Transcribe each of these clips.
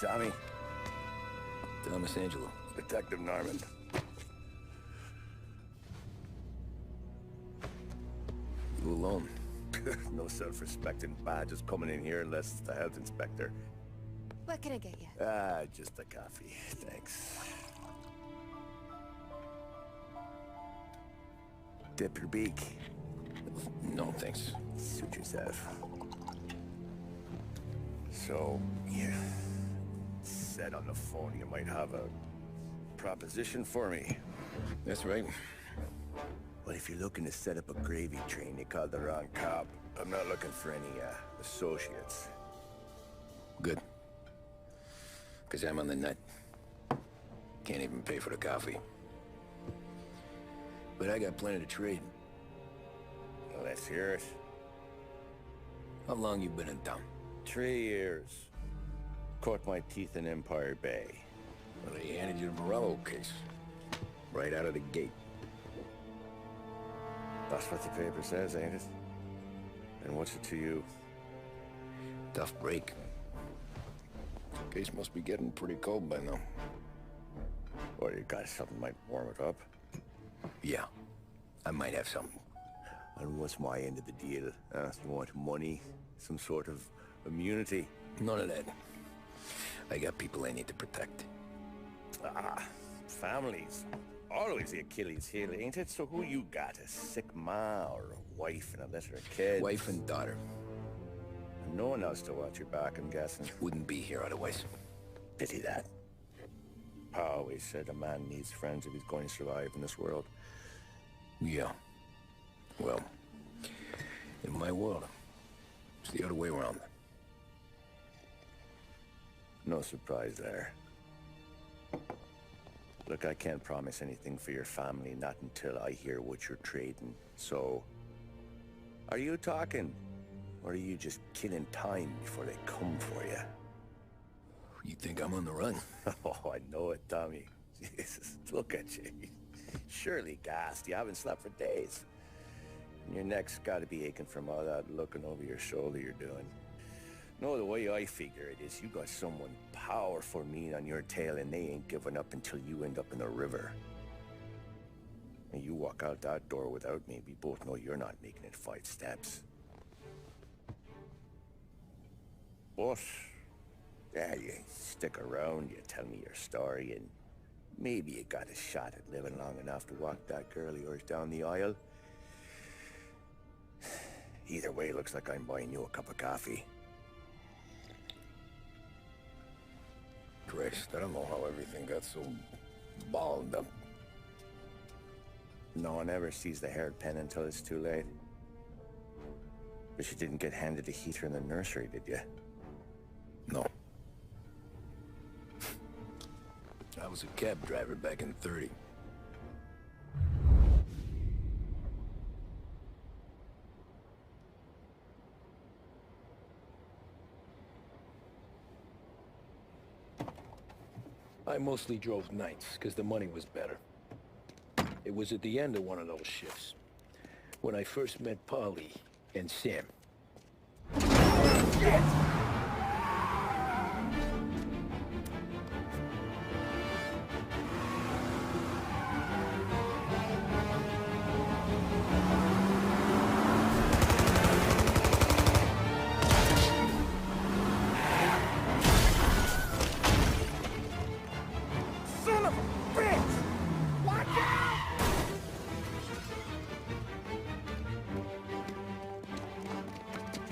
Tommy. Thomas Angelo. Detective Norman. You alone? No self-respecting badges coming in here unless it's the health inspector. What can I get you? Just a coffee. Thanks. Dip your beak. No, thanks. Suit yourself. So, you said on the phone you might have a proposition for me. That's right. Well, if you're looking to set up a gravy train, you called the wrong cop. I'm not looking for any, associates. Good. Because I'm on the nut. Can't even pay for the coffee. But I got plenty to trade. Well, let's hear it. How long you been in town? 3 years. Caught my teeth in Empire Bay. Well, they handed you the Morello case. Right out of the gate. That's what the paper says, ain't it? And what's it to you? Tough break. Case must be getting pretty cold by now. Or you got something might warm it up? Yeah, I might have something. And what's my end of the deal? You want money? Some sort of immunity? None of that. I got people I need to protect. Families. Always the Achilles heel, ain't it? So who you got? A sick ma or a wife and a litter of kids? Wife and daughter. And no one else to watch your back, I'm guessing. Wouldn't be here otherwise. Pity that. Pa always said a man needs friends if he's going to survive in this world. Yeah. Well, in my world, it's the other way around. No surprise there. Look, I can't promise anything for your family, not until I hear what you're trading. So, are you talking? Or are you just killing time before they come for you? You think I'm on the run? Oh, I know it, Tommy. Jesus, look at you. Surely gassed. You haven't slept for days. And your neck's got to be aching from all that looking over your shoulder you're doing. No, the way I figure it is you got someone powerful mean on your tail and they ain't giving up until you end up in the river. And you walk out that door without me, we both know you're not making it 5 steps. But, yeah, you stick around, you tell me your story, and maybe you got a shot at living long enough to walk that girl of yours down the aisle. Either way, looks like I'm buying you a cup of coffee. Christ, I don't know how everything got so balled up. No one ever sees the haired pen until it's too late. But you didn't get handed a heater in the nursery, did you? No. I was a cab driver back in '30. I mostly drove nights, because the money was better. It was at the end of one of those shifts, when I first met Polly and Sam. Shit!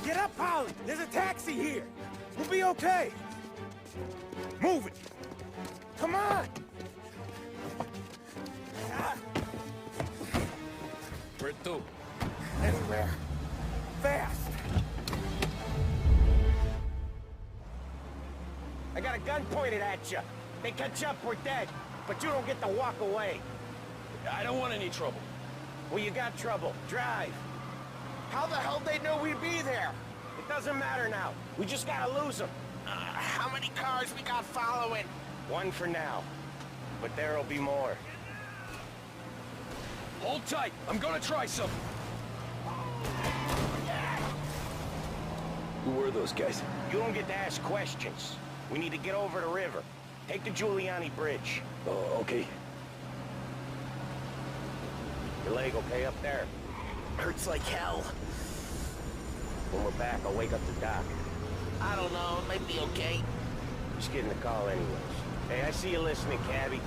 Get up, Polly! There's a taxi here! We'll be okay! Move it! Come on! Where to? Anywhere. Fast! I got a gun pointed at you. They catch up, we're dead. But you don't get to walk away. I don't want any trouble. Well, you got trouble. Drive. How the hell they know we'd be there? It doesn't matter now. We just gotta lose them. How many cars we got following? One for now. But there'll be more. Hold tight. I'm gonna try something. Who were those guys? You don't get to ask questions. We need to get over the river. Take the Giuliani Bridge. Oh, okay. Your leg okay up there? Hurts like hell. When we're back, I'll wake up the doc. I don't know, it might be okay. Just getting the call anyways. Hey, I see you listening, cabbie.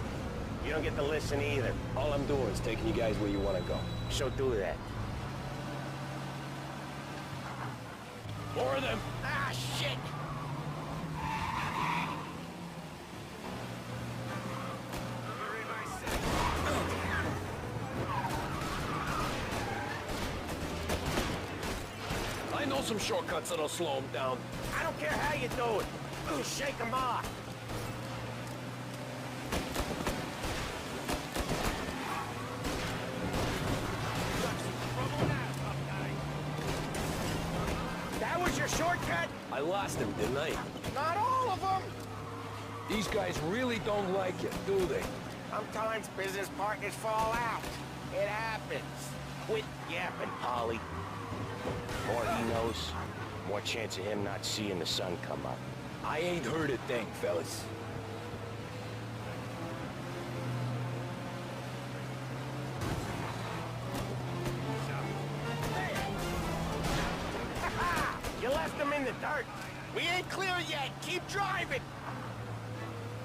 You don't get to listen either. All I'm doing is taking you guys where you want to go. So do that. More of them! Ah, shit! I know some shortcuts that'll slow them down. I don't care how you do it. Just shake them off. That was your shortcut? I lost him, didn't I? Not all of them. These guys really don't like it, do they? Sometimes business partners fall out. It happens. Quit yapping, Polly. More he knows, more chance of him not seeing the sun come up. I ain't heard a thing, fellas. You left him in the dirt. We ain't clear yet. Keep driving.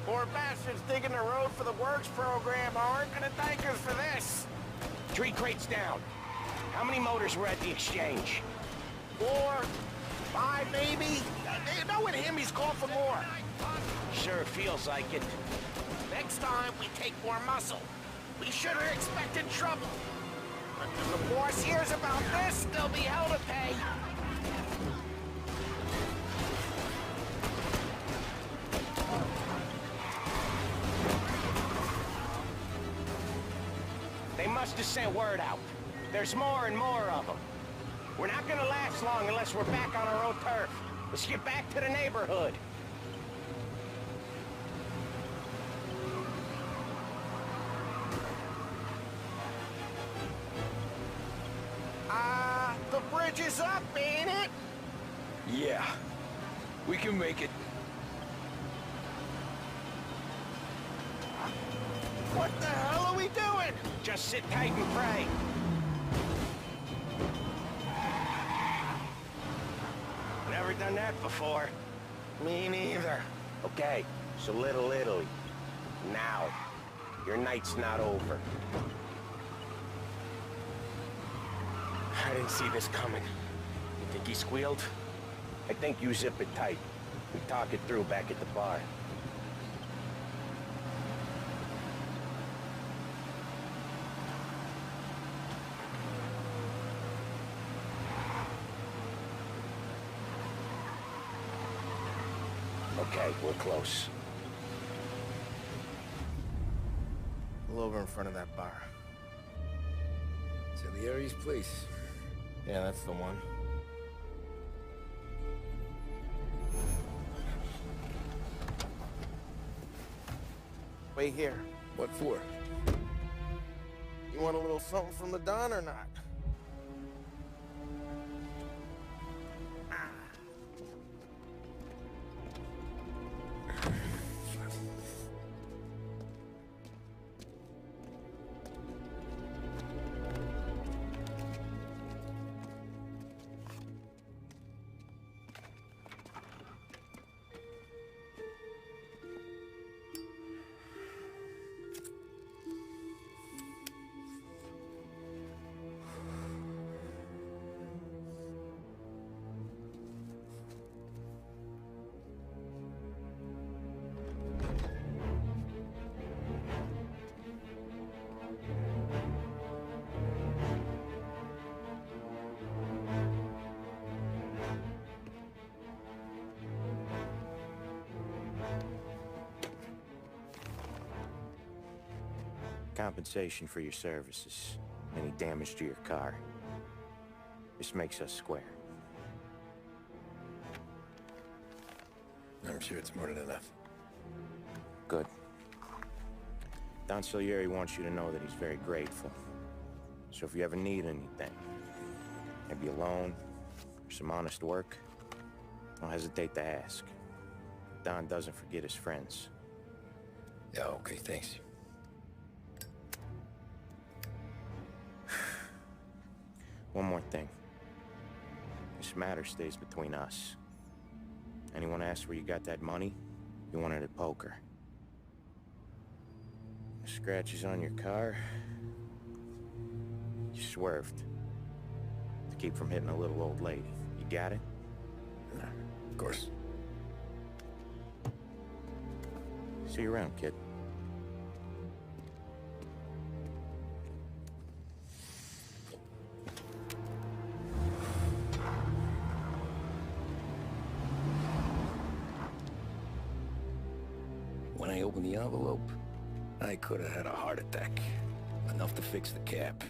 Poor bastards digging the road for the works program aren't gonna thank us for this. 3 crates down. How many motors were at the exchange? 4, 5 maybe. Knowing him, he's called for more. Sure feels like it. Next time, we take more muscle. We should have expected trouble. But if the boss hears about this, there'll be hell to pay. They must have sent word out. There's more and more of them. We're not gonna last long unless we're back on our own turf. Let's get back to the neighborhood. The bridge is up, ain't it? Yeah. We can make it. What the hell are we doing? Just sit tight and pray. Never done that before. Me neither. Okay, so Little Italy. Now. Your night's not over. I didn't see this coming. You think he squealed? I think you zip it tight. We talk it through back at the bar. Okay, we're close. Pull over in front of that bar. Salieri's place. Yeah, that's the one. Wait here. What for? You want a little something from the Don or not? Compensation for your services. Any damage to your car. This makes us square. I'm sure it's more than enough. Good. Don Salieri wants you to know that he's very grateful. So if you ever need anything, maybe a loan, or some honest work, don't hesitate to ask. Don doesn't forget his friends. Yeah, okay, thanks. One more thing. This matter stays between us. Anyone asks where you got that money, you won it at poker. Scratches on your car, you swerved. To keep from hitting a little old lady. You got it? Nah, of course. See you around, kid. When I opened the envelope, I could have had a heart attack. Enough to fix the cap.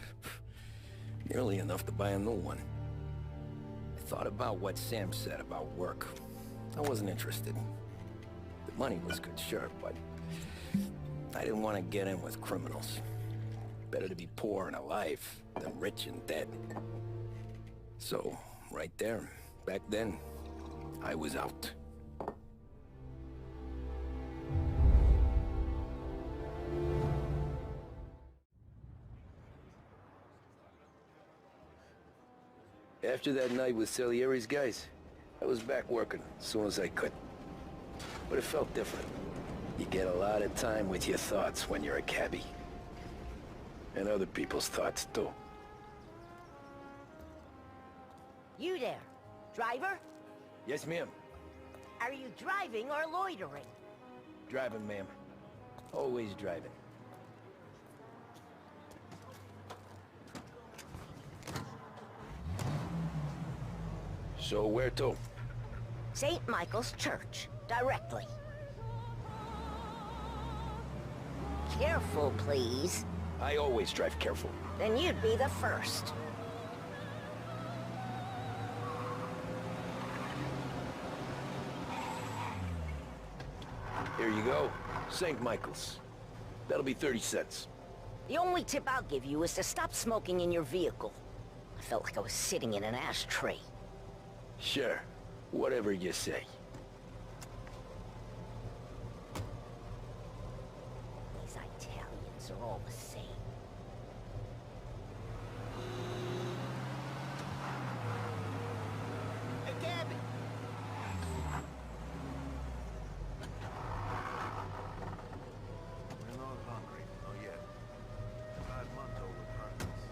Nearly enough to buy a new one. I thought about what Sam said about work. I wasn't interested. The money was good, sure, but I didn't want to get in with criminals. Better to be poor and alive than rich and dead. So, right there, back then, I was out. After that night with Salieri's guys, I was back working as soon as I could. But it felt different. You get a lot of time with your thoughts when you're a cabbie. And other people's thoughts, too. You there, driver? Yes, ma'am. Are you driving or loitering? Driving, ma'am. Always driving. So where to? St. Michael's Church, directly. Careful, please. I always drive careful. Then you'd be the first. Here you go. St. Michael's. That'll be 30 cents. The only tip I'll give you is to stop smoking in your vehicle. I felt like I was sitting in an ashtray. Sure. Whatever you say. These Italians are all the same. Hey, Gabby! We're not hungry, not yet. 5 months over Parkinson's.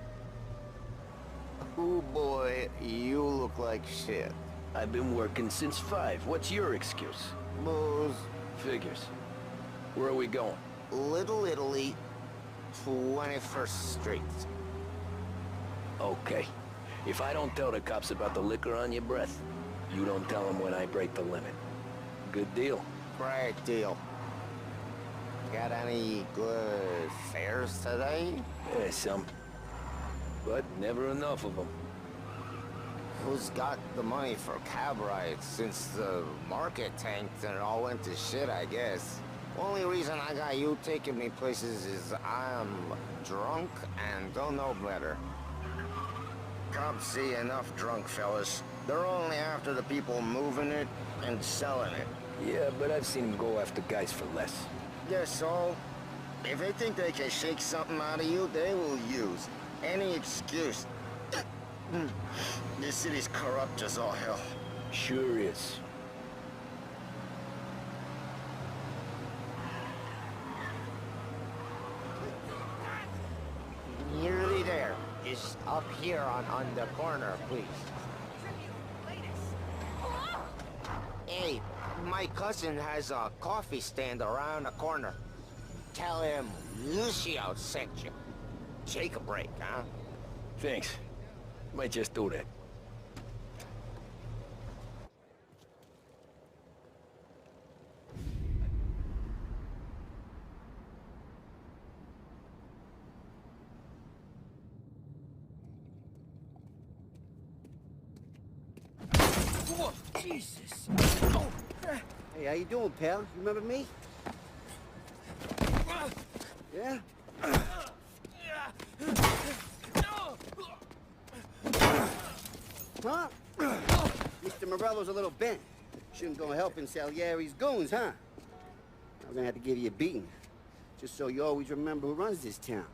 Ooh, boy, you look like shit. I've been working since 5. What's your excuse? Booze, Figures. Where are we going? Little Italy, 21st Street. Okay. If I don't tell the cops about the liquor on your breath, you don't tell them when I break the limit. Good deal. Great deal. Got any good fares today? Yeah, some. But never enough of them. Who's got the money for cab rides since the market tanked and it all went to shit, I guess? Only reason I got you taking me places is I'm drunk and don't know better. Cops see enough drunk fellas. They're only after the people moving it and selling it. Yeah, but I've seen them go after guys for less. Guess so. If they think they can shake something out of you, they will use any excuse. This city's corrupt as all hell. Sure is. Nearly there. Just up here on the corner, please. Hey, my cousin has a coffee stand around the corner. Tell him Lucio sent you. Take a break, huh? Thanks. Might just do that. Whoa, Jesus! Oh. Hey, how you doing, pal? You remember me? Yeah? Huh? Mr. Morello's a little bent. Shouldn't go helping Salieri's goons, huh? I'm gonna have to give you a beating. Just so you always remember who runs this town.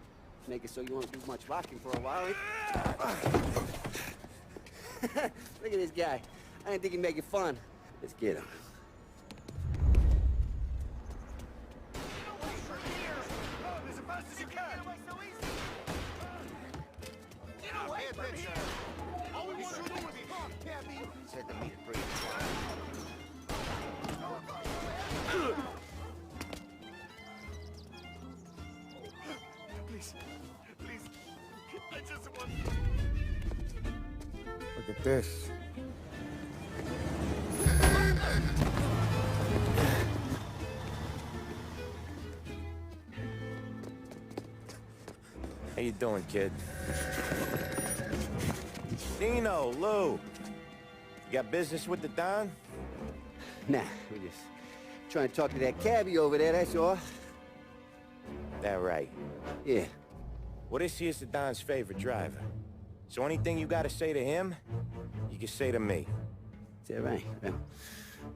Make it so you won't do much rocking for a while. Look at this guy. I didn't think he'd make it fun. Let's get him. Said to me to breathe. Please, please, I just want... Look at this. How you doing, kid? Dino, Lou. You got business with the Don? Nah, we're just trying to talk to that cabbie over there, that's all. That right. Yeah. Well, this here's the Don's favorite driver. So anything you gotta say to him, you can say to me. Is that right? Well,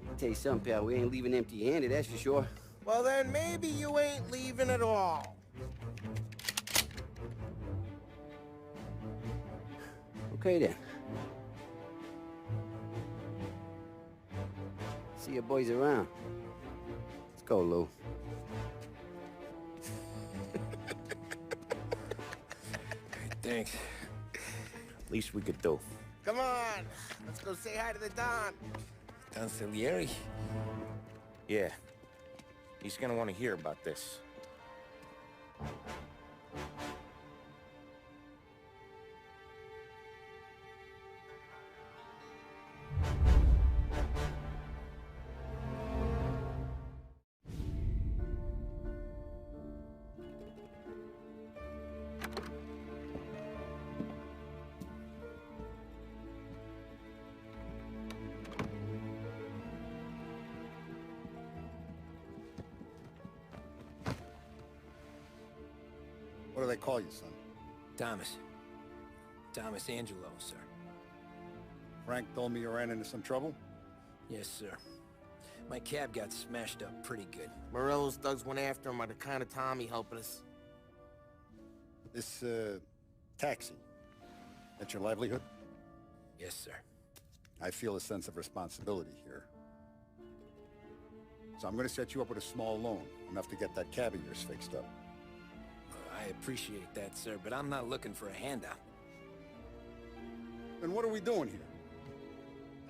I'll tell you something, pal. We ain't leaving empty-handed, that's for sure. Well, then maybe you ain't leaving at all. Okay, then. See your boys around. Let's go, Lou. Thanks. Least we could do. Come on, let's go say hi to the Don. Don Salieri? Yeah. He's gonna want to hear about this. What do they call you, son? Thomas. Thomas Angelo, sir. Frank told me you ran into some trouble? Yes, sir. My cab got smashed up pretty good. Morello's thugs went after him by the kind of Tommy helping us. This, taxi, that's your livelihood? Yes, sir. I feel a sense of responsibility here. So I'm gonna set you up with a small loan, enough to get that cab of yours fixed up. I appreciate that, sir, but I'm not looking for a handout. Then what are we doing here?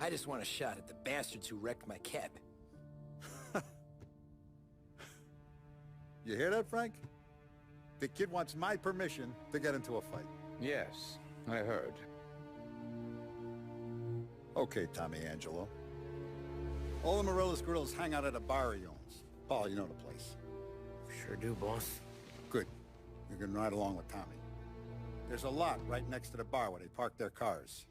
I just want a shot at the bastards who wrecked my cab. You hear that, Frank? The kid wants my permission to get into a fight. Yes, I heard. Okay, Tommy Angelo. All the Morello's girls hang out at a bar he owns. Paul, you know the place. Sure do, boss. Good. You can ride along with Tommy. There's a lot right next to the bar where they park their cars.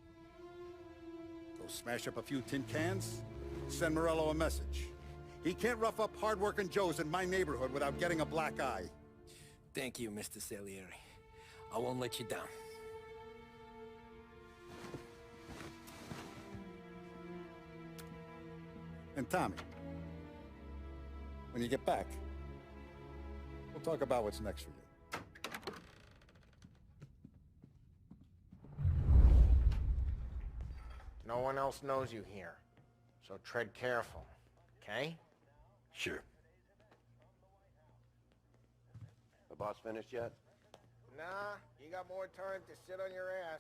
Go smash up a few tin cans, send Morello a message. He can't rough up hard-working Joes in my neighborhood without getting a black eye. Thank you, Mr. Salieri. I won't let you down. And Tommy, when you get back, we'll talk about what's next for you. No one else knows you here, so tread careful, okay? Sure. The boss finished yet? Nah, you got more time to sit on your ass.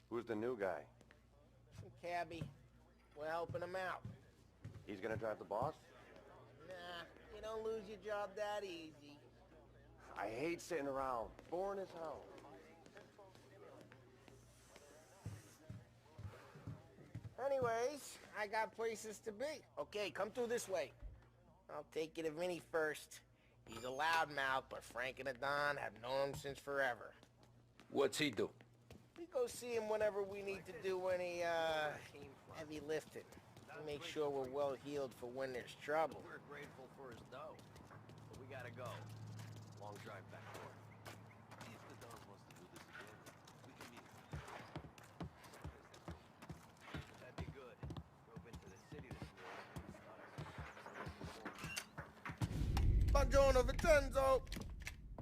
Who's the new guy? Some cabbie. We're helping him out. He's gonna drive the boss? Nah, you don't lose your job that easy. I hate sitting around. Boring as hell. Anyways, I got places to be. Okay, come through this way. I'll take you to Vinny first. He's a loudmouth, but Frank and the Don have known him since forever. What's he do? We go see him whenever we need to do any, heavy lifting. We make sure we're well heeled for when there's trouble. We're grateful for his dough, but we gotta go. Long drive back north. See if the Don wants to do this again. We can meet him. Buongiorno, Vincenzo.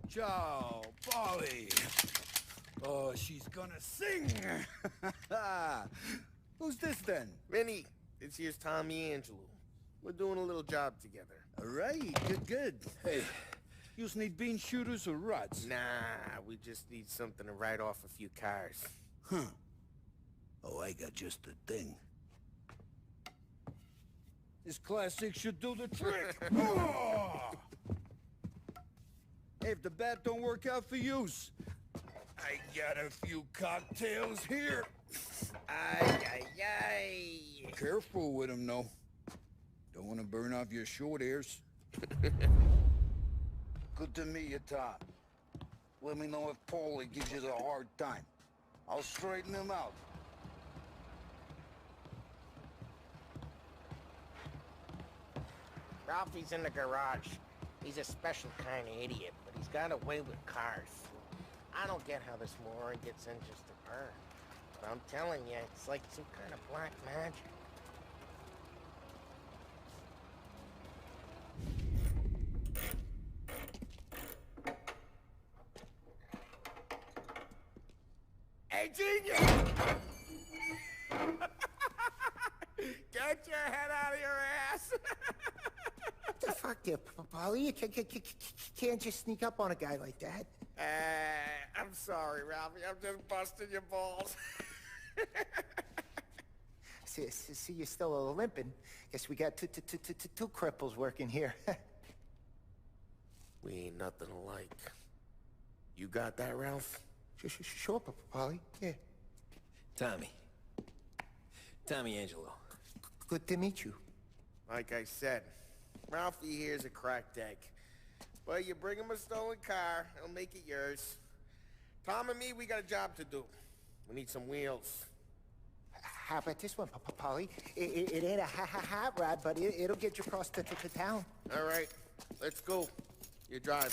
Ciao, Polly. Oh, she's gonna sing. Who's this then? Vinny, this here's Tommy Angelo. We're doing a little job together. All right, good. Hey, you need bean shooters or rods? Nah, we just need something to write off a few cars. Huh. Oh, I got just the thing. This classic should do the trick. Oh! Hey, if the bat don't work out for yous, I got a few cocktails here. Ay. Careful with them, though. Don't want to burn off your short hairs. Good to meet you, Tom. Let me know if Paulie gives you the hard time. I'll straighten him out. Ralphie's in the garage. He's a special kind of idiot, but he's got a way with cars. I don't get how this moron gets in just a burn. But I'm telling you, it's like some kind of black magic. Hey, genius! Get your head out of your ass! What the fuck there, Polly? You can't just sneak up on a guy like that. I'm sorry, Ralphie. I'm just busting your balls. See, you're still limping. Guess we got two cripples working here. We ain't nothing alike. You got that, Ralph? Sure, Polly. Yeah. Tommy Angelo. Good to meet you. Like I said, Ralphie here's a cracked egg. But you bring him a stolen car, he'll make it yours. Tom and me, we got a job to do. We need some wheels. How about this one, Polly? It ain't a hot rod, but it'll get you across to town. All right, let's go. You're driving.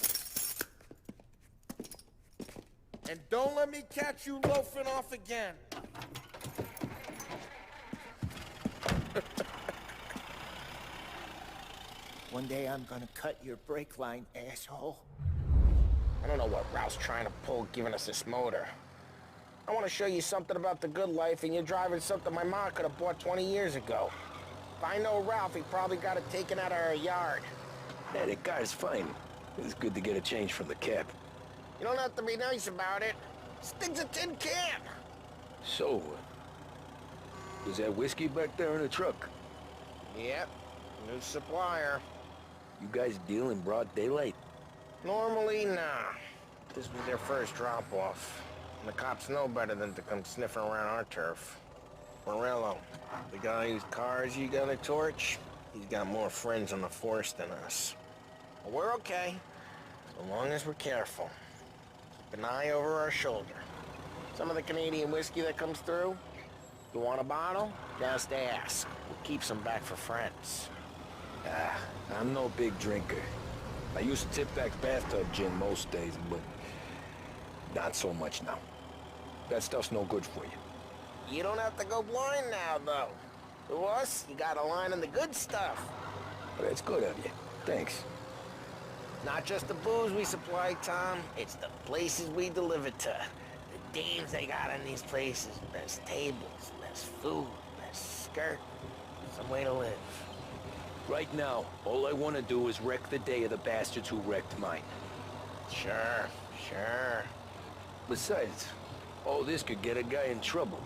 And don't let me catch you loafing off again. One day I'm gonna cut your brake line, asshole. I don't know what Ralph's trying to pull giving us this motor. I want to show you something about the good life, and you're driving something my mom could have bought 20 years ago. If I know Ralph, he probably got it taken out of our yard. Yeah, the car's fine. It's good to get a change from the cab. You don't have to be nice about it. This thing's a tin can. So, is that whiskey back there in the truck? Yep, new supplier. You guys deal in broad daylight? Normally, nah. This was their first drop-off. And the cops know better than to come sniffing around our turf. Morello, the guy whose cars you got a torch, he's got more friends on the force than us. But we're okay, so long as we're careful. Keep an eye over our shoulder. Some of the Canadian whiskey that comes through, you want a bottle? Just ask. We'll keep some back for friends. I'm no big drinker. I used to tip back bathtub gin most days, but not so much now. That stuff's no good for you. You don't have to go blind now, though. To us, you got a line on the good stuff. But that's good of you. Thanks. Not just the booze we supply, Tom. It's the places we deliver to. The dames they got in these places. Less tables, less food, less skirt. Some way to live. Right now, all I want to do is wreck the day of the bastards who wrecked mine. Sure. Besides, all this could get a guy in trouble.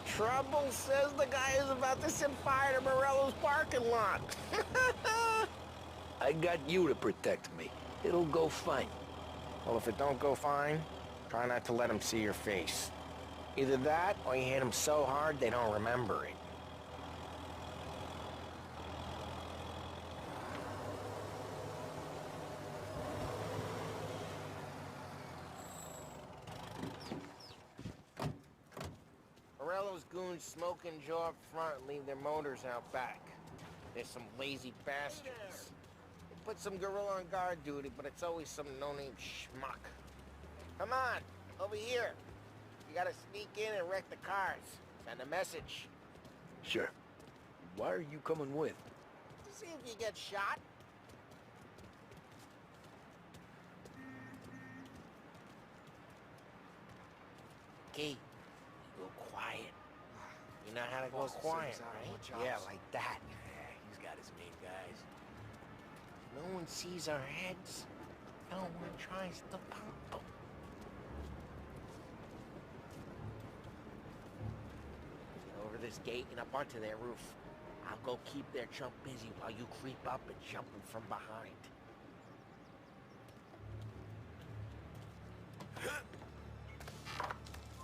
Trouble says the guy is about to set fire to Morello's parking lot. I got you to protect me. It'll go fine. Well, if it don't go fine, try not to let them see your face. Either that, or you hit them so hard they don't remember it. Morello's goons smoke and jaw up front and leave their motors out back. There's some lazy bastards. They put some gorilla on guard duty, but it's always some no-name schmuck. Come on, over here. You gotta sneak in and wreck the cars. Send a message. Sure. Why are you coming with? To see if you get shot. Lucky. Go quiet. You know how to go quiet, right? Yeah, like that. Yeah, he's got his main guys. No one sees our heads. No one tries to pop them. Get over this gate and up onto their roof. I'll go keep their chump busy while you creep up and jump them from behind.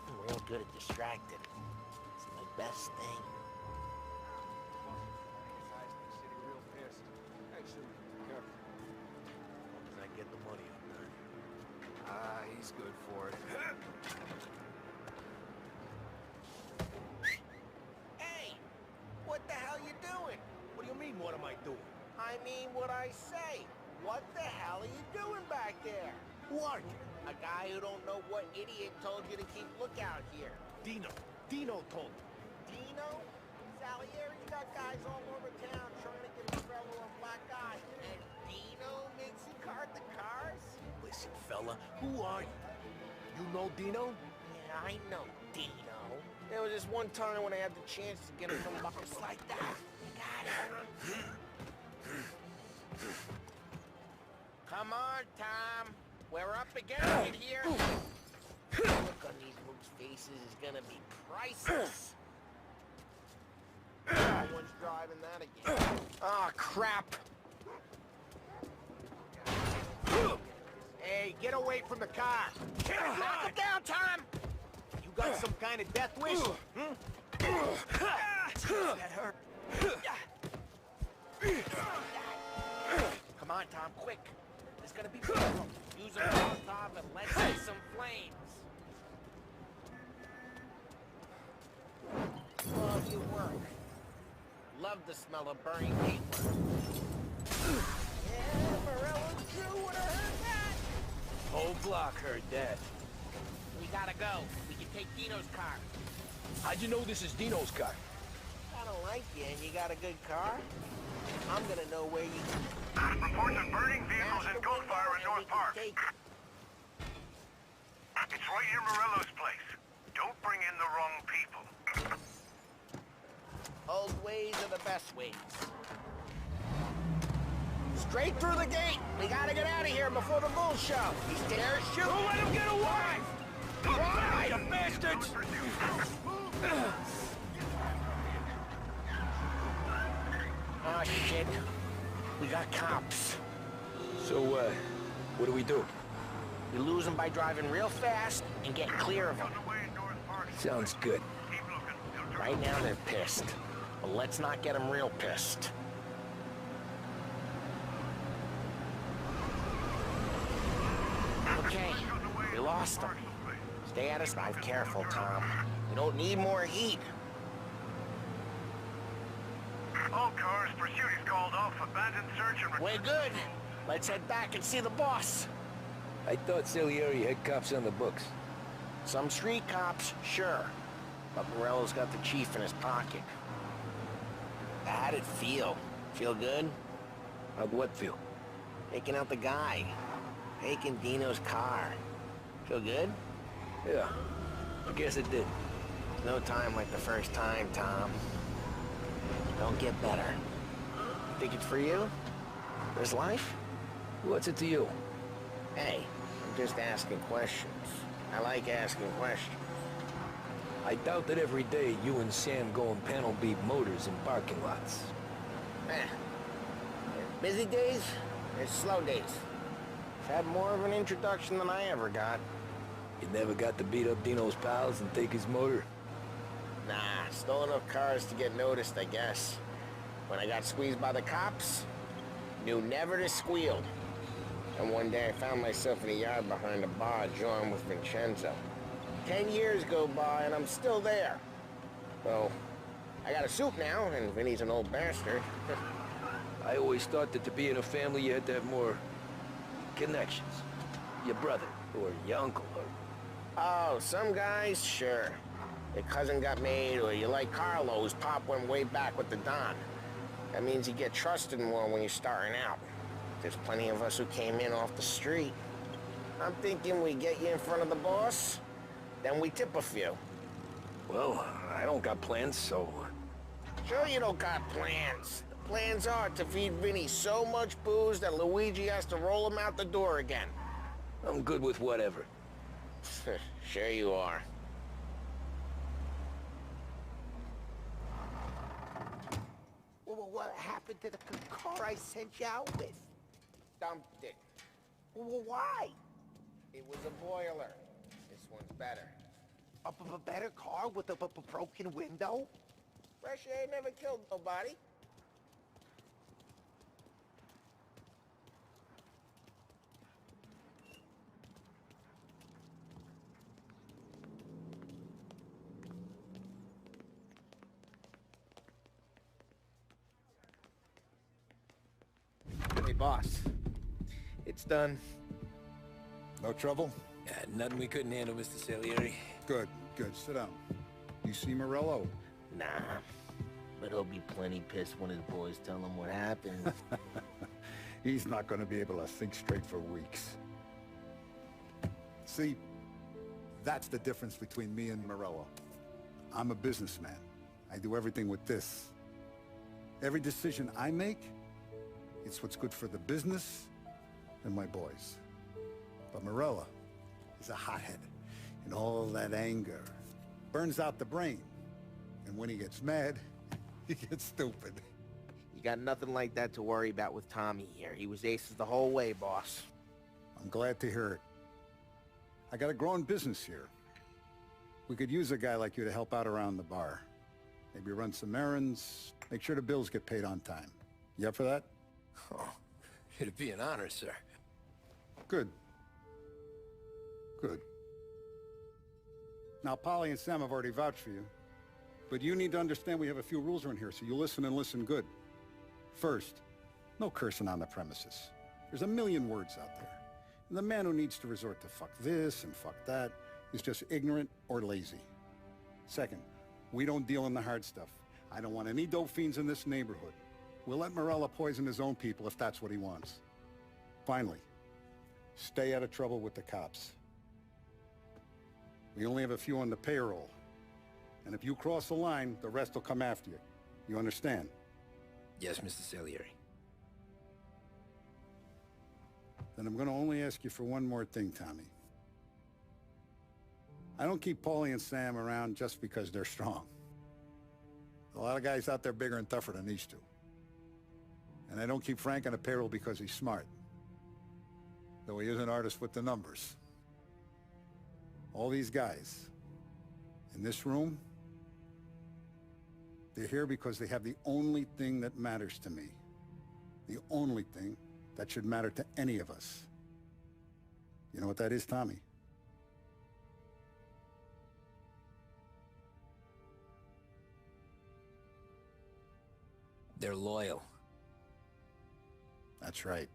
I'm real good at distracting. It's my best thing. I get the money up there. He's good for it. Hey! What the hell you doing? What do you mean, what am I doing? I mean what I say. What the hell are you doing back there? Who are you? A guy who don't know what idiot told you to keep lookout here. Dino. Dino told me. Dino? Salieri's got guys all over town trying to get Morello a black eye. And Dino makes you cart the cars? Listen, fella, who are you? You know Dino? Yeah, I know Dino. There was this one time when I had the chance to get him from just like that. You got it. Come on, Tom. We're up against it here. The look on these mooks' faces is gonna be priceless. No one's driving that again. Oh, crap. Hey, get away from the car! Knock him down, Tom! You got some kind of death wish? That hurt. Come on, Tom, quick. There's gonna be people. Use a Molotov and let's see some flames. Love your work. Love the smell of burning paper. Yeah, Morello's crew would have heard that. Whole block heard that. We gotta go. We can take Dino's car. How'd you know this is Dino's car? I don't like you and you got a good car. I'm gonna know where you... Reports of burning vehicles and gunfire in North Park. It's right near Morello's place. Don't bring in the wrong people. Old ways are the best ways. Straight through the gate! We gotta get out of here before the bull show! He's there, shoot! Don't let him get away! Why, you bastards! Oh, shit. We got cops. So, what do we do? We lose them by driving real fast and get clear of them. Sounds good. Right now they're pissed. But let's not get them real pissed. Okay, we lost them. Stay out of sight. Careful, Tom. We don't need more heat. All cars, pursuit is called off. Abandoned search and... We're good. Let's head back and see the boss. I thought Salieri had cops on the books. Some street cops, sure. But Morello's got the chief in his pocket. How'd it feel? Feel good? How'd what feel? Taking out the guy. Taking Dino's car. Feel good? Yeah, I guess it did. No time like the first time, Tom. Don't get better. Think it's for you? This life? What's it to you? Hey, I'm just asking questions. I like asking questions. I doubt that every day you and Sam go and panel beat motors in parking lots. There's busy days, there's slow days. I've had more of an introduction than I ever got. You never got to beat up Dino's pals and take his motor? Nah, stole enough cars to get noticed, I guess. When I got squeezed by the cops, knew never to squeal. And one day I found myself in a yard behind a bar joined with Vincenzo. 10 years go by and I'm still there. So, I got a suit now, and Vinny's an old bastard. I always thought that to be in a family you had to have more connections. Your brother, or your uncle, or... Oh, some guys, sure. Your cousin got made, or you like Carlos, Pop went way back with the Don. That means you get trusted more when you're starting out. There's plenty of us who came in off the street. I'm thinking we get you in front of the boss, Then we tip a few. Well, I don't got plans, so... Sure you don't got plans. The plans are to feed Vinny so much booze that Luigi has to roll him out the door again. I'm good with whatever. Sure you are. Well, what happened to the car I sent you out with? Dumped it. Well, why? It was a boiler. This one's better. A better car with a broken window? Fresh air never killed nobody. Hey, boss. It's done. No trouble? Yeah, nothing we couldn't handle, Mr. Salieri. Good, good. Sit down. You see Morello? Nah, but he'll be plenty pissed when his boys tell him what happened. He's not going to be able to think straight for weeks. See, that's the difference between me and Morello. I'm a businessman. I do everything with this. Every decision I make, it's what's good for the business and my boys. But Morello is a hothead, and all that anger burns out the brain. And when he gets mad, he gets stupid. You got nothing like that to worry about with Tommy here. He was aces the whole way, boss. I'm glad to hear it. I got a growing business here. We could use a guy like you to help out around the bar. Maybe run some errands, make sure the bills get paid on time. You up for that? Oh, it'd be an honor, sir. Good. Good. Now, Polly and Sam have already vouched for you. But you need to understand we have a few rules around here, so you listen and listen good. First, no cursing on the premises. There's a million words out there. And the man who needs to resort to fuck this and fuck that is just ignorant or lazy. Second, we don't deal in the hard stuff. I don't want any dope fiends in this neighborhood. We'll let Morello poison his own people if that's what he wants. Finally, stay out of trouble with the cops. We only have a few on the payroll. And if you cross the line, the rest will come after you. You understand? Yes, Mr. Salieri. Then I'm gonna only ask you for one more thing, Tommy. I don't keep Paulie and Sam around just because they're strong. A lot of guys out there bigger and tougher than these two. And I don't keep Frank on the payroll because he's smart. Though he is an artist with the numbers. All these guys in this room, they're here because they have the only thing that matters to me. The only thing that should matter to any of us. You know what that is, Tommy? They're loyal. That's right.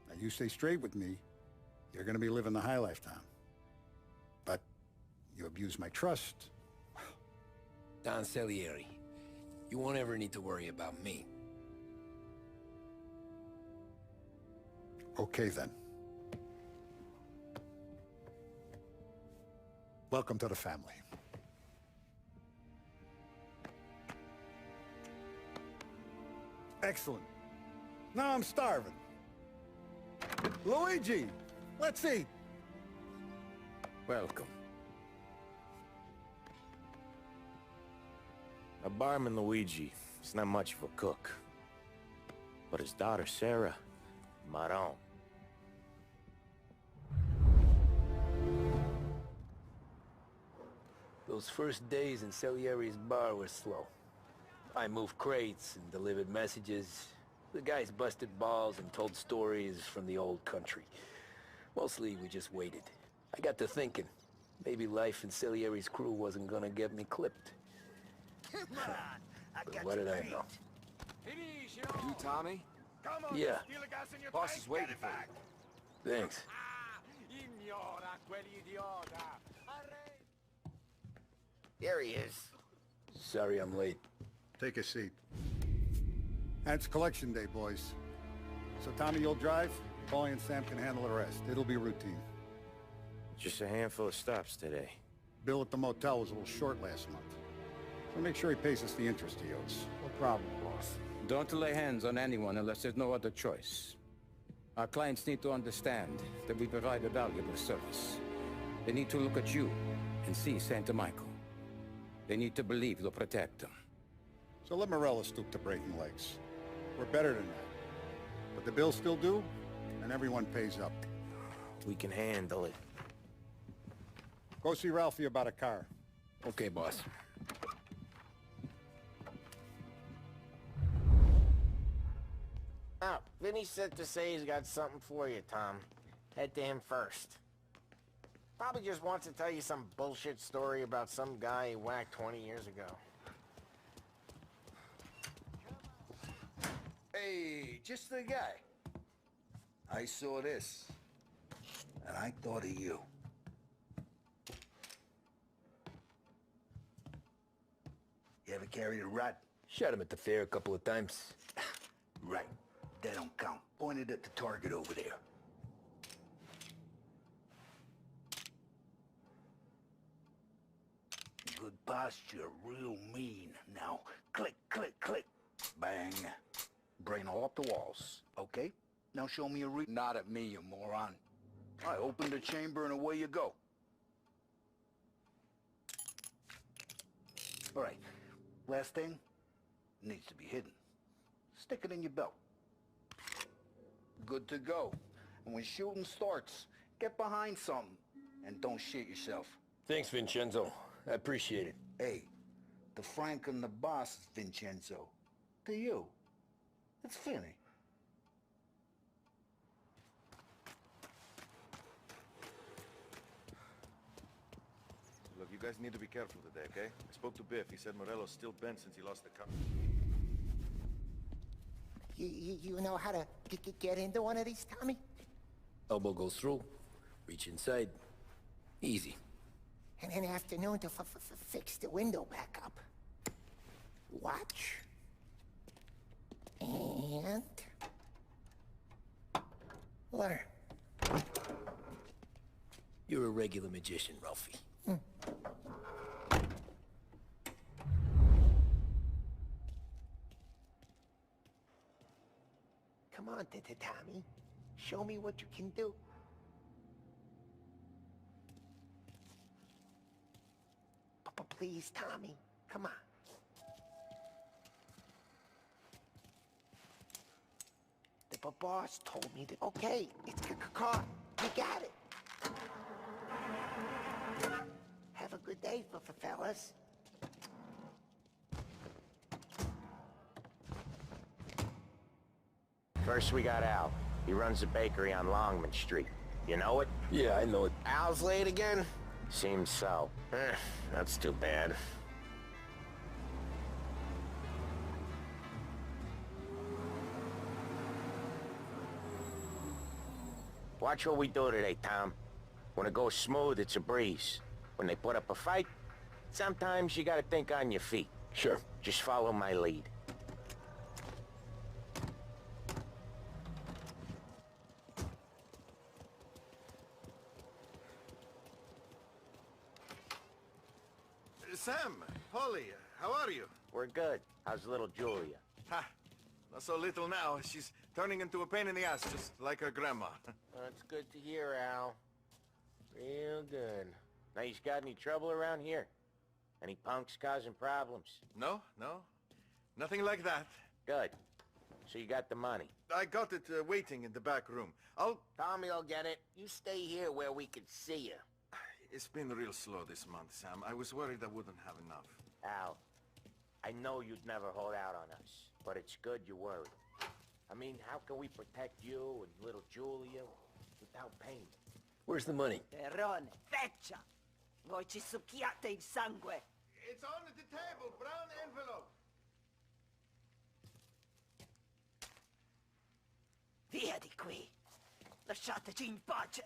Now you stay straight with me, you're gonna be living the high life, Tom. But you abuse my trust. Don Salieri, you won't ever need to worry about me. Okay, then. Welcome to the family. Excellent. Now I'm starving. Luigi, let's eat. Welcome. A barman Luigi is not much of a cook. But his daughter Sarah, Maron. Those first days in Salieri's bar were slow. I moved crates and delivered messages. The guys busted balls and told stories from the old country. Mostly, we just waited. I got to thinking, maybe life in Salieri's crew wasn't gonna get me clipped. But what did I know? You, Tommy? Yeah. Boss is waiting for you. Thanks. There he is. Sorry I'm late. Take a seat. It's collection day, boys. So Tommy, you'll drive. Paulie and Sam can handle the rest. It'll be routine. Just a handful of stops today. Bill at the motel was a little short last month. So make sure he pays us the interest he owes. No problem, boss. Don't lay hands on anyone unless there's no other choice. Our clients need to understand that we provide a valuable service. They need to look at you and see Santa Michael. They need to believe you'll protect them. So let Morello stoop to breaking legs. We're better than that. But the bill's still due, and everyone pays up. We can handle it. Go see Ralphie about a car. Okay, boss. Oh, Vinny said to say he's got something for you, Tom. Head to him first. Probably just wants to tell you some bullshit story about some guy he whacked 20 years ago. Hey, just the guy. I saw this, and I thought of you. You ever carried a rat? Shot him at the fair a couple of times. Right. That don't count. Pointed at the target over there. Good posture, real mean. Now, click, click, click. Bang. Brain all up the walls, okay? Now show me a Not at me, you moron. I opened the chamber and away you go. All right. Last thing, needs to be hidden. Stick it in your belt. Good to go. And when shooting starts, get behind something and don't shit yourself. Thanks, Vincenzo. I appreciate it. Hey, the Frank and the boss is Vincenzo. To you, it's Vinny. Look, you guys need to be careful today, okay? I spoke to Biff. He said Morello's still bent since he lost the car. You know how to get into one of these, Tommy? Elbow goes through. Reach inside. Easy. And an afternoon to fix the window back up. Watch. And... learn. You're a regular magician, Ralphie. Come on, Tommy. Show me what you can do. Please, Tommy. Come on. The boss told me that... Okay, it's caught. You got it. Have a good day, fellas. First we got Al. He runs a bakery on Longman Street. You know it? Yeah, I know it. Al's late again? Seems so. That's too bad. Watch what we do today, Tom. When it goes smooth, it's a breeze. When they put up a fight, sometimes you gotta think on your feet. Sure. Just follow my lead. Sam, Polly, how are you? We're good. How's little Julia? Ha! Not so little now. She's turning into a pain in the ass, just like her grandma. That's good to hear, Al. Real good. Now, you got any trouble around here? Any punks causing problems? No. Nothing like that. Good. So you got the money? I got it waiting in the back room. Tommy'll get it. You stay here where we can see you. It's been real slow this month, Sam. I was worried I wouldn't have enough. Al, I know you'd never hold out on us, but it's good you're worried. I mean, how can we protect you and little Julia without pain? Where's the money? Perone, feccia! Voi ci succhiate il sangue! It's on the table, brown envelope. Via di qui! Lasciateci in pace!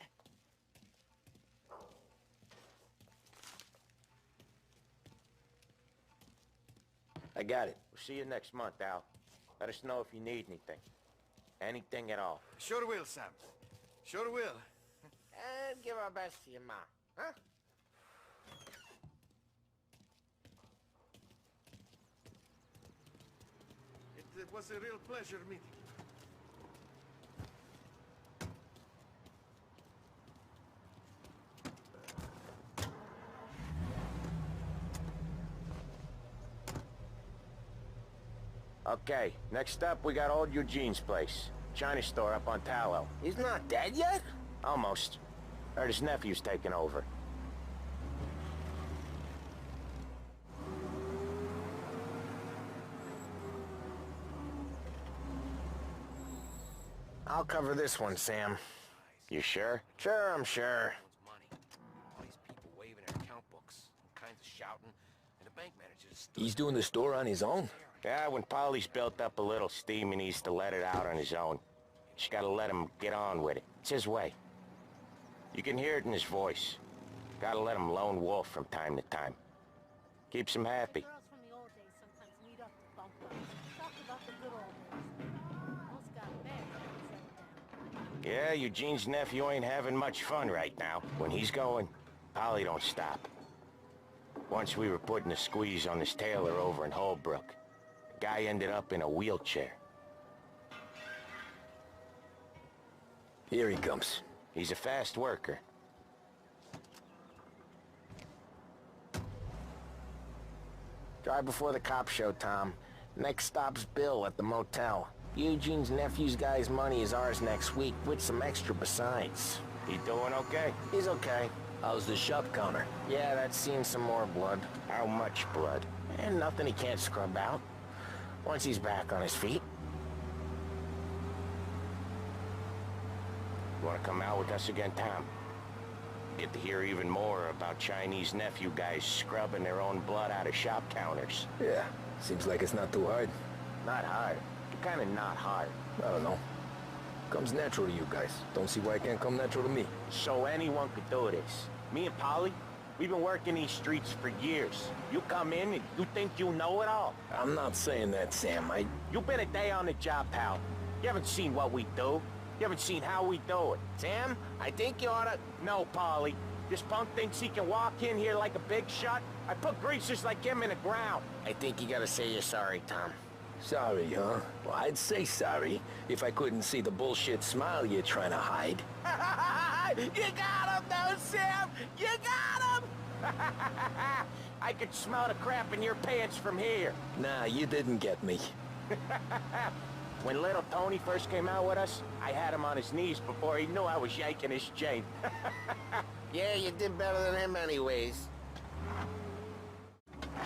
I got it. We'll see you next month, Al. Let us know if you need anything. Anything at all. Sure will, Sam. Sure will. And give our best to your ma, huh? It was a real pleasure meeting you. Okay, next up we got old Eugene's place. China store up on Tallow. He's not dead yet? Almost. Heard his nephew's taking over. I'll cover this one, Sam. You sure? Sure, I'm sure. All these people waving their account books, kinds of shouting, and the bank manager just... He's doing the store on his own? Yeah, when Polly's built up a little steam, he needs to let it out on his own. Just gotta let him get on with it. It's his way. You can hear it in his voice. Gotta let him lone wolf from time to time. Keeps him happy. Girls from the old days sometimes meet up with bunk buddies. Talk about the good old days. Most got married. Yeah, Eugene's nephew ain't having much fun right now. When he's going, Polly don't stop. Once we were putting a squeeze on this tailor over in Holbrook. The guy ended up in a wheelchair. Here he comes. He's a fast worker. Drive before the cops show, Tom. Next stop's Bill at the motel. Eugene's nephew's guy's money is ours next week, with some extra besides. He doing okay? He's okay. How's the shop counter? Yeah, that's seen some more blood. How much blood? And nothing he can't scrub out. Once he's back on his feet. You wanna come out with us again, Tom? Get to hear even more about Chinese nephew guys scrubbing their own blood out of shop counters. Yeah, seems like it's not too hard. Not hard. Kinda not hard. I don't know. Comes natural to you guys. Don't see why it can't come natural to me. So anyone could do this. Me and Polly, we've been working these streets for years. You come in and you think you know it all. I'm not saying that, Sam. You've been a day on the job, pal. You haven't seen what we do. You haven't seen how we do it. Sam, I think you oughta... No, Polly. This punk thinks he can walk in here like a big shot. I put greasers like him in the ground. I think you gotta say you're sorry, Tom. Sorry, huh? Well, I'd say sorry if I couldn't see the bullshit smile you're trying to hide. You got him, though, Sam! You got him! I could smell the crap in your pants from here. Nah, you didn't get me. When little Tony first came out with us, I had him on his knees before he knew I was yanking his chain. Yeah, you did better than him anyways.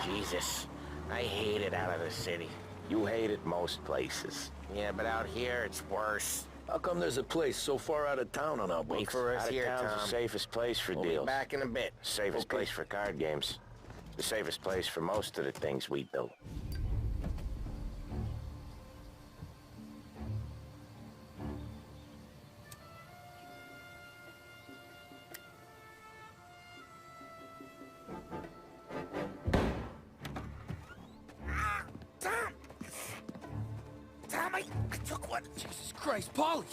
Jesus, I hate it out of the city. You hate it most places. Yeah, but out here, it's worse. How come there's a place so far out of town on our books? Wait for us Out of here, town's Tom. the safest place for We'll deals. be back in a bit. Safest place for card games. The safest place for most of the things we do. I took one. Jesus Christ, Polly!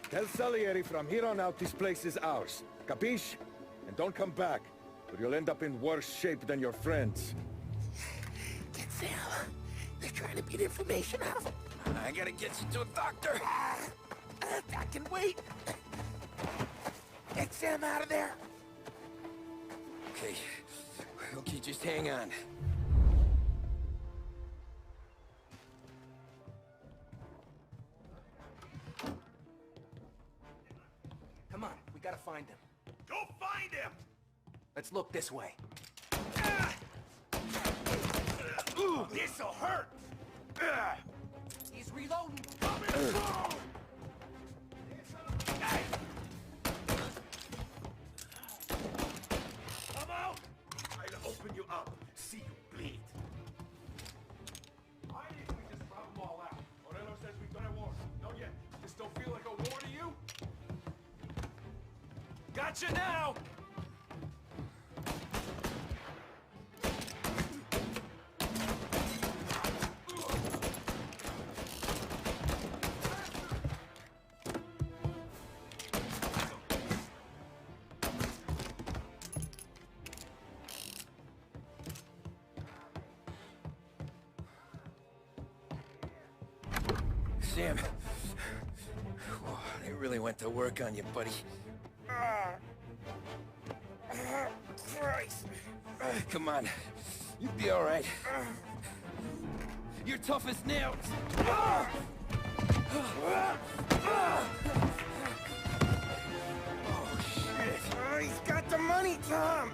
Tell Salieri from here on out this place is ours. Capiche? And don't come back, or you'll end up in worse shape than your friends. Get Sam. They're trying to beat information out of him. I gotta get you to a doctor. I can wait. Get Sam out of there. Okay, just hang on. Come on, we gotta find him. Go find him! Let's look this way. Ooh, this'll hurt! He's reloading. Coming through! Come out! I'll open you up. See you bleed. Why didn't we just round them all out? Morello says we got a war. Not yet. This don't feel like a war to you? Gotcha now! Sam. They really went to work on you, buddy. Christ. Come on. You'll be all right. You're tough as nails. Oh, shit. He's got the money, Tom!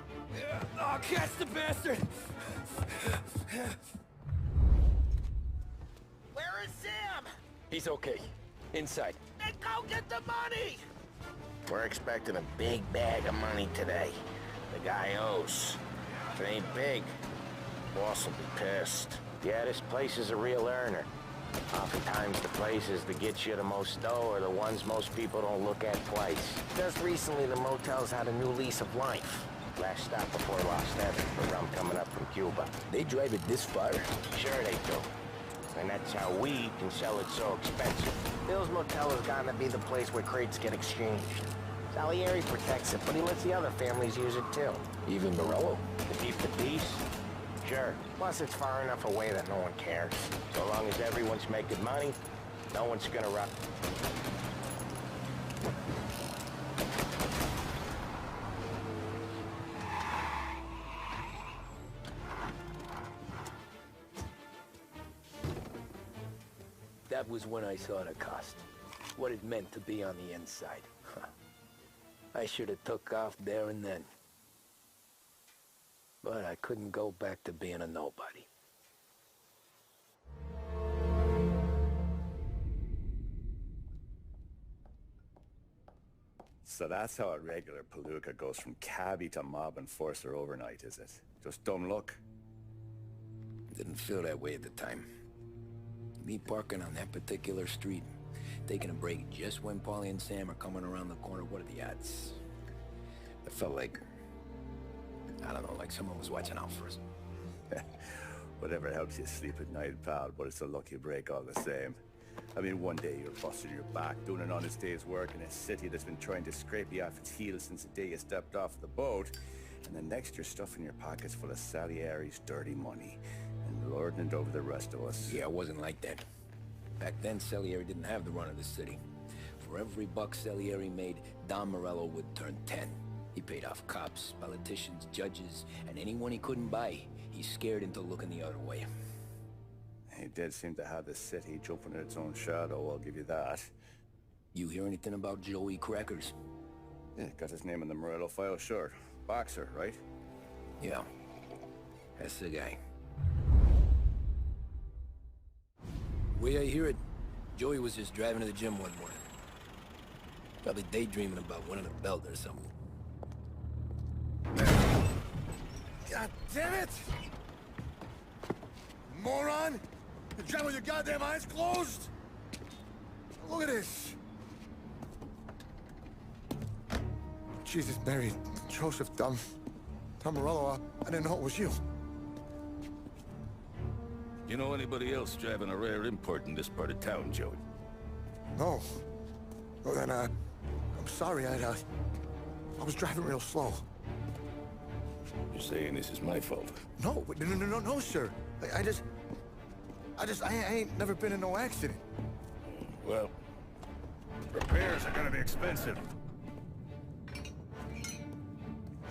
Oh, catch the bastard! Where is Sam? He's okay. Inside. Then go get the money! We're expecting a big bag of money today. The guy owes. If it ain't big, boss will be pissed. Yeah, this place is a real earner. Oftentimes the places that get you the most dough are the ones most people don't look at twice. Just recently, the motel's had a new lease of life. Last stop before Lost Heaven for rum coming up from Cuba. They drive it this far? Sure they do. And that's how we can sell it so expensive. Bill's Motel has gotten to be the place where crates get exchanged. Salieri protects it, but he lets the other families use it too. Even Morello? To keep the peace? Sure. Plus, it's far enough away that no one cares. So long as everyone's making money, no one's gonna run. That was when I saw the cost. What it meant to be on the inside. I should have took off there and then. But I couldn't go back to being a nobody. So that's how a regular palooka goes from cabbie to mob enforcer overnight, is it? Just dumb luck? Didn't feel that way at the time. Me parking on that particular street, taking a break just when Paulie and Sam are coming around the corner, what are the odds? It felt like, I don't know, like someone was watching out for us. Whatever helps you sleep at night, pal, but it's a lucky break all the same. I mean, one day you're busting your back, doing an honest day's work in a city that's been trying to scrape you off its heels since the day you stepped off the boat, and the next you're stuffing your pockets full of Salieri's dirty money and lording it over the rest of us. Yeah, it wasn't like that. Back then, Salieri didn't have the run of the city. For every buck Salieri made, Don Morello would turn 10. He paid off cops, politicians, judges, and anyone he couldn't buy, he scared into looking the other way. He did seem to have the city jumping in its own shadow, I'll give you that. You hear anything about Joey Crackers? Yeah, got his name in the Morello file, sure. Boxer, right? Yeah, that's the guy. The way I hear it, Joey was just driving to the gym one morning. Probably daydreaming about winning a belt or something. God damn it! Moron! You drive with your goddamn eyes closed? Look at this! Jesus, Mary, Joseph, Tom Morello, I didn't know it was you. You know anybody else driving a rare import in this part of town, Joey? No. Well, then, I'm sorry, I was driving real slow. You're saying this is my fault? No, no, sir. I ain't never been in no accident. Well, repairs are gonna be expensive.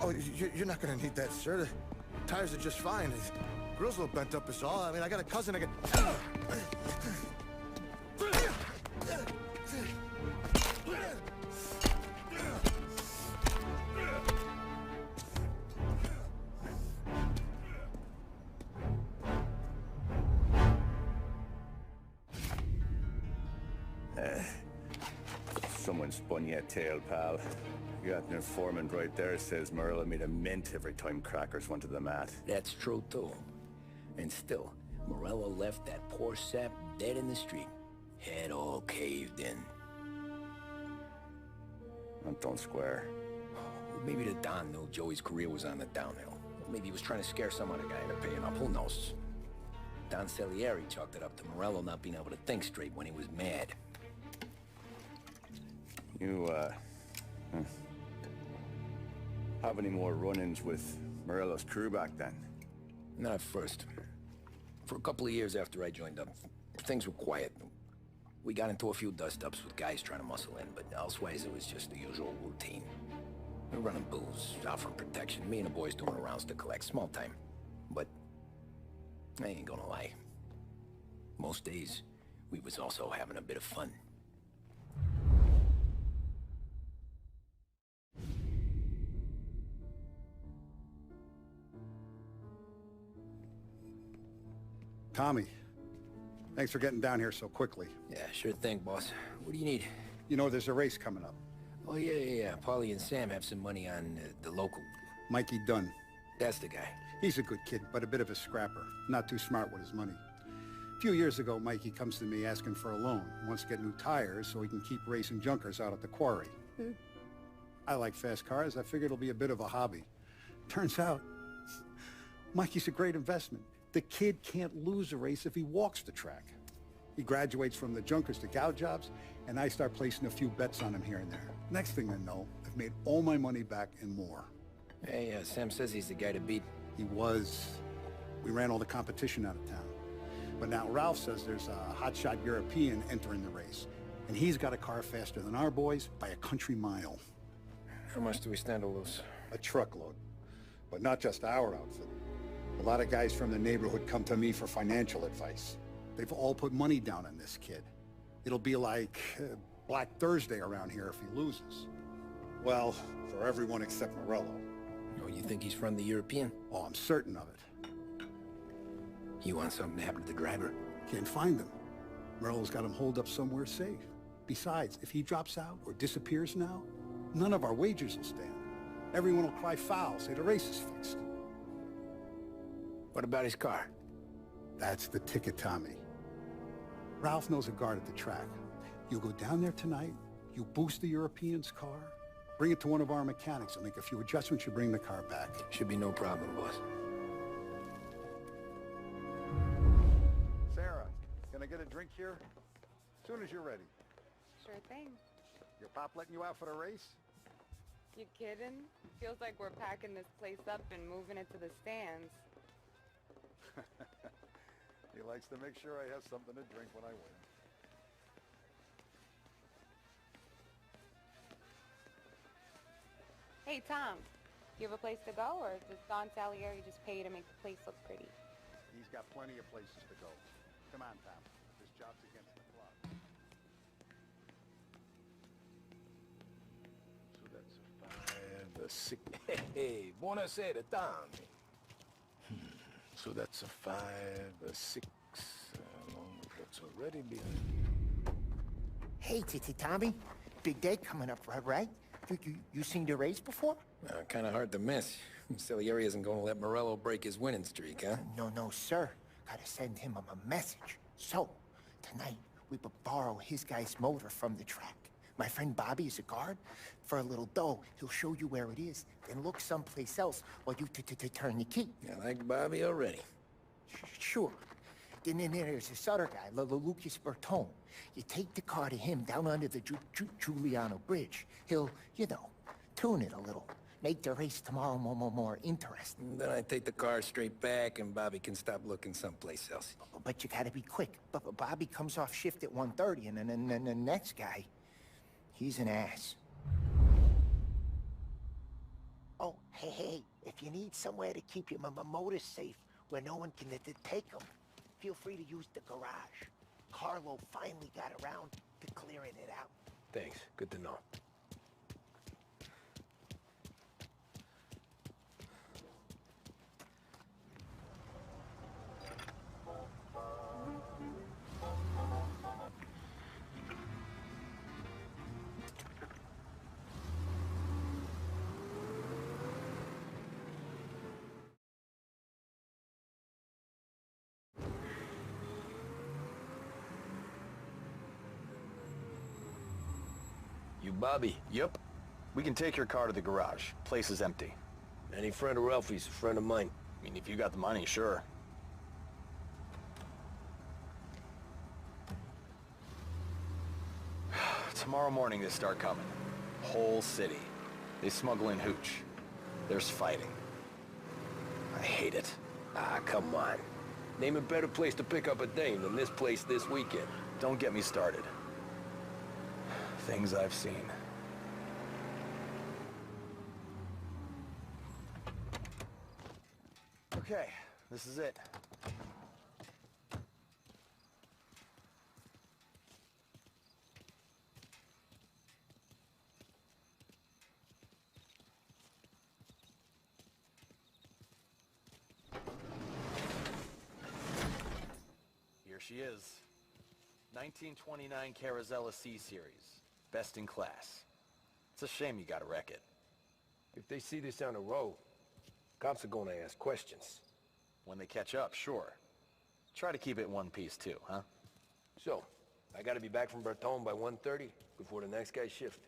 Oh, you're not gonna need that, sir. The tires are just fine. The grill's a little bent up is all. I mean, I got a cousin I can... Someone spun you a tale, pal. You got an informant right there says Morello made a mint every time Crackers went to the mat. That's true, too. And still, Morello left that poor sap dead in the street. Head all caved in. That don't square. Maybe the Don knew Joey's career was on the downhill. Maybe he was trying to scare some other guy into paying up. Who knows? Don Salieri chalked it up to Morello not being able to think straight when he was mad. You, have any more run-ins with Morello's crew back then? Not at first. For a couple of years after I joined up, things were quiet. We got into a few dust-ups with guys trying to muscle in, but elsewise it was just the usual routine. We're running booze, out from protection, me and the boys doing rounds to collect, small time. But I ain't gonna lie. Most days, we was also having a bit of fun. Tommy, thanks for getting down here so quickly. Yeah, sure thing, boss. What do you need? You know, there's a race coming up. Oh, yeah. Paulie and Sam have some money on the local. Mikey Dunn. That's the guy. He's a good kid, but a bit of a scrapper. Not too smart with his money. A few years ago, Mikey comes to me asking for a loan. He wants to get new tires so he can keep racing junkers out at the quarry. I like fast cars. I figured it'll be a bit of a hobby. Turns out, Mikey's a great investment. The kid can't lose a race if he walks the track. He graduates from the junkers to gal jobs, and I start placing a few bets on him here and there. Next thing I know, I've made all my money back and more. Hey, Sam says he's the guy to beat. He was. We ran all the competition out of town. But now Ralph says there's a hotshot European entering the race, and he's got a car faster than our boys by a country mile. How much do we stand to lose? A truckload. But not just our outfit. A lot of guys from the neighborhood come to me for financial advice. They've all put money down on this kid. It'll be like Black Thursday around here if he loses. Well, for everyone except Morello. Oh, you think he's from the European? Oh, I'm certain of it. You want something to happen to the driver? Can't find him. Morello's got him holed up somewhere safe. Besides, if he drops out or disappears now, none of our wagers will stand. Everyone will cry foul, say the race is fixed. What about his car? That's the ticket, Tommy. Ralph knows a guard at the track. You go down there tonight, you boost the European's car, bring it to one of our mechanics, and make a few adjustments, you bring the car back. Should be no problem, boss. Sarah, can I get a drink here? As soon as you're ready. Sure thing. Your pop letting you out for the race? You kidding? Feels like we're packing this place up and moving it to the stands. He likes to make sure I have something to drink when I win. Hey, Tom. You have a place to go, or does Don Salieri just pay you to make the place look pretty? He's got plenty of places to go. Come on, Tom. This job's against the clock. So that's a 5, a 6... Hey, buonasera, Tommy. So that's a 5, a 6, that's already been... Hey, Tommy. Big day coming up, right? You seen the race before? Kind of hard to miss. Salieri isn't going to let Morello break his winning streak, huh? No, sir. Gotta send him a message. So, tonight, we borrow his guy's motor from the track. My friend Bobby is a guard. For a little dough, he'll show you where it is, then look someplace else while you turn the key. I like Bobby already. Sure. Then there's this other guy, Lucas Bertone. You take the car to him down under the Giuliano Bridge. He'll, tune it a little. Make the race tomorrow more interesting. Then I take the car straight back and Bobby can stop looking someplace else. But you gotta be quick. But Bobby comes off shift at 1:30, and then the next guy, he's an ass. Oh, hey, if you need somewhere to keep your motor safe where no one can take them, feel free to use the garage. Carlo finally got around to clearing it out. Thanks. Good to know. You Bobby? Yep. We can take your car to the garage. Place is empty. Any friend of Ralphie's, a friend of mine. I mean, if you got the money, sure. Tomorrow morning they start coming. Whole city. They smuggle in hooch. There's fighting. I hate it. Ah, come on. Name a better place to pick up a dame than this place this weekend. Don't get me started. things I've seen. Okay, this is it. Here she is. 1929 Carazella C-Series. Best in class. It's a shame you gotta wreck it. If they see this on the road, cops are gonna ask questions. When they catch up, sure. Try to keep it in one piece too, huh? So, I gotta be back from Bertone by 1:30 before the next guy's shift.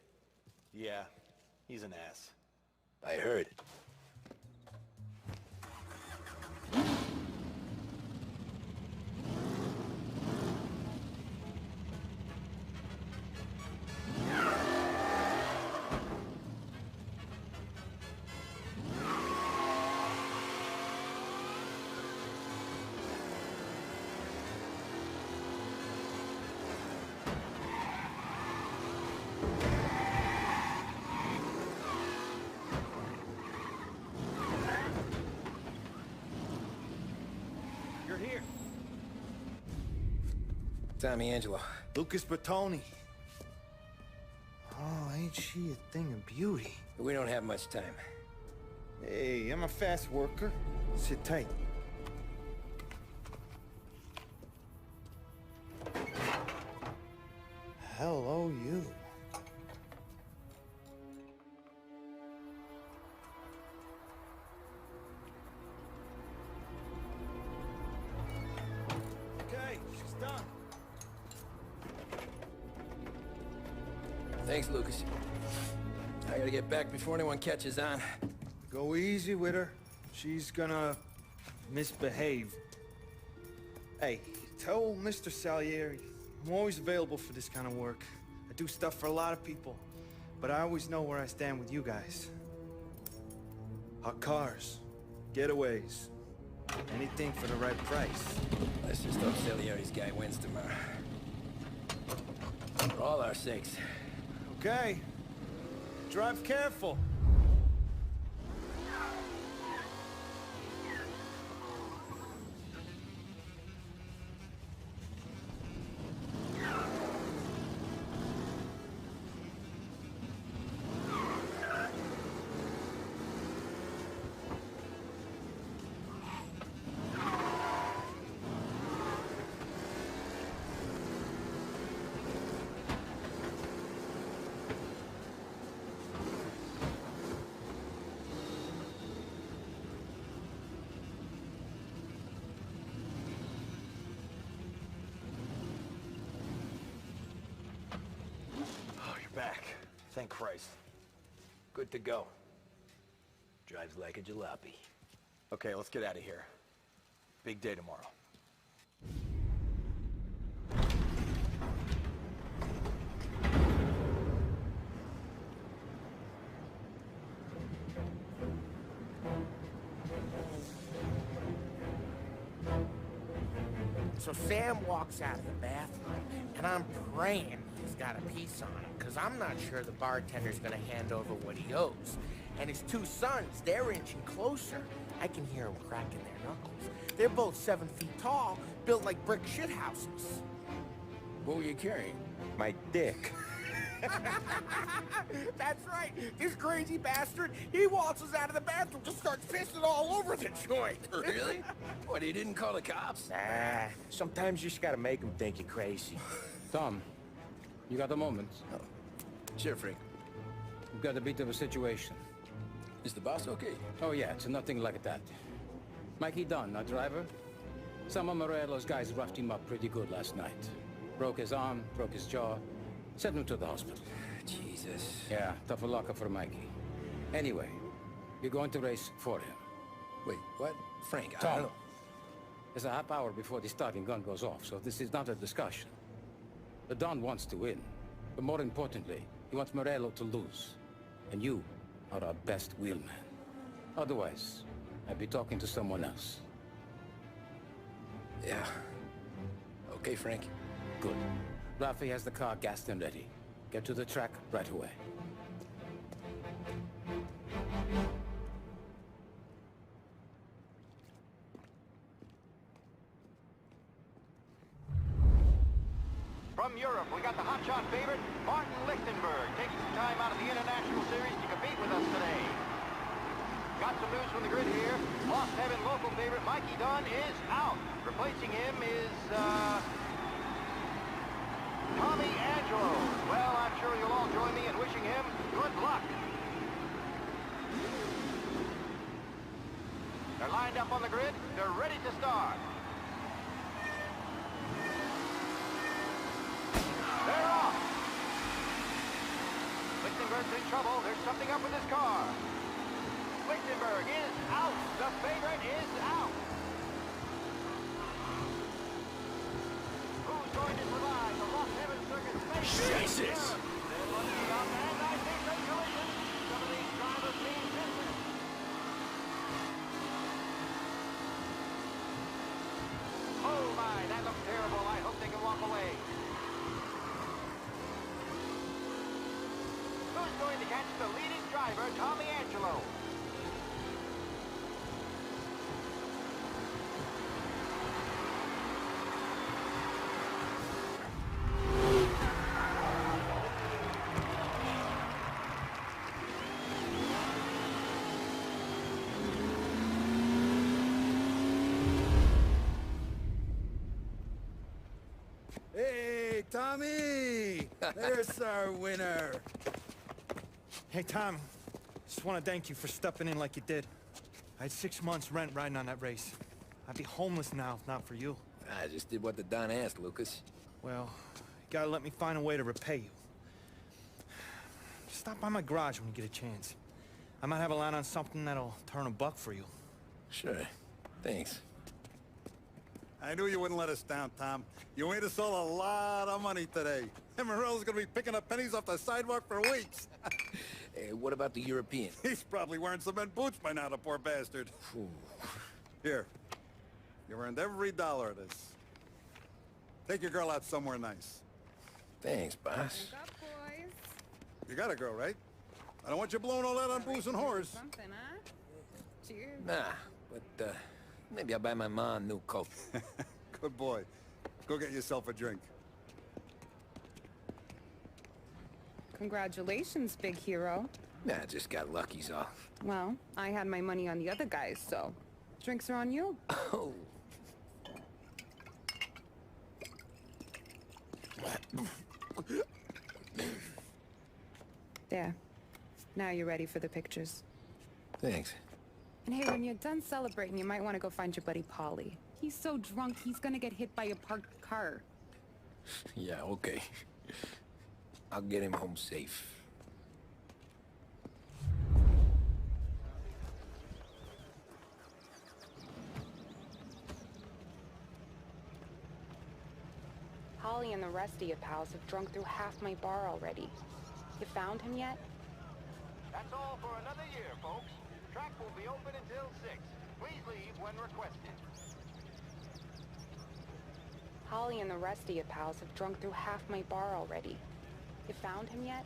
Yeah, he's an ass. I heard. You're here. Tommy Angelo. Lucas Bertoni. Oh, ain't she a thing of beauty? We don't have much time. Hey, I'm a fast worker. Sit tight. Hello, you. Okay, she's done. Thanks, Lucas. I gotta get back before anyone catches on. Go easy with her. She's gonna misbehave. Hey, tell Mr. Salieri I'm always available for this kind of work. I do stuff for a lot of people, but I always know where I stand with you guys. Hot cars, getaways, anything for the right price. Let's just hope Salieri's guy wins tomorrow. For all our sakes. Okay. Drive careful. Back. Thank Christ. Good to go. Drives like a jalopy. Okay, let's get out of here. Big day tomorrow. So Sam walks out of the bathroom, and I'm praying he's got a piece on him, because I'm not sure the bartender's gonna hand over what he owes. And his two sons, they're inching closer. I can hear them cracking their knuckles. They're both 7 feet tall, built like brick shithouses. What were you carrying? My dick. That's right. This crazy bastard, he waltzes out of the bathroom, just starts pissing all over the joint. Really? What, he didn't call the cops? Nah, sometimes you just gotta make them think you're crazy. Tom, you got a moment? Oh. Sure, Frank. We've got a bit of a situation. Is the boss okay? Oh yeah, it's nothing like that. Mikey Dunn, our driver. Some of Morello's guys roughed him up pretty good last night. Broke his arm, broke his jaw. Sent him to the hospital. Jesus. Yeah, tough luck for Mikey. Anyway, you're going to race for him. Wait, what? Frank, I Tom, don't know. there's a half hour before the starting gun goes off, so this is not a discussion. The Don wants to win, but more importantly, he wants Morello to lose. And you are our best wheelman. Otherwise, I'd be talking to someone else. Yeah. Okay, Frank. Good. Rafi has the car gassed and ready. Get to the track right away. From Europe, we got the hotshot favorite, Martin Lichtenberg, taking some time out of the International Series to compete with us today. Got some news from the grid here. Lost Heaven local favorite Mikey Dunn is out. Replacing him is, Tommy Angelo. Well, I'm sure you'll all join me in wishing him good luck. They're lined up on the grid. They're ready to start. They're off. Lichtenberg's in trouble. There's something up with his car. Lichtenberg is out. The favorite is out. Who's going to survive the Lost Heaven Circuit Space? Jesus! They're looking up, and I think they collision. Some of these drivers mean business. Oh my, that looks terrible. I hope they can walk away. Who's going to catch the leading driver, Tommy Angelo? Hey, Tommy! There's our winner. Hey, Tom. Just want to thank you for stepping in like you did. I had 6 months rent riding on that race. I'd be homeless now if not for you. I just did what the Don asked, Lucas. Well, you gotta let me find a way to repay you. Stop by my garage when you get a chance. I might have a line on something that'll turn $1 for you. Sure. Thanks. I knew you wouldn't let us down, Tom. You made us all a lot of money today. And Morello's gonna be picking up pennies off the sidewalk for weeks. Hey, what about the European? He's probably wearing cement boots by now, the poor bastard. Here. You earned every dollar of this. Take your girl out somewhere nice. Thanks, boss. Wake up, boys. You got a girl, right? I don't want you blowing all that on booze and whores. Something, huh? Cheers. Nah, but, maybe I'll buy my mom a new coat. Good boy. Go get yourself a drink. Congratulations, big hero. Nah, just got lucky's all. Well, I had my money on the other guys, so drinks are on you. Oh. There. Now you're ready for the pictures. Thanks. And hey, when you're done celebrating, you might want to go find your buddy Paulie. He's so drunk, he's gonna get hit by a parked car. Yeah, okay. I'll get him home safe. Holly and the rest of your pals have drunk through half my bar already. You found him yet? That's all for another year, folks. Track will be open until 6. Please leave when requested. Holly and the rest of your pals have drunk through half my bar already. You found him yet?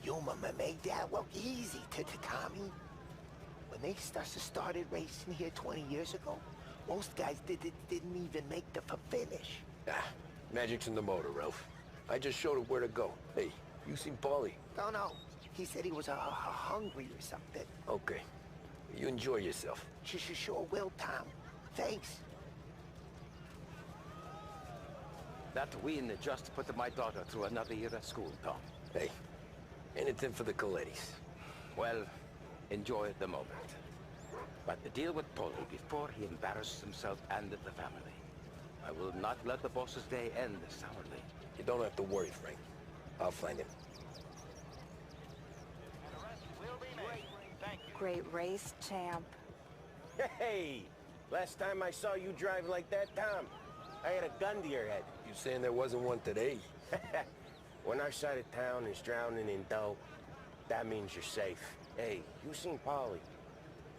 Your mama made that look easy to Tommy. When they started racing here 20 years ago, most guys didn't even make the finish. Ah, magic's in the motor, Ralph. I just showed him where to go. Hey, you seen Paulie? No. He said he was hungry or something. Okay. You enjoy yourself. Sure will, Tom. Thanks. That win just put my daughter through another year at school, Tom. Hey, anything for the Colettis. Well, enjoy the moment. But deal with Paulie before he embarrasses himself and the family. I will not let the boss's day end sourly. You don't have to worry, Frank. I'll find him. Great race, champ. Hey! Last time I saw you drive like that, Tom, I had a gun to your head. You saying there wasn't one today? When our side of town is drowning in dough, that means you're safe. Hey, you seen Paulie?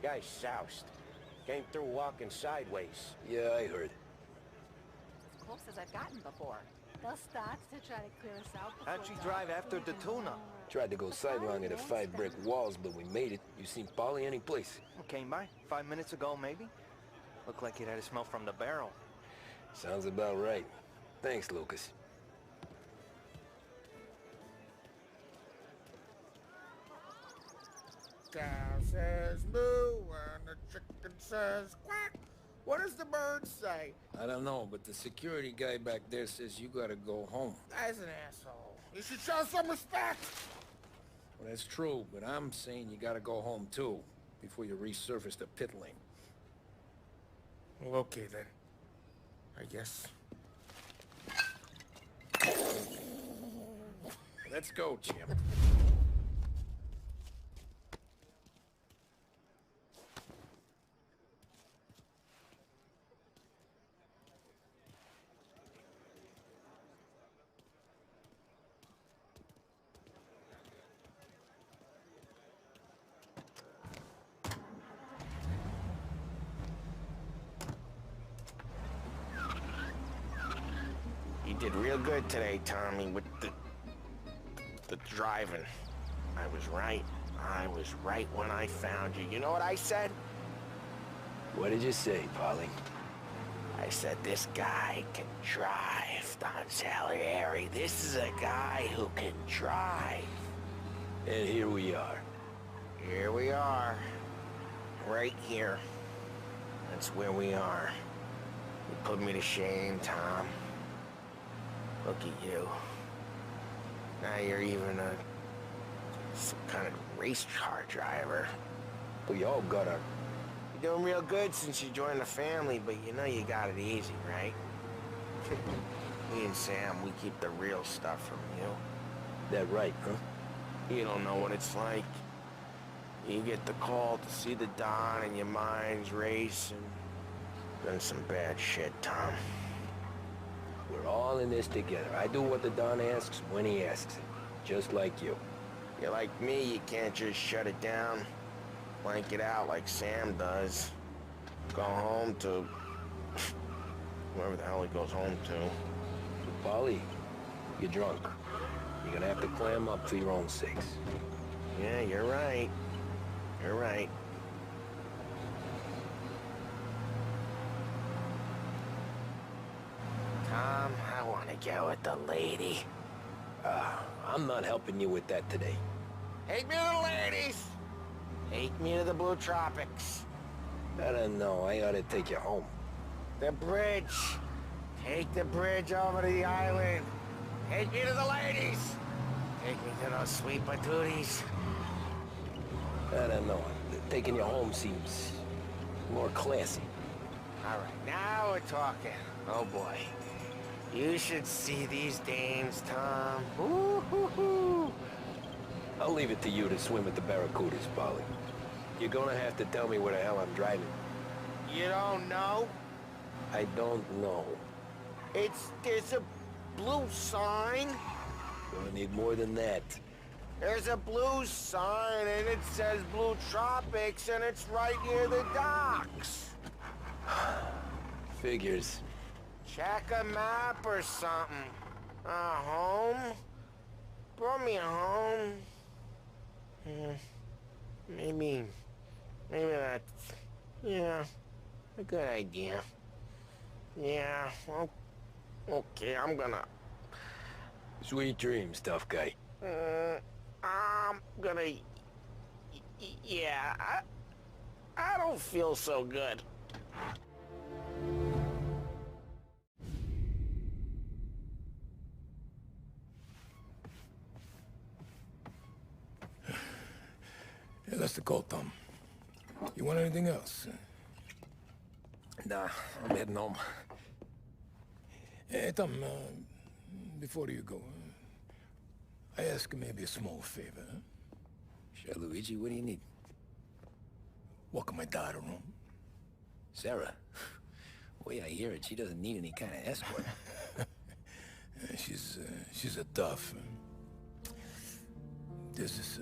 Guy's soused. Came through walking sideways. Yeah, I heard. close as I've gotten before. They'll start to try to clear us out. How'd you drive after the tuna? Tried to go sidelong into 5 brick walls, but we made it. You seen Polly any place? Came by 5 minutes ago, maybe. Looked like it had a smell from the barrel. Sounds about right. Thanks, Lucas. Cow says moo and the chicken says quack. What does the bird say? I don't know, but the security guy back there says you gotta go home. Guy's an asshole. You should show some respect. Well, that's true, but I'm saying you gotta go home too, before you resurface the pit lane. Well, okay then. I guess. Let's go, champ. You did real good today, Tommy, with the driving. I was right. I was right when I found you. You know what I said? What did you say, Polly? I said, this guy can drive, Don Salieri. This is a guy who can drive. And here we are. Here we are. Right here. That's where we are. You put me to shame, Tom. Look at you. Now you're even some kind of race car driver. We all got our... You're doing real good since you joined the family, but you know you got it easy, right? Me and Sam, we keep the real stuff from you. That right, huh? You don't know what it's like. You get the call to see the Don and your mind's racing. Done some bad shit, Tom. We're all in this together. I do what the Don asks when he asks it. Just like you. You're like me, you can't just shut it down. Blank it out like Sam does. Go home to... whoever the hell he goes home to. So, Polly, you're drunk. You're gonna have to clam up for your own sakes. Yeah, you're right. You're right. Tom, I want to go with the lady. I'm not helping you with that today. Take me to the ladies! Take me to the Blue Tropics. I don't know. I ought to take you home. The bridge. Take the bridge over to the island. Take me to the ladies. Take me to those sweet patooties. I don't know. Taking you home seems more classy. All right, now we're talking. Oh, boy. You should see these dames, Tom. Ooh-hoo-hoo. I'll leave it to you to swim with the barracudas, Polly. You're gonna have to tell me where the hell I'm driving. You don't know? I don't know. There's a blue sign. Gonna need more than that. There's a blue sign, and it says Blue Tropics, and it's right near the docks. Figures. Check a map or something. Home? Brought me home. Maybe that's... yeah, a good idea. Yeah, well, okay, I'm gonna... Sweet dreams, tough guy. I'm gonna... yeah, I don't feel so good. Yeah, that's the call, Tom. You want anything else? Nah, I'm heading home. Hey, Tom, before you go, I ask maybe a small favor. Huh? Sure, Luigi, what do you need? Walk my daughter home. Sarah? Way I hear it, she doesn't need any kind of escort. She's a tough. There's this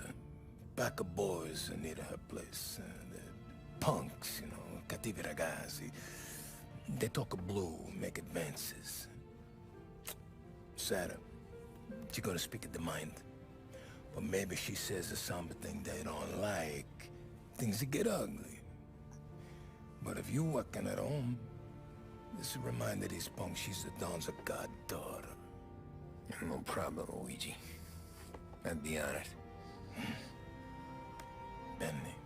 pack of boys near her place. They're punks, you know, cattivi ragazzi. They talk blue, make advances. Sarah, she gonna speak at the mind. But maybe she says a somber thing they don't like. Things that get ugly. But if you working at home, this will remind these punks she's the Don's a goddaughter. No problem, Luigi. I'd be honored. Benny.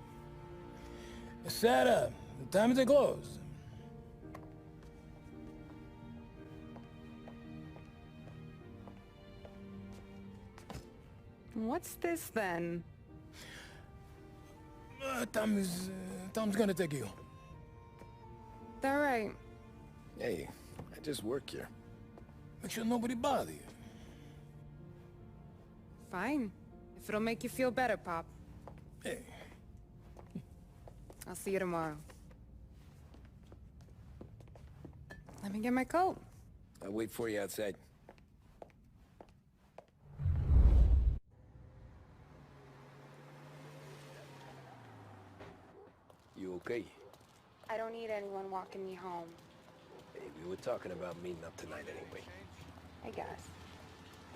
Sarah, the time to close. What's this then? Tom's gonna take you. All right. Hey, I just work here. Make sure nobody bother you. Fine. If it'll make you feel better, Pop. Hey. I'll see you tomorrow. Let me get my coat. I'll wait for you outside. You okay? I don't need anyone walking me home. Hey, we were talking about meeting up tonight anyway. I guess.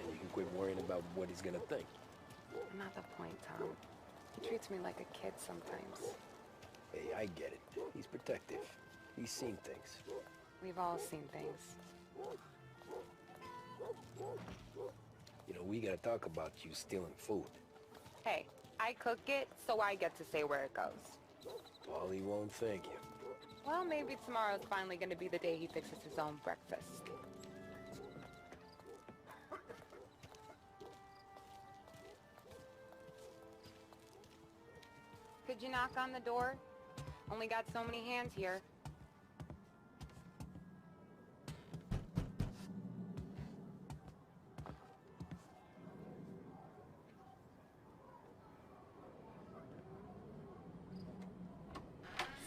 And you can quit worrying about what he's gonna think. Not the point, Tom. He treats me like a kid sometimes. Hey, I get it. He's protective. He's seen things. We've all seen things. You know, we gotta talk about you stealing food. Hey, I cook it, so I get to say where it goes. Paulie won't thank you. Well, maybe tomorrow's finally gonna be the day he fixes his own breakfast. Could you knock on the door? Only got so many hands here.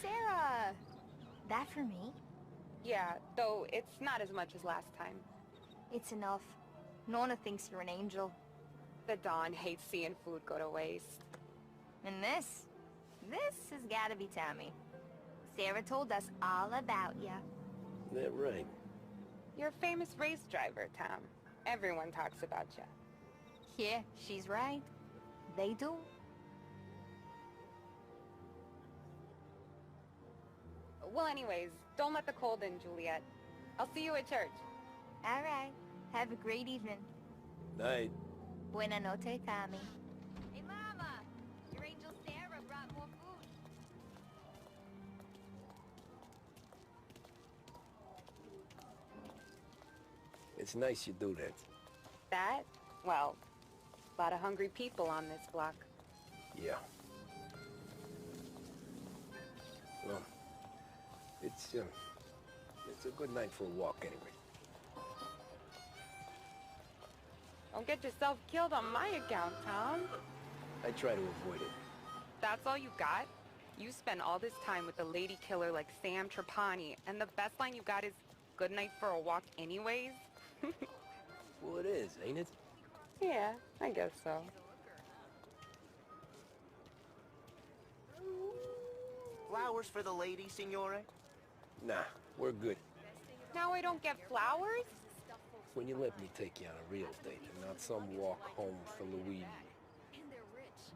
Sarah! That for me? Yeah, though it's not as much as last time. It's enough. Nona thinks you're an angel. The Don hates seeing food go to waste. And this has gotta be Tommy. Sarah told us all about ya. That right? You're a famous race driver, Tom. Everyone talks about you. Yeah, she's right. They do. Well, anyways, don't let the cold in, Juliet. I'll see you at church. All right. Have a great evening. Night. Buena noche, Tommy. Hey, Mama! Your angel Sarah brought more food. It's nice you do that. That? Well, a lot of hungry people on this block. Yeah. Well, it's a good night for a walk anyway. Don't get yourself killed on my account, Tom. I try to avoid it. That's all you got? You spend all this time with a lady killer like Sam Trapani, and the best line you got is, "Good night for a walk anyways"? Well, it is, ain't it? Yeah, I guess so. Flowers for the lady, signore? Nah, we're good. Now I don't get flowers? When you let me take you on a real date and not some walk home for Luigi,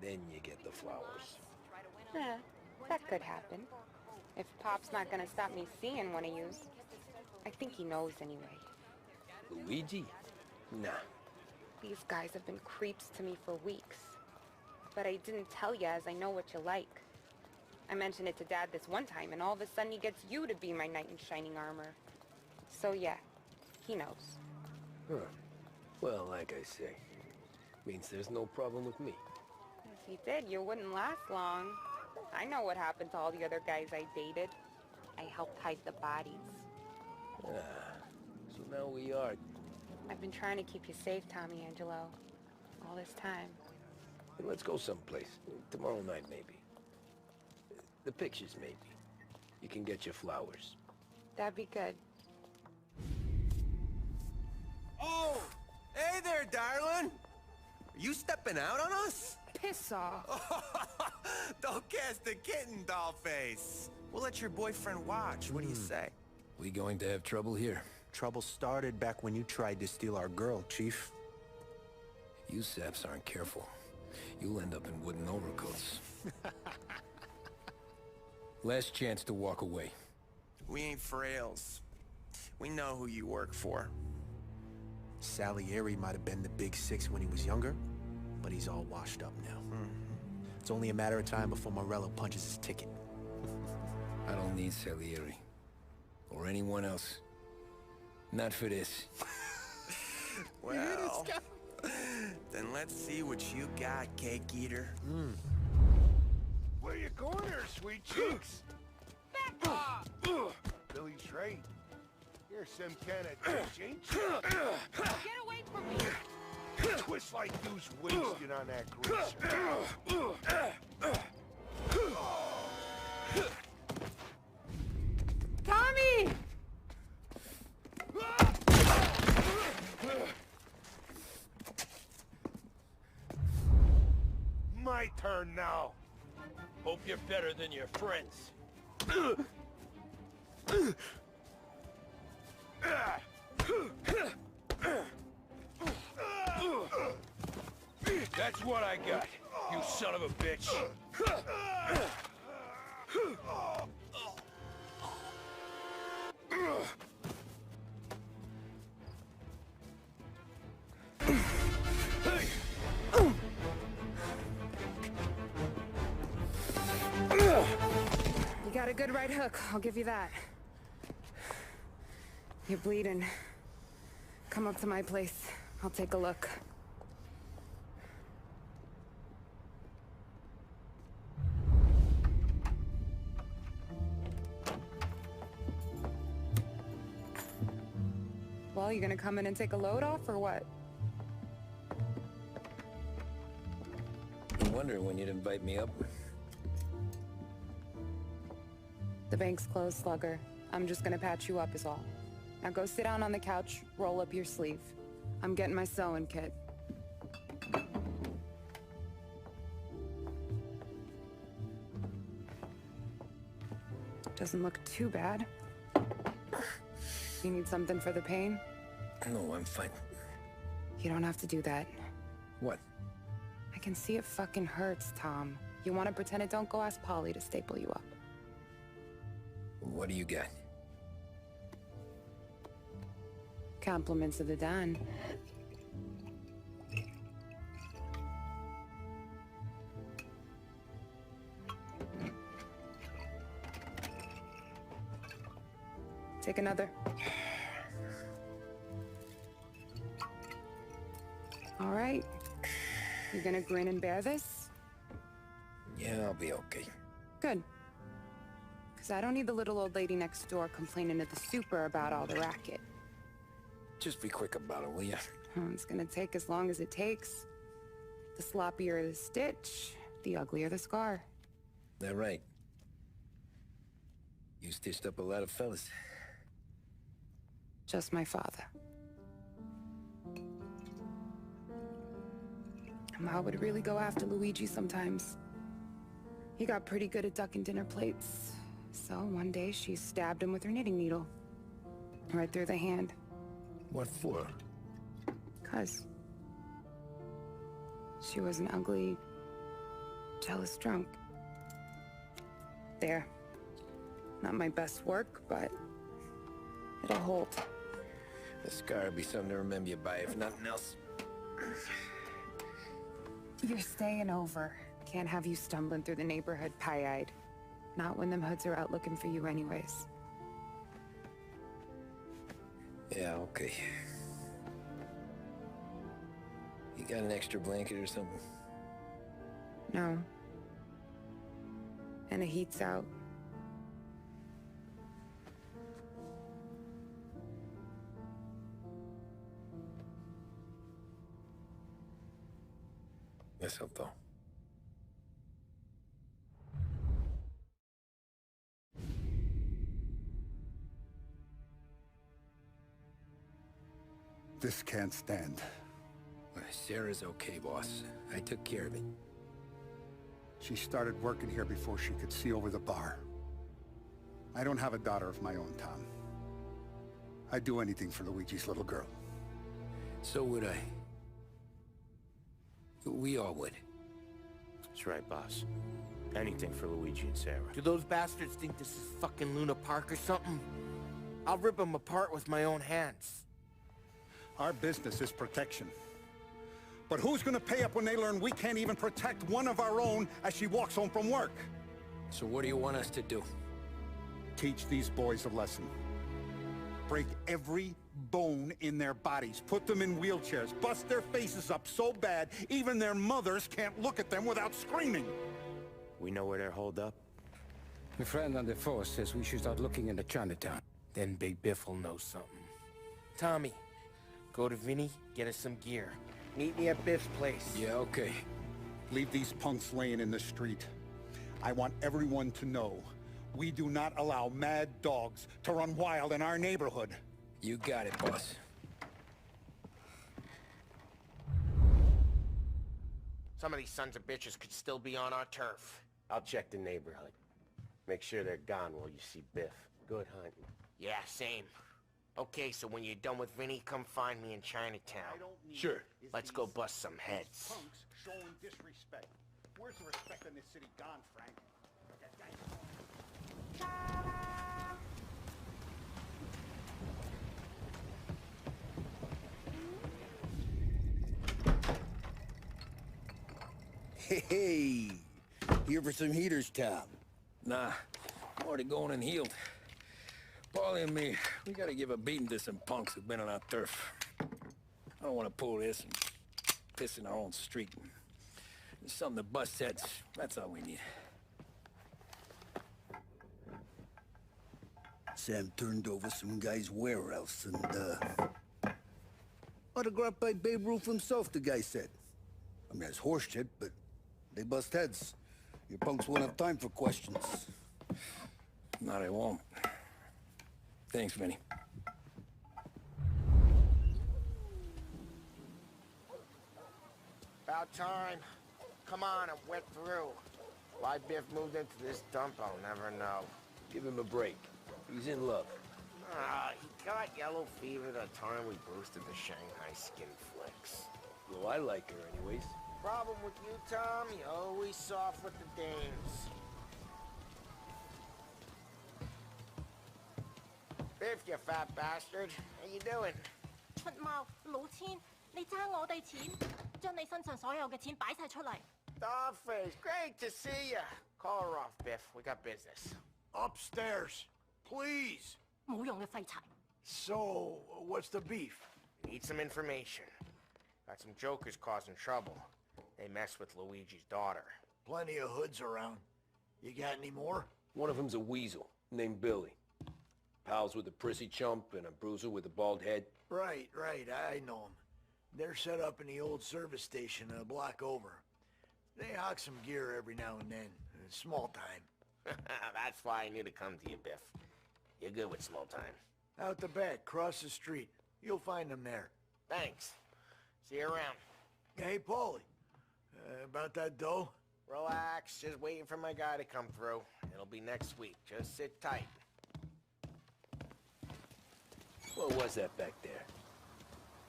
then you get the flowers. That could happen. If Pop's not gonna stop me seeing one of yous. I think he knows anyway. Luigi? Nah. These guys have been creeps to me for weeks. But I didn't tell you as I know what you like. I mentioned it to Dad this one time, and all of a sudden he gets you to be my knight in shining armor. So yeah, he knows. Huh. Well, like I say, means there's no problem with me. If he did, you wouldn't last long. I know what happened to all the other guys I dated. I helped hide the bodies. So now we are. I've been trying to keep you safe, Tommy Angelo. All this time. Let's go someplace. Tomorrow night, maybe. The pictures, maybe. You can get your flowers. That'd be good. Oh! Hey there, darling! Are you stepping out on us? Piss off. Don't cast the kitten, doll face. We'll let your boyfriend watch. What do you say? We going to have trouble here? trouble started back when you tried to steal our girl, Chief. You saps aren't careful. You'll end up in wooden overcoats. Last chance to walk away. We ain't frails. We know who you work for. Salieri might have been the big six when he was younger, but he's all washed up now. It's only a matter of time before Morello punches his ticket. I don't need Salieri. Or anyone else. Not for this. Well, then let's see what you got, cake eater. Where you going there, sweet cheeks? Billy Trade. You're some kind of bitch, ain't you? Get away from me! Twist like you's wasted on that grease. Tommy! My turn now. Hope you're better than your friends. That's what I got, you son of a bitch. You got a good right hook, I'll give you that. You're bleeding. Come up to my place. I'll take a look. Well, you gonna come in and take a load off, or what? I'm wondering when you'd invite me up. The bank's closed, Slugger. I'm just gonna patch you up is all. Now go sit down on the couch, roll up your sleeve. I'm getting my sewing kit. Doesn't look too bad. You need something for the pain? No, I'm fine. You don't have to do that. What? I can see it fucking hurts, Tom. You wanna pretend it don't? Go ask Polly to staple you up. What do you got? Compliments of the Don. Take another. All right. You gonna grin and bear this? Yeah, I'll be okay. Good. Because I don't need the little old lady next door complaining to the super about all the racket. Just be quick about it, will ya? It's gonna take as long as it takes. The sloppier the stitch, the uglier the scar. That right. You stitched up a lot of fellas. Just my father. Ma would really go after Luigi sometimes. He got pretty good at ducking dinner plates. So one day she stabbed him with her knitting needle. Right through the hand. What for? 'Cause she was an ugly, jealous drunk. There. Not my best work, but it'll hold. The scar will be something to remember you by, if nothing else. You're staying over. Can't have you stumbling through the neighborhood pie-eyed. Not when them hoods are out looking for you anyways. Yeah, okay. You got an extra blanket or something? No. And the heat's out. Yes, I'll go. This can't stand. Sarah's okay, boss. I took care of it. She started working here before she could see over the bar. I don't have a daughter of my own, Tom. I'd do anything for Luigi's little girl. So would I. We all would. That's right, boss. Anything for Luigi and Sarah. Do those bastards think this is fucking Luna Park or something? I'll rip them apart with my own hands. Our business is protection. But who's gonna pay up when they learn we can't even protect one of our own as she walks home from work? So what do you want us to do? Teach these boys a lesson. Break every bone in their bodies. Put them in wheelchairs. Bust their faces up so bad, even their mothers can't look at them without screaming. We know where they're holed up? My friend on the force says we should start looking into Chinatown. Then Big Biff will know something. Tommy, go to Vinny, get us some gear. Meet me at Biff's place. Yeah, okay. Leave these punks laying in the street. I want everyone to know we do not allow mad dogs to run wild in our neighborhood. You got it, boss. Some of these sons of bitches could still be on our turf. I'll check the neighborhood. Make sure they're gone while you see Biff. Good hunting. Yeah, same. Okay, so when you're done with Vinny, come find me in Chinatown. Sure. Let's go bust some heads. Punks showing disrespect. Where's the respect in this city gone, Frank? Hey, here for some heaters, Tom? Nah, I'm already going and healed. Paulie and me, we gotta give a beating to some punks who've been on our turf. I don't want to pull this and piss in our own street. There's something to bust heads. That's all we need. Sam turned over some guy's warehouse and, autographed by Babe Ruth himself, the guy said. I mean, it's horse shit, but they bust heads. Your punks won't have time for questions. No, they won't. Thanks, Vinny. About time. Come on, I'm wet through. Why Biff moved into this dump, I'll never know. Give him a break. He's in love. He got yellow fever the time we boosted the Shanghai skin flicks. Well, I like her anyways. Problem with you, Tom, you're always soft with the dames. Biff, you fat bastard. How you doing? 出貓老千，你爭我哋錢，將你身上所有嘅錢擺晒出嚟。Dollface, great to see ya. Call her off, Biff. We got business. Upstairs, please. 冇用嘅廢柴。So, what's the beef? Need some information. Got some jokers causing trouble. They mess with Luigi's daughter. Plenty of hoods around. You got any more? One of them's a weasel named Billy. Pals with a prissy chump and a bruiser with a bald head. Right, I know them. They're set up in the old service station a block over. They hawk some gear every now and then. Small time. That's why I knew to come to you, Biff. You're good with small time. Out the back, cross the street. You'll find them there. Thanks. See you around. Hey, Paulie. About that dough? Relax. Just waiting for my guy to come through. It'll be next week. Just sit tight. What was that back there?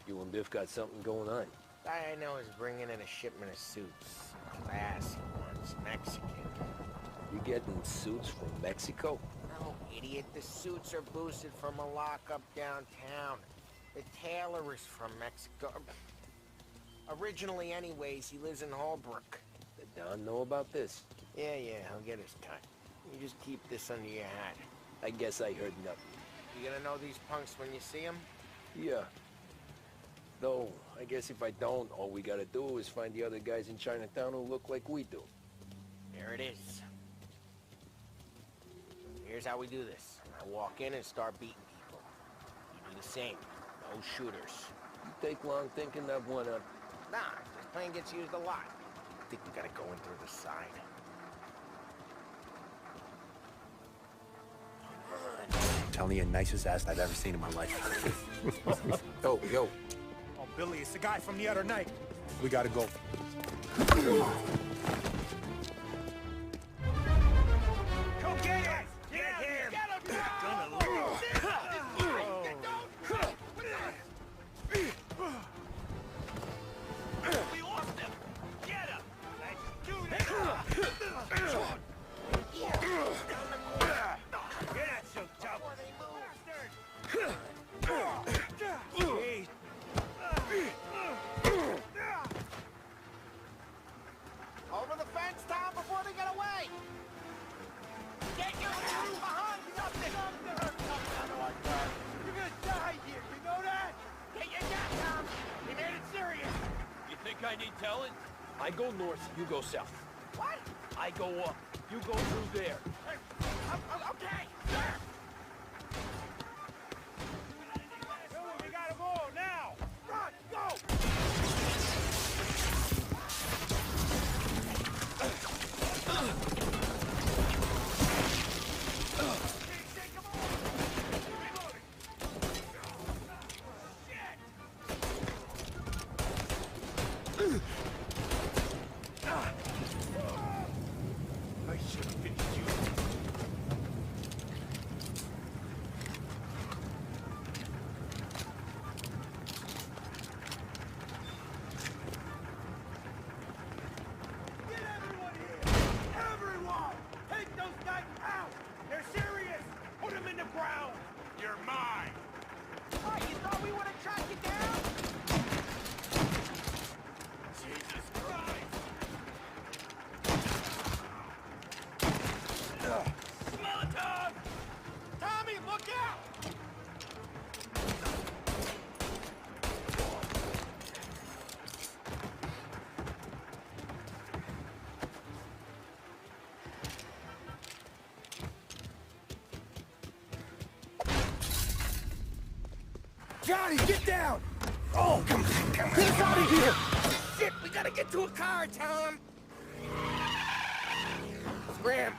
You and Biff got something going on. Guy I know is bringing in a shipment of suits. Classy ones. Mexican. You getting suits from Mexico? No, idiot. The suits are boosted from a lockup downtown. The tailor is from Mexico. Originally, anyways, he lives in Holbrook. Did Don know about this? Yeah, he'll get his cut. You just keep this under your hat. I guess I heard nothing. You gonna know these punks when you see them? Yeah. Though, I guess if I don't, all we gotta do is find the other guys in Chinatown who look like we do. There it is. Here's how we do this. I walk in and start beating people. You do the same. No shooters. You take long thinking that one up. Nah, this plane gets used a lot. I think we gotta go in through the side. Telling you, nicest ass I've ever seen in my life. Yo. Oh, Billy, it's the guy from the other night. We gotta go. Go get it! Get him! Get him! need telling? I go north, you go south. What? I go up, you go through there. Okay. We gotta go now! Run, go! I should have finished you. Get everyone here! Everyone! Take those guys out! They're serious! Put them in the ground! You're mine! What, you thought we would have tracked you down? Jesus Christ! Molotov! Tommy, look out! Johnny, get down! Oh, come on. Get us out of here! Shit, we gotta get to a car, Tom! Scram!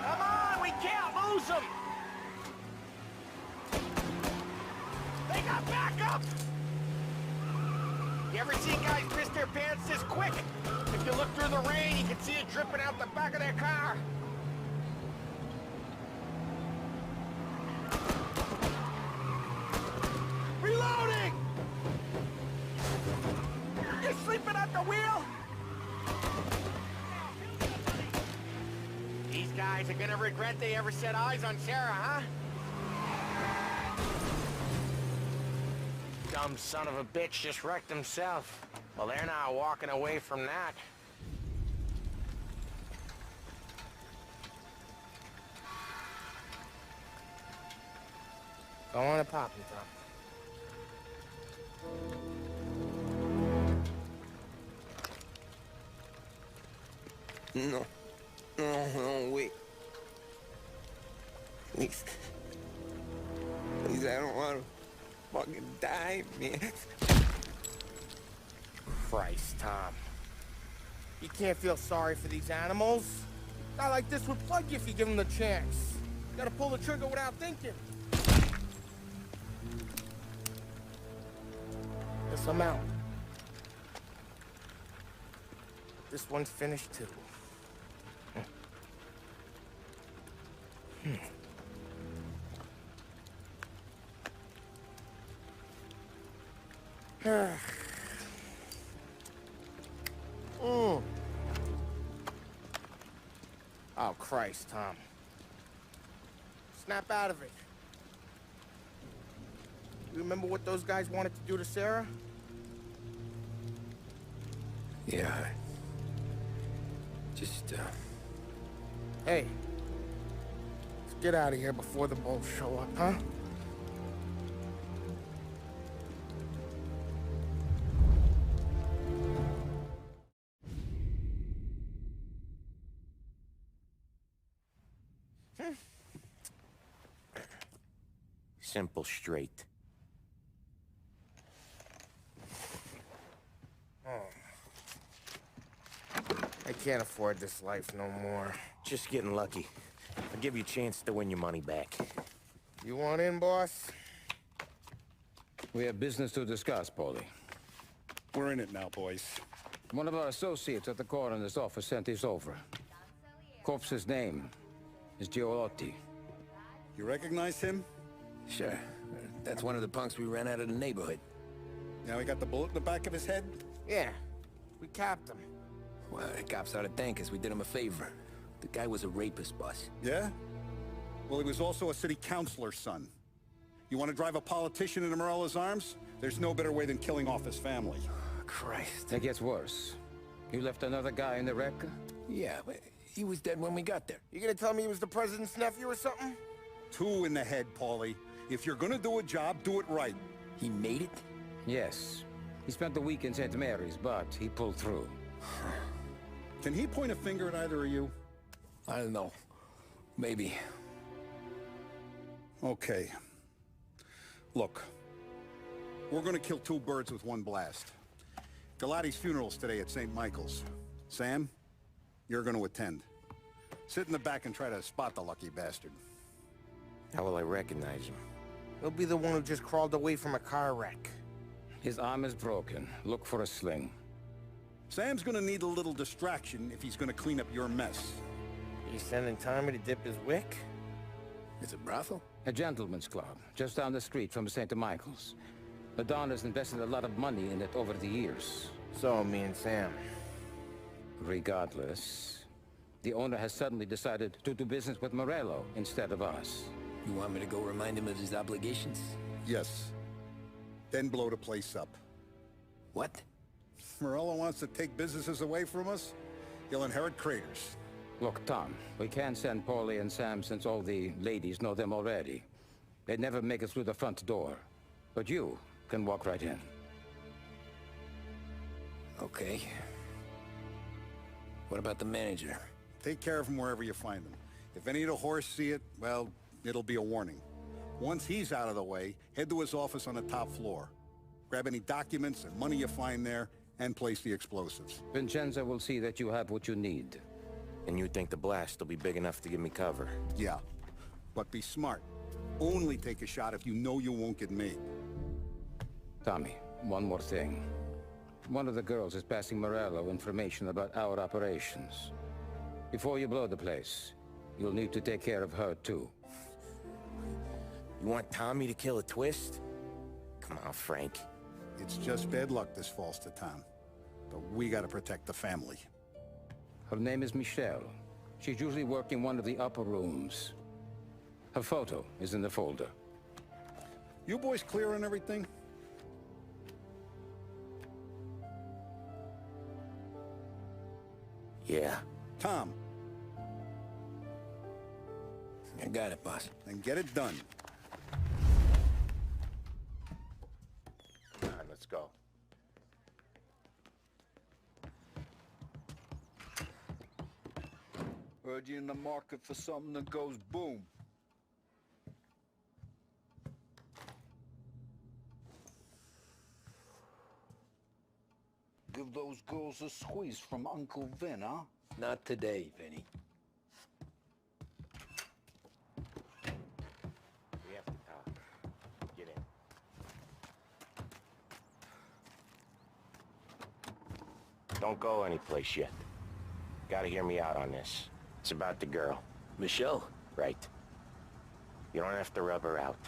Come on, we can't lose them! They got backup! You ever see guys piss their pants this quick? If you look through the rain, you can see it dripping out the back of their car. Reloading! You're sleeping at the wheel? These guys are gonna regret they ever set eyes on Sarah, huh? Dumb son of a bitch just wrecked himself. Well, they're not walking away from that. Go on and pop him, Tom. No. No, wait. Please. Please, I don't want to fucking die, man. Christ, Tom. You can't feel sorry for these animals. A guy like this would plug you if you give him the chance. You gotta pull the trigger without thinking. Guess I'm out. This one's finished too. Oh, Christ, Tom. Snap out of it. You remember what those guys wanted to do to Sarah? Yeah. Just, Hey. Let's get out of here before the bulls show up, huh? Simple, straight. I can't afford this life no more. Just getting lucky. I'll give you a chance to win your money back. You want in, boss? We have business to discuss, Paulie. We're in it now, boys. One of our associates at the coroner's office sent this over. Corpse's name is Giolotti. You recognize him? Sure. That's one of the punks we ran out of the neighborhood. Now he got the bullet in the back of his head? Yeah. We capped him. Well, the cops ought to thank us. We did him a favor. The guy was a rapist, boss. Yeah? Well, he was also a city councilor's son. You want to drive a politician into Morella's arms? There's no better way than killing off his family. Christ. It gets worse. You left another guy in the wreck? Yeah, but he was dead when we got there. You gonna tell me he was the president's nephew or something? 2 in the head, Paulie. If you're gonna do a job, do it right. He made it? Yes. He spent the week in St. Mary's, but he pulled through. Can he point a finger at either of you? I don't know. Maybe. Okay. Look. We're gonna kill two birds with one blast. Galati's funeral's today at St. Michael's. Sam, you're gonna attend. Sit in the back and try to spot the lucky bastard. How will I recognize him? He'll be the one who just crawled away from a car wreck. His arm is broken. Look for a sling. Sam's gonna need a little distraction if he's gonna clean up your mess. He's sending Tommy to dip his wick? It's a brothel? A gentleman's club, just down the street from St. Michael's. The Don has invested a lot of money in it over the years. So, me and Sam. Regardless, the owner has suddenly decided to do business with Morello instead of us. You want me to go remind him of his obligations? Yes. Then blow the place up. What? Morello wants to take businesses away from us? He'll inherit craters. Look, Tom, we can't send Paulie and Sam since all the ladies know them already. They'd never make it through the front door. But you can walk right in. Okay. What about the manager? Take care of him wherever you find him. If any of the horse see it, well, it'll be a warning. Once he's out of the way, head to his office on the top floor. Grab any documents and money you find there, and place the explosives. Vincenzo will see that you have what you need. And you think the blast will be big enough to give me cover? Yeah. But be smart. Only take a shot if you know you won't get made. Tommy, one more thing. One of the girls is passing Morello information about our operations. Before you blow the place, you'll need to take care of her, too. You want Tommy to kill a twist? Come on, Frank. It's just bad luck this falls to Tom. But we gotta protect the family. Her name is Michelle. She's usually working one of the upper rooms. Her photo is in the folder. You boys clear on everything? Yeah. Tom. I got it, boss. Then get it done. Come on, let's go. Heard you in the market for something that goes boom. Give those girls a squeeze from Uncle Vin, huh? Not today, Vinny. We have to talk. Get in. Don't go anyplace yet. Gotta hear me out on this. It's about the girl. Michelle? Right. You don't have to rub her out.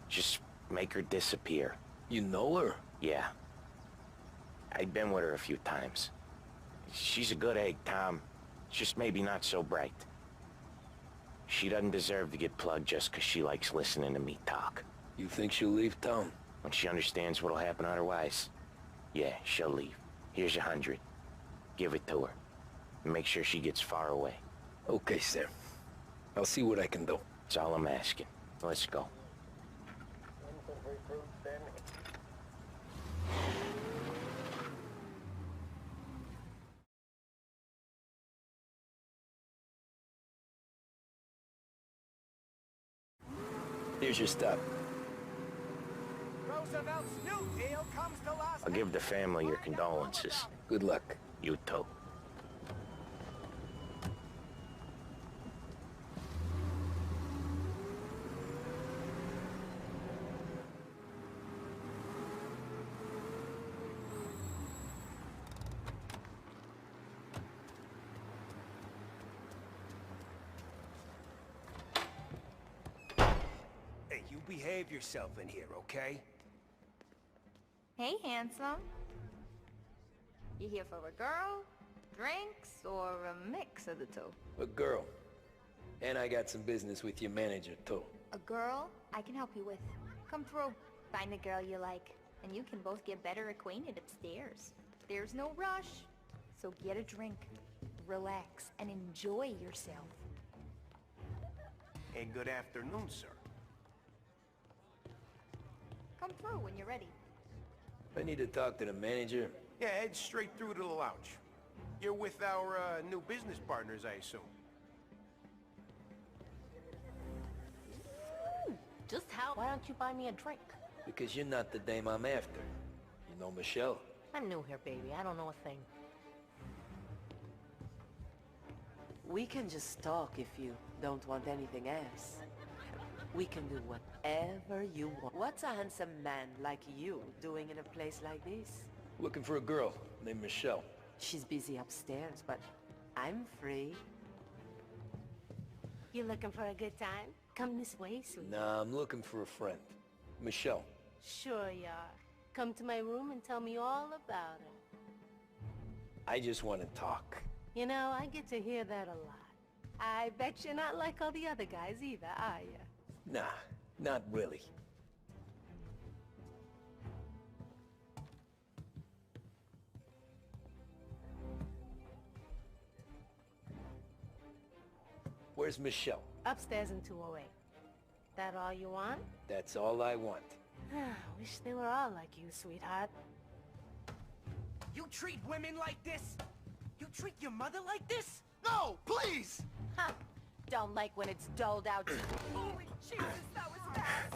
Just make her disappear. You know her? Yeah. I've been with her a few times. She's a good egg, Tom. Just maybe not so bright. She doesn't deserve to get plugged just 'cause she likes listening to me talk. You think she'll leave town? When she understands what'll happen otherwise, yeah, she'll leave. Here's 100. Give it to her. And make sure she gets far away. Okay, Sam. I'll see what I can do. That's all I'm asking. Let's go. Here's your stop. Roosevelt's New Deal comes to Las I'll give the family your condolences. Good luck. You too. Hey, you behave yourself in here, okay? Hey, handsome. You here for a girl, drinks, or a mix of the two? A girl. And I got some business with your manager, too. A girl I can help you with. Come through. Find a girl you like, and you can both get better acquainted upstairs. There's no rush, so get a drink, relax, and enjoy yourself. And good afternoon, sir. Come through when you're ready. I need to talk to the manager. Yeah, head straight through to the lounge. You're with our new business partners, I assume. Just how? Why don't you buy me a drink? Because you're not the dame I'm after. You know Michelle? I'm new here, baby. I don't know a thing. We can just talk if you don't want anything else. We can do whatever you want. What's a handsome man like you doing in a place like this? Looking for a girl named Michelle. She's busy upstairs, but I'm free. You looking for a good time? Come this way, sweetie. Nah, I'm looking for a friend. Michelle. Sure you are. Come to my room and tell me all about her. I just want to talk. You know, I get to hear that a lot. I bet you're not like all the other guys either, are you? Nah, not really. Where's Michelle? Upstairs in 208. That all you want? That's all I want. Wish they were all like you, sweetheart. You treat women like this? You treat your mother like this? No, please! Ha! Don't like when it's doled out to you. Holy Jesus, that was fast!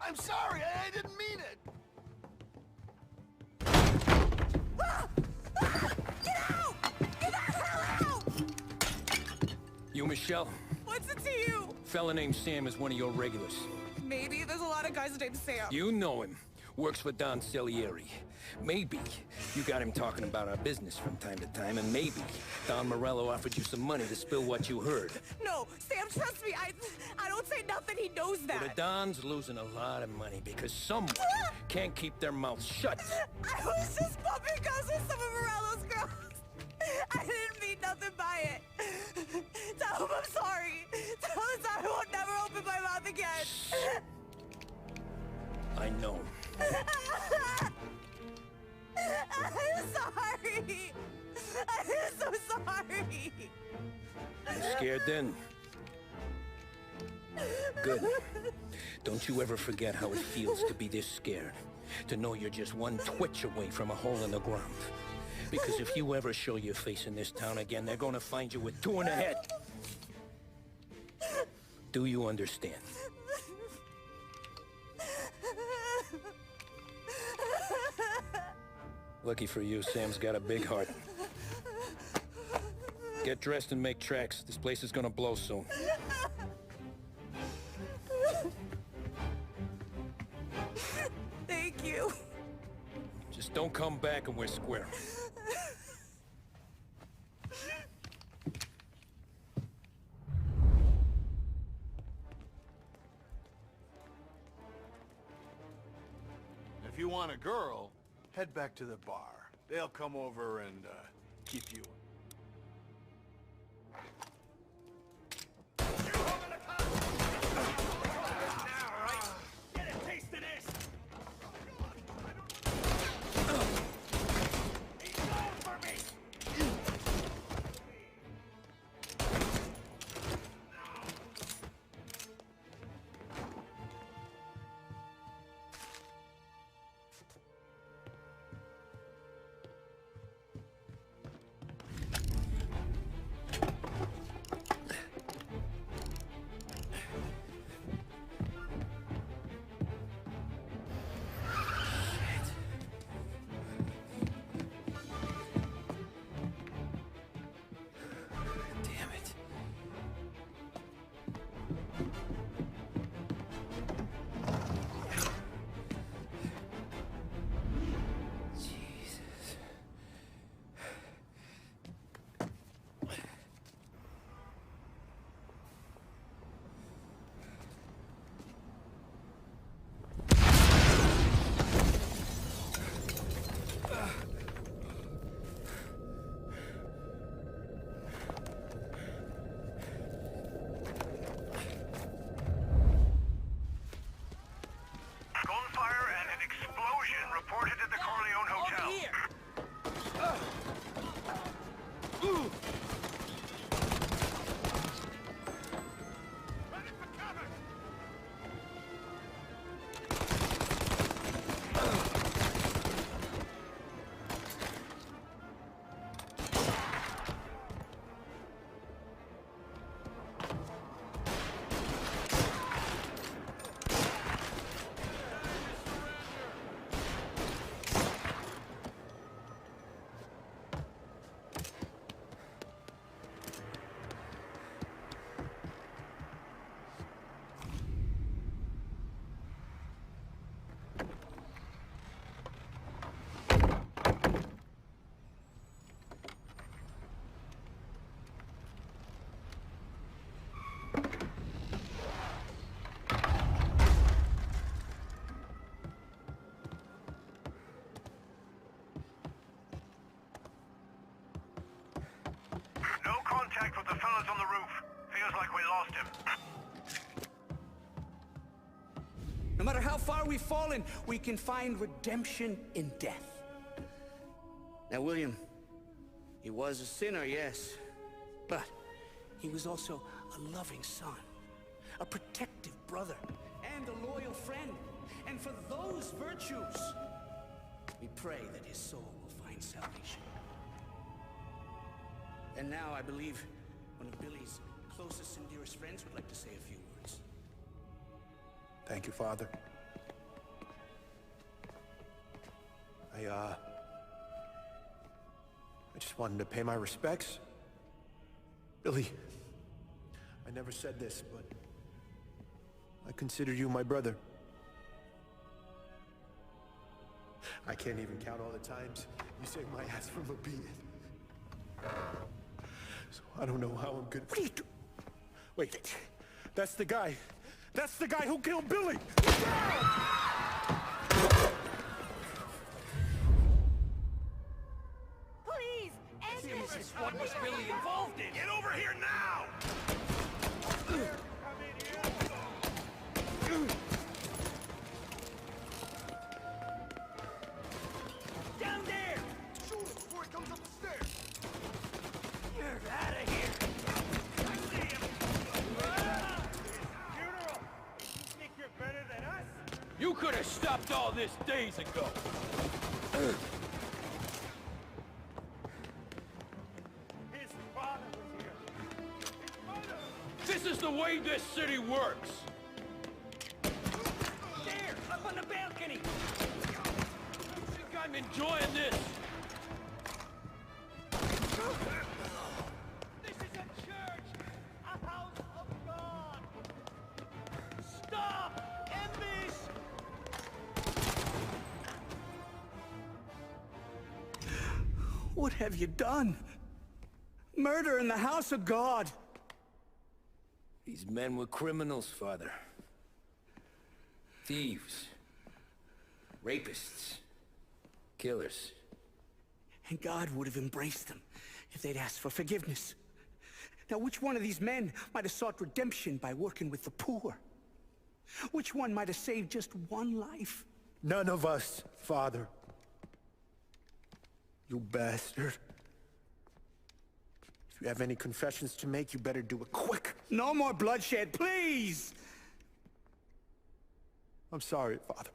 I'm sorry, I didn't mean it! Get out! Get the hell out! You Michelle? What's it to you? Fella named Sam is one of your regulars. Maybe there's a lot of guys named Sam. You know him. Works for Don Salieri. Maybe you got him talking about our business from time to time, and maybe Don Morello offered you some money to spill what you heard. No, Sam, trust me. I don't say nothing. He knows that. Well, the Don's losing a lot of money because someone can't keep their mouths shut. I was just bumping guns with some of Morello's girls. I didn't mean nothing by it. Tell him I'm sorry. Tell him I won't never open my mouth again. I know. I'm sorry. I'm so sorry. You scared then? Good. Don't you ever forget how it feels to be this scared. To know you're just one twitch away from a hole in the ground. Because if you ever show your face in this town again, they're gonna find you with two in the head. Do you understand? Lucky for you, Sam's got a big heart. Get dressed and make tracks. This place is gonna blow soon. Thank you. Just don't come back and we're square. If you want a girl, head back to the bar. They'll come over and, keep you. Feels like we lost him. No matter how far we've fallen, we can find redemption in death. Now, William, he was a sinner, yes, but he was also a loving son, a protective brother, and a loyal friend. And for those virtues, we pray that his soul will find salvation. And now I believe one of Billy's closest and dearest friends would like to say a few words. Thank you, Father. I just wanted to pay my respects. Billy, I never said this, but I consider you my brother. I can't even count all the times you saved my ass from a beating. So I don't know how I'm good. What are you doing? Wait, that's the guy. That's the guy who killed Billy! Please, end this! This one was really involved in. Get over here now! Down there! Shoot him before he comes up the stairs! You're out of here! I see him! Funeral! You think you're better than us? You could have stopped all this days ago. His father was here. His mother! This is the way this city works. There! Up on the balcony! I think I'm enjoying this. This is a church! A house of God! Stop! End this! What have you done? Murder in the house of God! These men were criminals, Father. Thieves. Rapists. Killers. And God would have embraced them if they'd asked for forgiveness. Now, which one of these men might have sought redemption by working with the poor? Which one might have saved just one life? None of us, Father. You bastard. If you have any confessions to make, you better do it quick. No more bloodshed, please! I'm sorry, Father.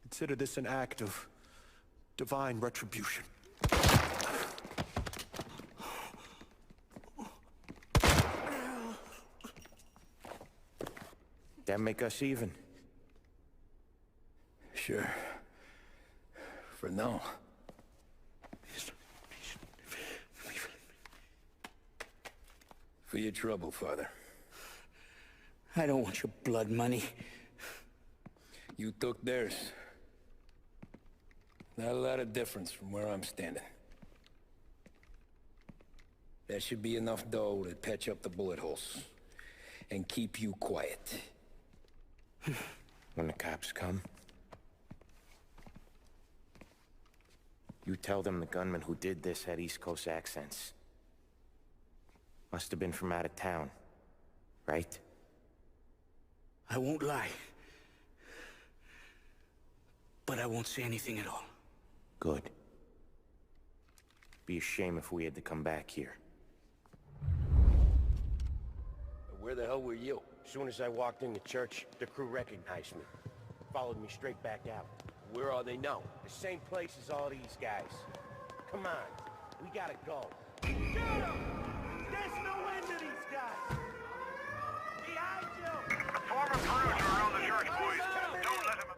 Consider this an act of divine retribution. That make us even? Sure. For now. For your trouble, Father. I don't want your blood money. You took theirs. Not a lot of difference from where I'm standing. That should be enough dough to patch up the bullet holes. And keep you quiet. When the cops come, you tell them the gunman who did this had East Coast accents. Must have been from out of town, right? I won't lie. But I won't say anything at all. Good. Be a shame if we had to come back here. Where the hell were you? As soon as I walked in the church, the crew recognized me. Followed me straight back out. Where are they now? The same place as all these guys. Come on, we gotta go. Shoot him! There's no end to these guys! Behind you! Form a cruiser around the church, boys. Don't let him...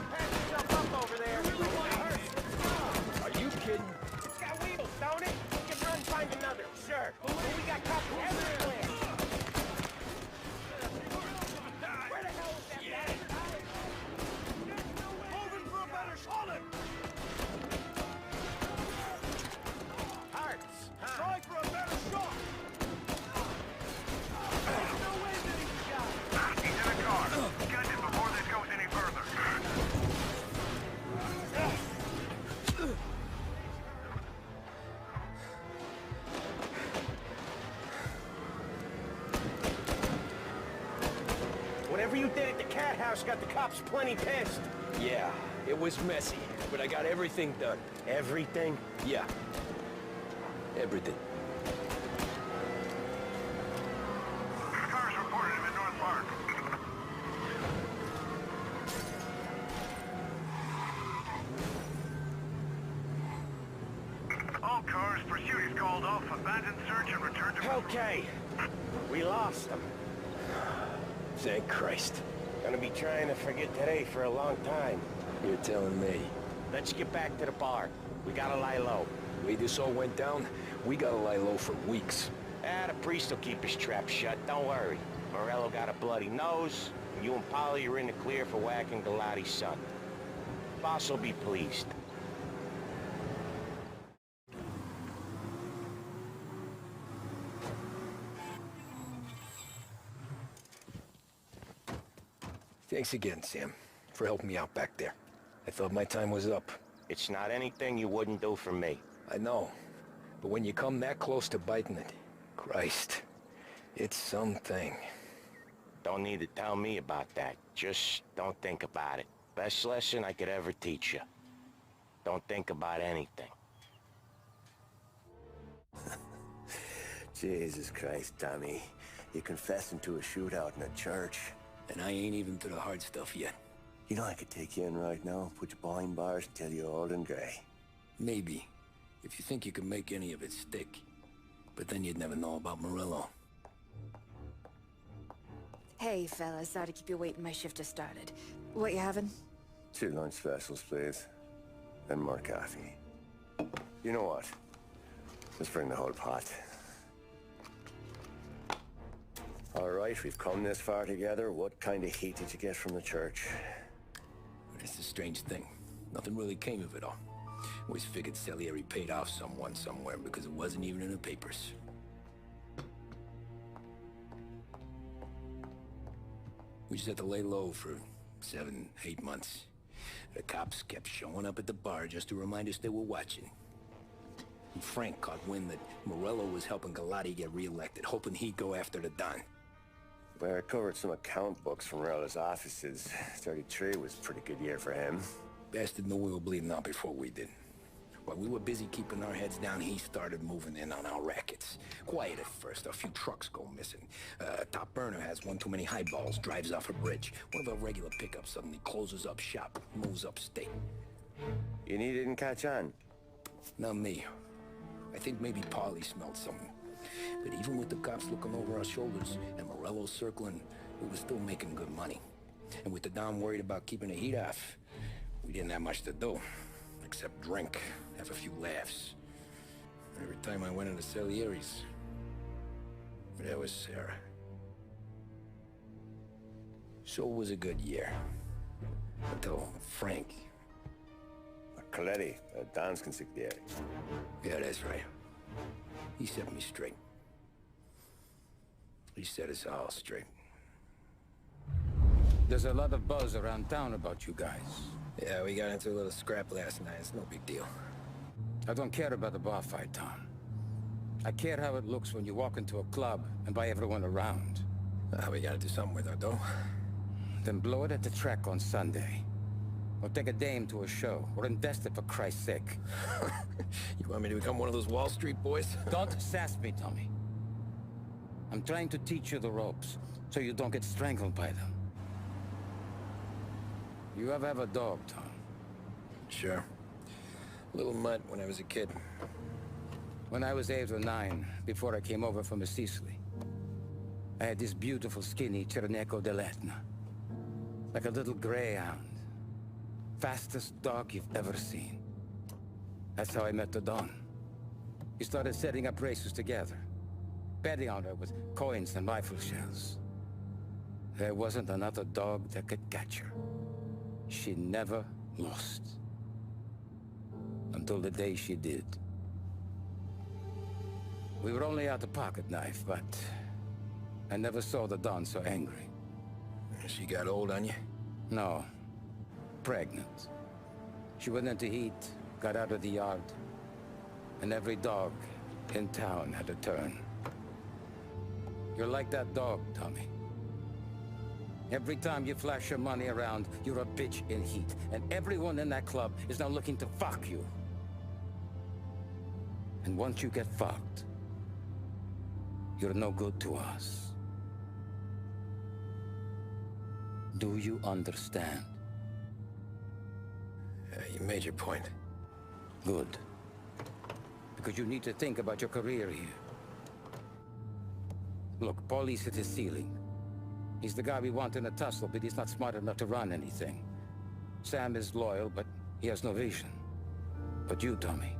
Have to jump up over there. You really want to hurt? Are you kidding? It's got wheels, don't it? We can run find another. Sure. But we got cops everywhere. Where the hell is that bastard? Moving for a better shot. Hearts. Try for a better shot. There's no way that he's got. He's in a car. Get him before this goes any further. Whatever you did at the cat house got the cops plenty pissed. Yeah, it was messy, but I got everything done. Everything? Yeah. Everything. Cars reported him in North Park. All cars, pursuit is called off, abandon search and return to... Okay. We lost him. Thank Christ. Gonna be trying to forget today for a long time. You're telling me. Let's get back to the bar. We gotta lie low. The way this all went down, we gotta lie low for weeks. The priest will keep his trap shut, don't worry. Morello got a bloody nose. You and Polly are in the clear for whacking Galati's son. Boss will be pleased. Thanks again, Sam, for helping me out back there. I thought my time was up. It's not anything you wouldn't do for me. I know, but when you come that close to biting it, Christ, it's something. Don't need to tell me about that. Just don't think about it. Best lesson I could ever teach you. Don't think about anything. Jesus Christ, Tommy. You're confessing to a shootout in a church. And I ain't even to the hard stuff yet. You know I could take you in right now, put you behind bars until you're old and gray. Maybe, if you think you can make any of it stick. But then you'd never know about Morello. Hey, fellas, sorry to keep you waiting. My shift just started. What you having? 2 lunch specials, please. And more coffee. You know what? Let's bring the whole pot. All right, we've come this far together. What kind of heat did you get from the church? It's a strange thing. Nothing really came of it all. Always figured Salieri paid off someone somewhere because it wasn't even in the papers. We just had to lay low for 7, 8 months. The cops kept showing up at the bar just to remind us they were watching. And Frank caught wind that Morello was helping Galati get reelected, hoping he'd go after the Don. Well, I recovered some account books from Morello's offices. 33 was a pretty good year for him. Bastard knew we were bleeding out before we did. While we were busy keeping our heads down, he started moving in on our rackets. Quiet at first, a few trucks go missing. Top burner has one too many highballs, drives off a bridge. One of our regular pickups suddenly closes up shop, moves upstate. And he didn't catch on? Not me. I think maybe Polly smelled something. But even with the cops looking over our shoulders and Morello circling, we were still making good money. And with the Don worried about keeping the heat off, we didn't have much to do. Except drink, have a few laughs. Every time I went into Salieri's, there was Sarah. So it was a good year. Until Frank. Coletti, Don's consigliere. Yeah, that's right. He set me straight. He set us all straight. There's a lot of buzz around town about you guys. Yeah, we got into a little scrap last night. It's no big deal. I don't care about the bar fight, Tom. I care how it looks when you walk into a club and by everyone around. We gotta do something with our dough. Then blow it at the track on Sunday. Or take a dame to a show. Or invest it for Christ's sake. You want me to become one of those Wall Street boys? Don't sass me, Tommy. I'm trying to teach you the ropes, so you don't get strangled by them. You ever have a dog, Tom? Sure. Little mutt when I was a kid. When I was 8 or 9, before I came over from Sicily, I had this beautiful skinny Cerneco dell'Etna. Like a little greyhound. Fastest dog you've ever seen. That's how I met the Don. We started setting up races together. Betting on her with coins and rifle shells. There wasn't another dog that could catch her. She never lost. Until the day she did. We were only out a pocket knife, but I never saw the Don so angry. She got old on you? No. Pregnant. She went into heat, got out of the yard, and every dog in town had a turn. You're like that dog, Tommy. Every time you flash your money around, you're a bitch in heat. And everyone in that club is now looking to fuck you. And once you get fucked, you're no good to us. Do you understand? You made your point. Good. Because you need to think about your career here. Look, Paulie's hit his ceiling. He's the guy we want in a tussle, but he's not smart enough to run anything. Sam is loyal, but he has no vision. But you, Tommy,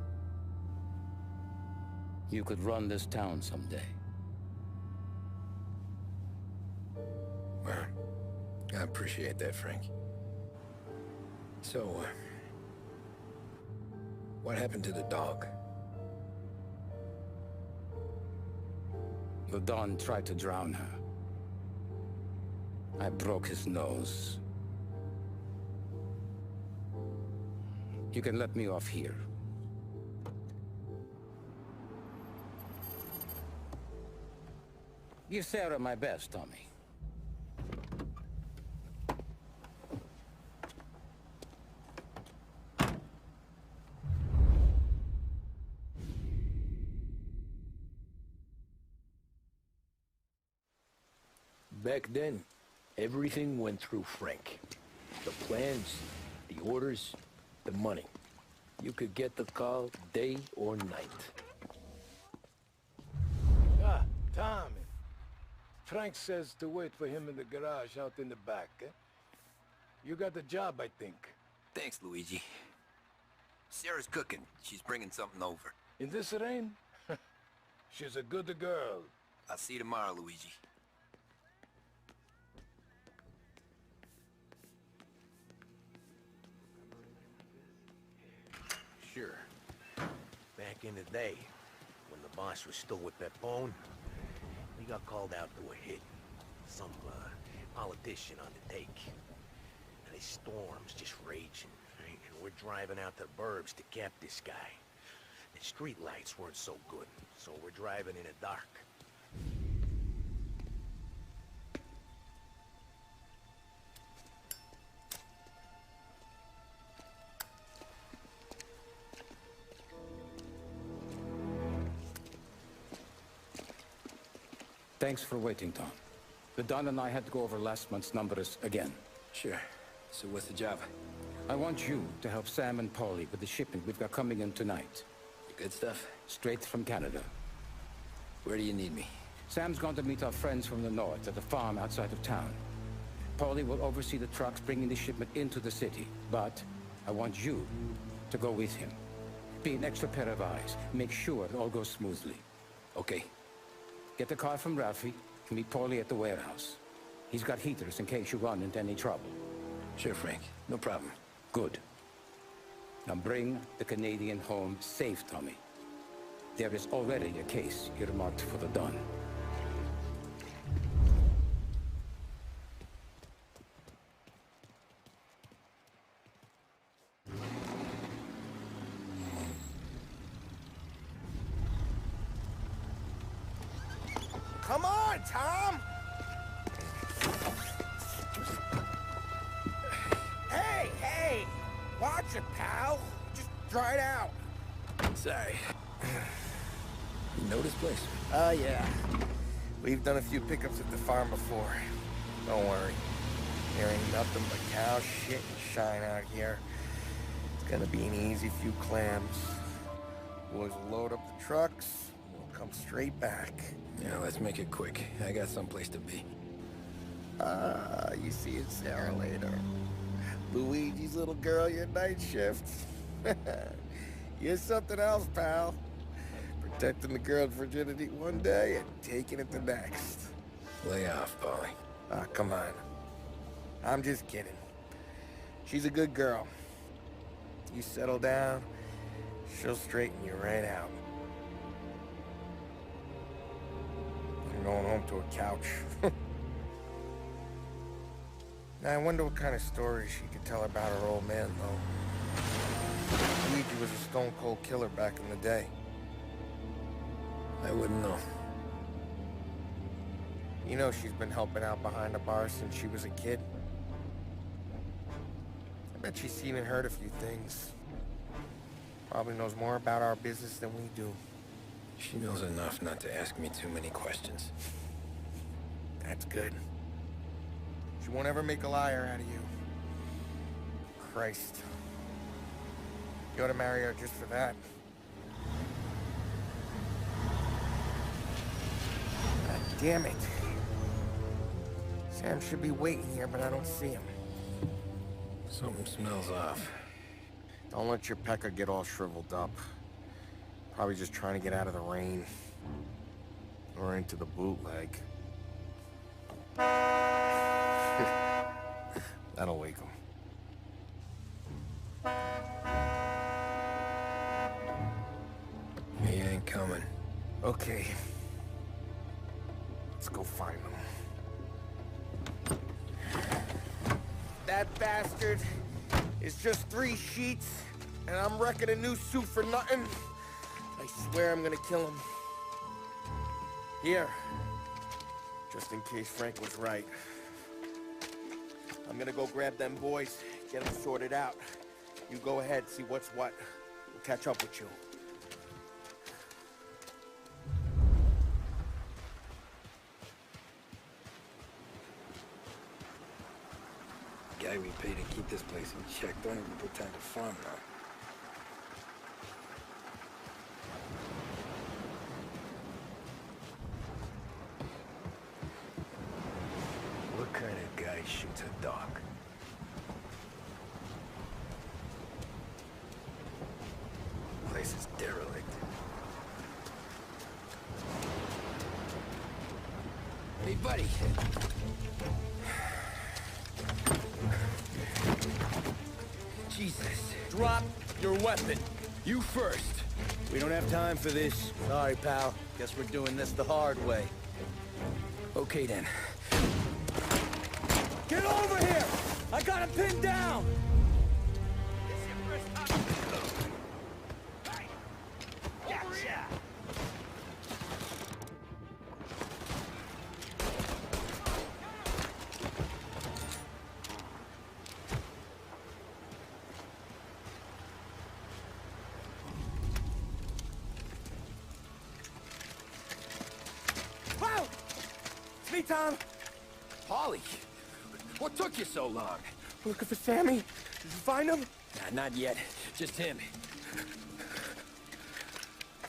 you could run this town someday. Well, I appreciate that, Frank. So, what happened to the dog? The Don tried to drown her. I broke his nose. You can let me off here. Give Sarah my best, Tommy. Back then, everything went through Frank. The plans, the orders, the money. You could get the call day or night. Ah, Tommy. Frank says to wait for him in the garage out in the back, eh? You got the job, I think. Thanks, Luigi. Sarah's cooking. She's bringing something over. In this rain? She's a good girl. I'll see you tomorrow, Luigi. Sure. Back in the day, when the boss was still with that bone, we got called out to a hit. Some politician on the take. And the storm's just raging, right? And we're driving out to the burbs to cap this guy. The street lights weren't so good, so we're driving in the dark. Thanks for waiting, Tom. The Don and I had to go over last month's numbers again. Sure. So what's the job? I want you to help Sam and Paulie with the shipment we've got coming in tonight. Good stuff? Straight from Canada. Where do you need me? Sam's going to meet our friends from the north at a farm outside of town. Paulie will oversee the trucks bringing the shipment into the city. But I want you to go with him. Be an extra pair of eyes. Make sure it all goes smoothly. Okay. Get the car from Ralphie and meet Paulie at the warehouse. He's got heaters in case you run into any trouble. Sure, Frank. No problem. Good. Now bring the Canadian home safe, Tommy. There is already a case earmarked for the Don. Come on, Tom! Hey, hey! Watch it, pal! Just dry it out. Sorry. You know this place? Yeah. We've done a few pickups at the farm before. Don't worry. There ain't nothing but cow shit and shine out here. It's gonna be an easy few clams. Boys will load up the trucks, and we'll come straight back. Yeah, let's make it quick. I got someplace to be. You see it, Sarah, later. Luigi's little girl, your night shift. You're something else, pal. Protecting the girl's virginity one day and taking it the next. Lay off, Paulie. Ah, come on. I'm just kidding. She's a good girl. You settle down, she'll straighten you right out. I'm going home to a couch. Now, I wonder what kind of stories she could tell about her old man, though. Luigi was a stone-cold killer back in the day. I wouldn't know. You know she's been helping out behind the bar since she was a kid. I bet she's seen and heard a few things. Probably knows more about our business than we do. She knows enough not to ask me too many questions. That's good. She won't ever make a liar out of you. Christ. You ought to marry her just for that. God damn it. Sam should be waiting here, but I don't see him. Something smells off. Don't let your pecker get all shriveled up. Probably just trying to get out of the rain. Or into the bootleg. That'll wake him. He ain't coming. Okay. Let's go find him. That bastard is just 3 sheets, and I'm wrecking a new suit for nothing. I swear I'm gonna kill him. Here. Just in case Frank was right. I'm gonna go grab them boys, get them sorted out. You go ahead, see what's what. We'll catch up with you. The guy we pay to keep this place in check don't even pretend to farm now. What kind of guy shoots a dog? Place is derelict. Hey, buddy. Jesus. Drop your weapon. You first. We don't have time for this. Sorry, pal. Guess we're doing this the hard way. Okay, then. Get over here! I got him pinned down! Wow! It's me, Tom. Holly, what took you so long? Looking for Sammy. Did you find him? Nah, not yet. Just him.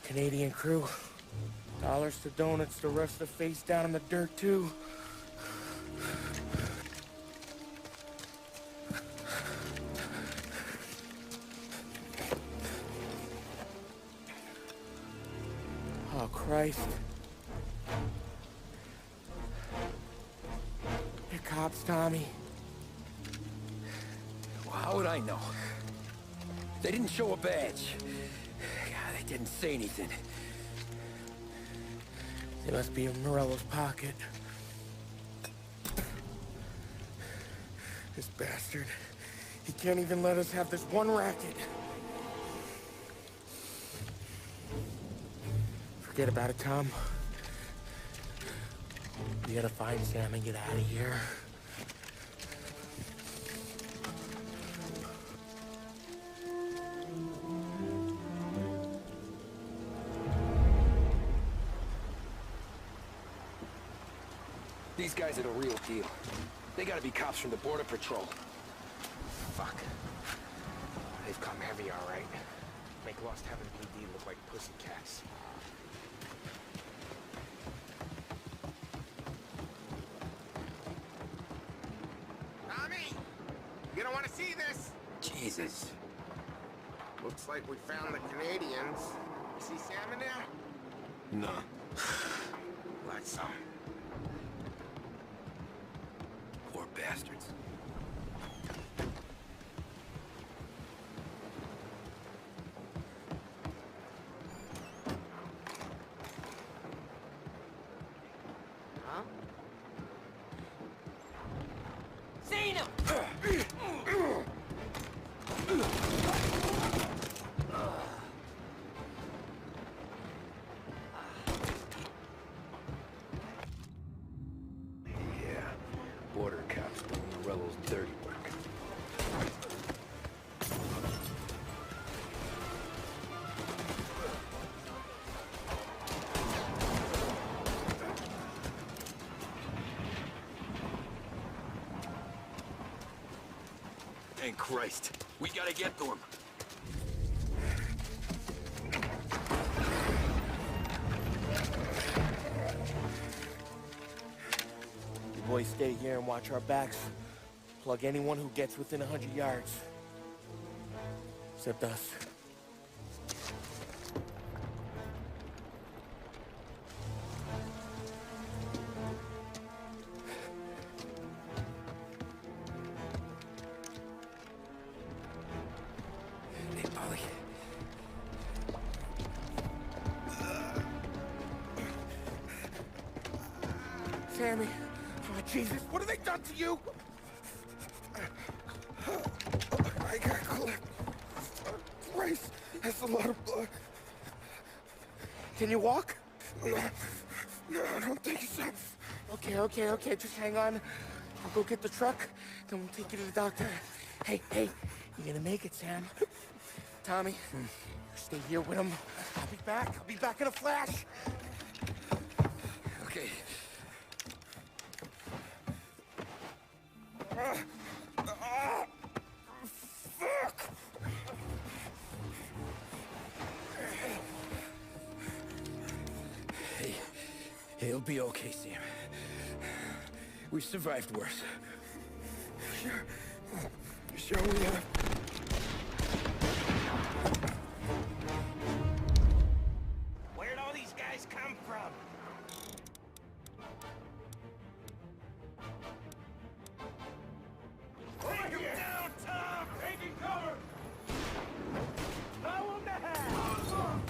Canadian crew. Dollars to donuts to rust the face down in the dirt, too. Oh, Christ. They're cops, Tommy. Well, how would I know? They didn't show a badge. God, they didn't say anything. They must be in Morello's pocket. This bastard. He can't even let us have this one racket. Forget about it, Tom. We gotta find Sam and get out of here. These guys are the real deal. They gotta be cops from the Border Patrol. Fuck. They've come heavy, all right. Make Lost Heaven PD look like pussycats. Tommy! You don't want to see this! Jesus. Looks like we found the Canadians. You see Sam in there? No. Let's some. Poor bastards. Huh? Seen him! dying, Christ. We gotta get to him. You boys stay here and watch our backs. Plug anyone who gets within 100 yards. Except us. Hey, Polly. Sammy! Oh, Jesus, what have they done to you? I got clipped. Christ, that's a lot of blood. Can you walk? No, I don't think so. Okay, just hang on. I'll go get the truck, then we'll take you to the doctor. Hey, you're gonna make it, Sam. Tommy, stay here with him. I'll be back in a flash. Okay. Fuck! Hey, it'll be okay, Sam. We've survived worse. Sure we have. Where'd all these guys come from? Take him down, Tom! Taking cover! Throw him to hell!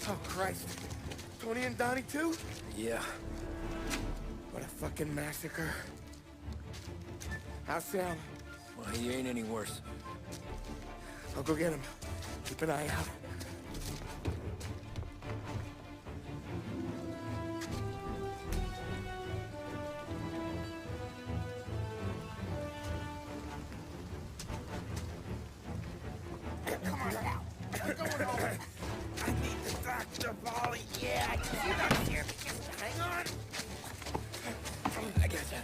Oh, Christ. Tony and Donnie, too? Yeah. What a fucking massacre. How's Sam? Well, he ain't any worse. I'll go get him. Keep an eye out. Come on now! What's going on? I need the doctor, Polly. Yeah, I can see that here. Hang on. I got you.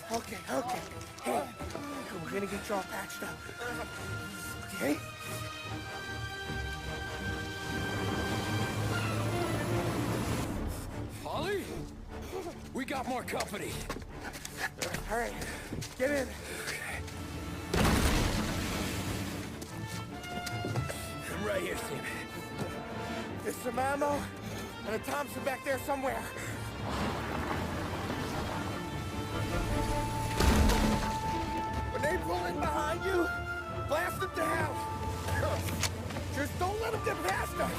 Okay. Okay. Hey, we're gonna get you all patched up. Okay? Polly? We got more company. All right, get in. I'm right here, Sam. There's some ammo and a Thompson back there somewhere. When they pull in behind you, blast them to hell. Just don't let them get past us.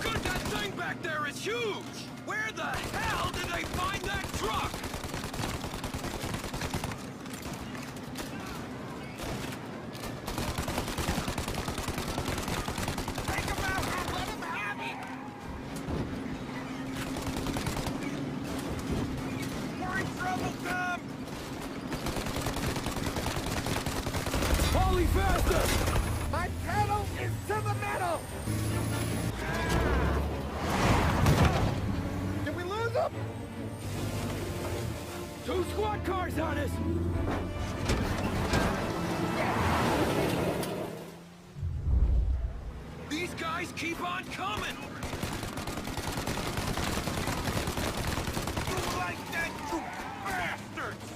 Good, that thing back there is huge! Where the hell did they find that truck? Take him out and let him have it! We're in trouble, Tom! Polly, faster! My pedal is to the metal! Did we lose them? 2 squad cars on us! These guys keep on coming! You like that, you bastards!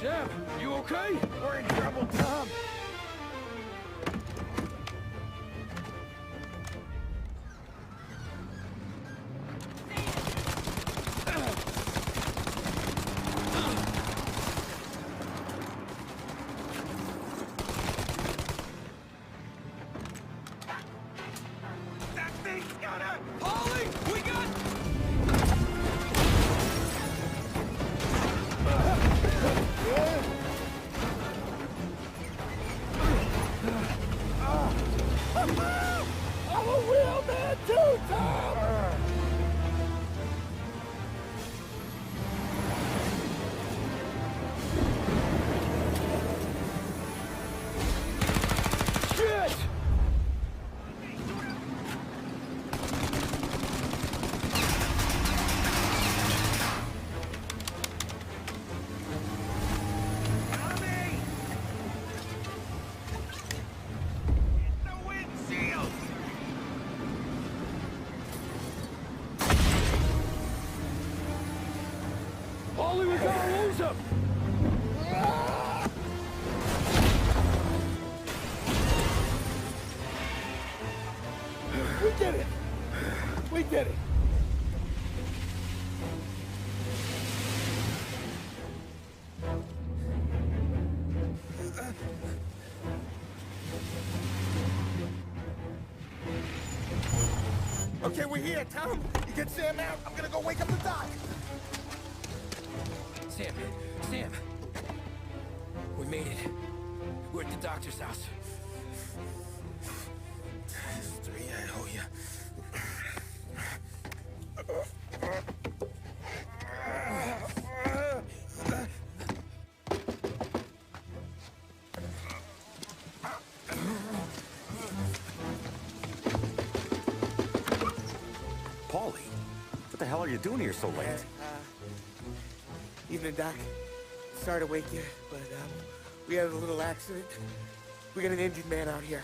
Sam, you okay? We're in trouble, Tom. That thing's gonna... Polly, we got... I'm a real man too, Tom! Shit! The windshield! Polly, we gotta lose him! We did it! We did it! Okay, we're here, Tom. You get Sam out. I'm gonna go wake up the doc. Sam! We made it. We're at the doctor's house. Three, I owe you. Paulie, what the hell are you doing here so late? Evening, Doc. Sorry to wake you, but we had a little accident. We got an injured man out here.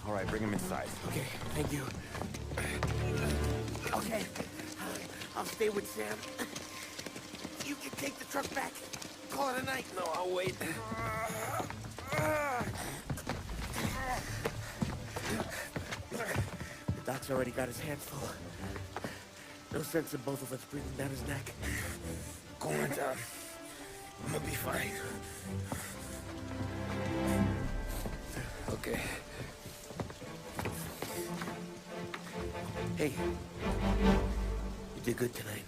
All right, bring him inside. Okay, thank you. Okay, I'll stay with Sam. You can take the truck back. Call it a night. No, I'll wait. The doc's already got his hands full. No sense in both of us breathing down his neck. Go on, Tom. I'm gonna be fine. Okay. Hey, you did good tonight.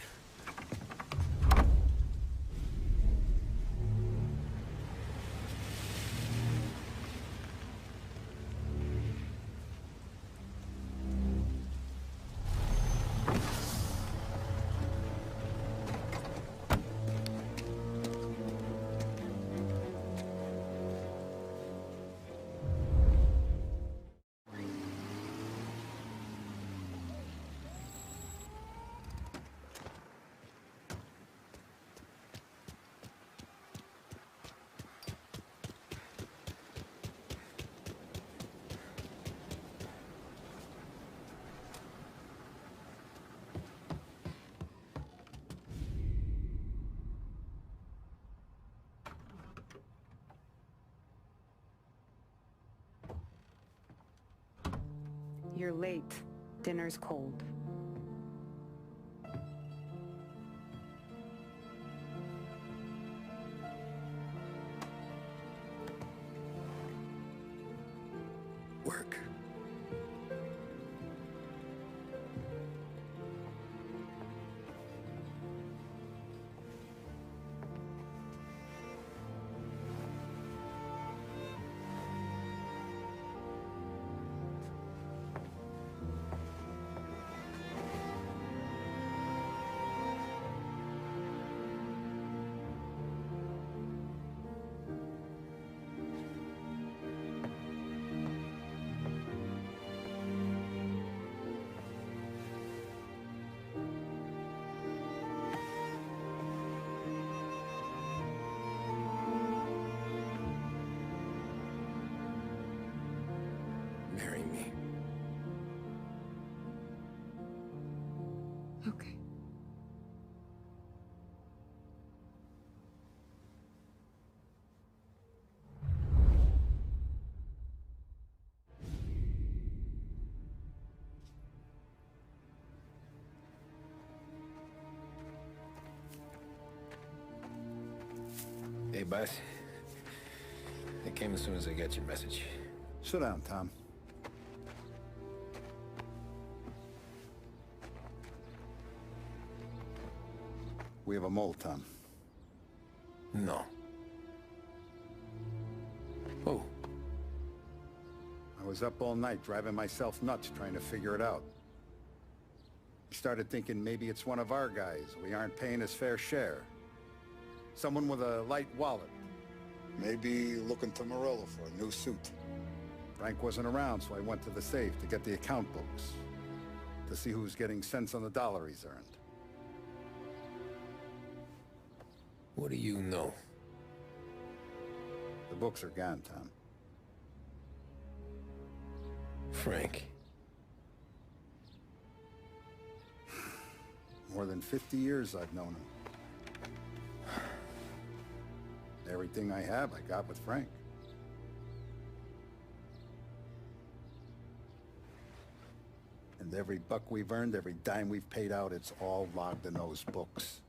You're late. Dinner's cold. Work. Marry me. Okay. Hey, boss. I came as soon as I got your message. Sit down, Tom. We have a mole, Tom. No. Oh. I was up all night driving myself nuts trying to figure it out. I started thinking maybe it's one of our guys. We aren't paying his fair share. Someone with a light wallet. Maybe looking to Morello for a new suit. Frank wasn't around, so I went to the safe to get the account books. To see who's getting cents on the dollar he's earned. What do you know? The books are gone, Tom. Frank. More than 50 years I've known him. Everything I have, I got with Frank. And every buck we've earned, every dime we've paid out, it's all logged in those books.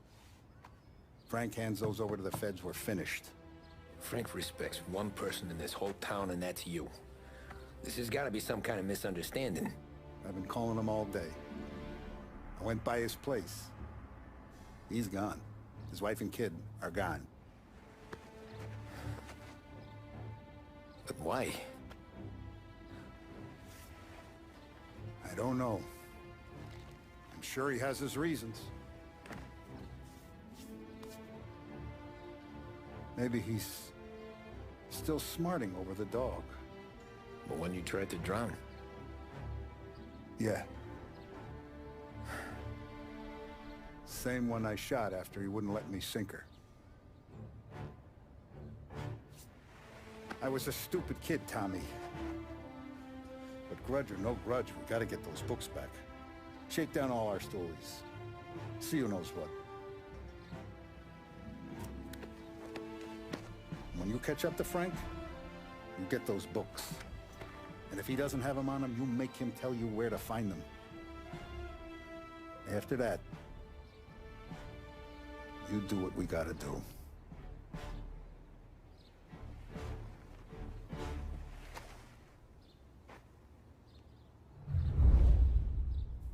Frank hands those over to the feds, we're finished. Frank respects one person in this whole town, and that's you. This has got to be some kind of misunderstanding. I've been calling him all day. I went by his place. He's gone. His wife and kid are gone. But why? I don't know. I'm sure he has his reasons. Maybe he's still smarting over the dog. The one you tried to drown? Yeah. Same one I shot after he wouldn't let me sink her. I was a stupid kid, Tommy. But grudge or no grudge, we gotta get those books back. Shake down all our stories. See who knows what. When you catch up to Frank, you get those books. And if he doesn't have them on him, you make him tell you where to find them. After that, you do what we gotta do.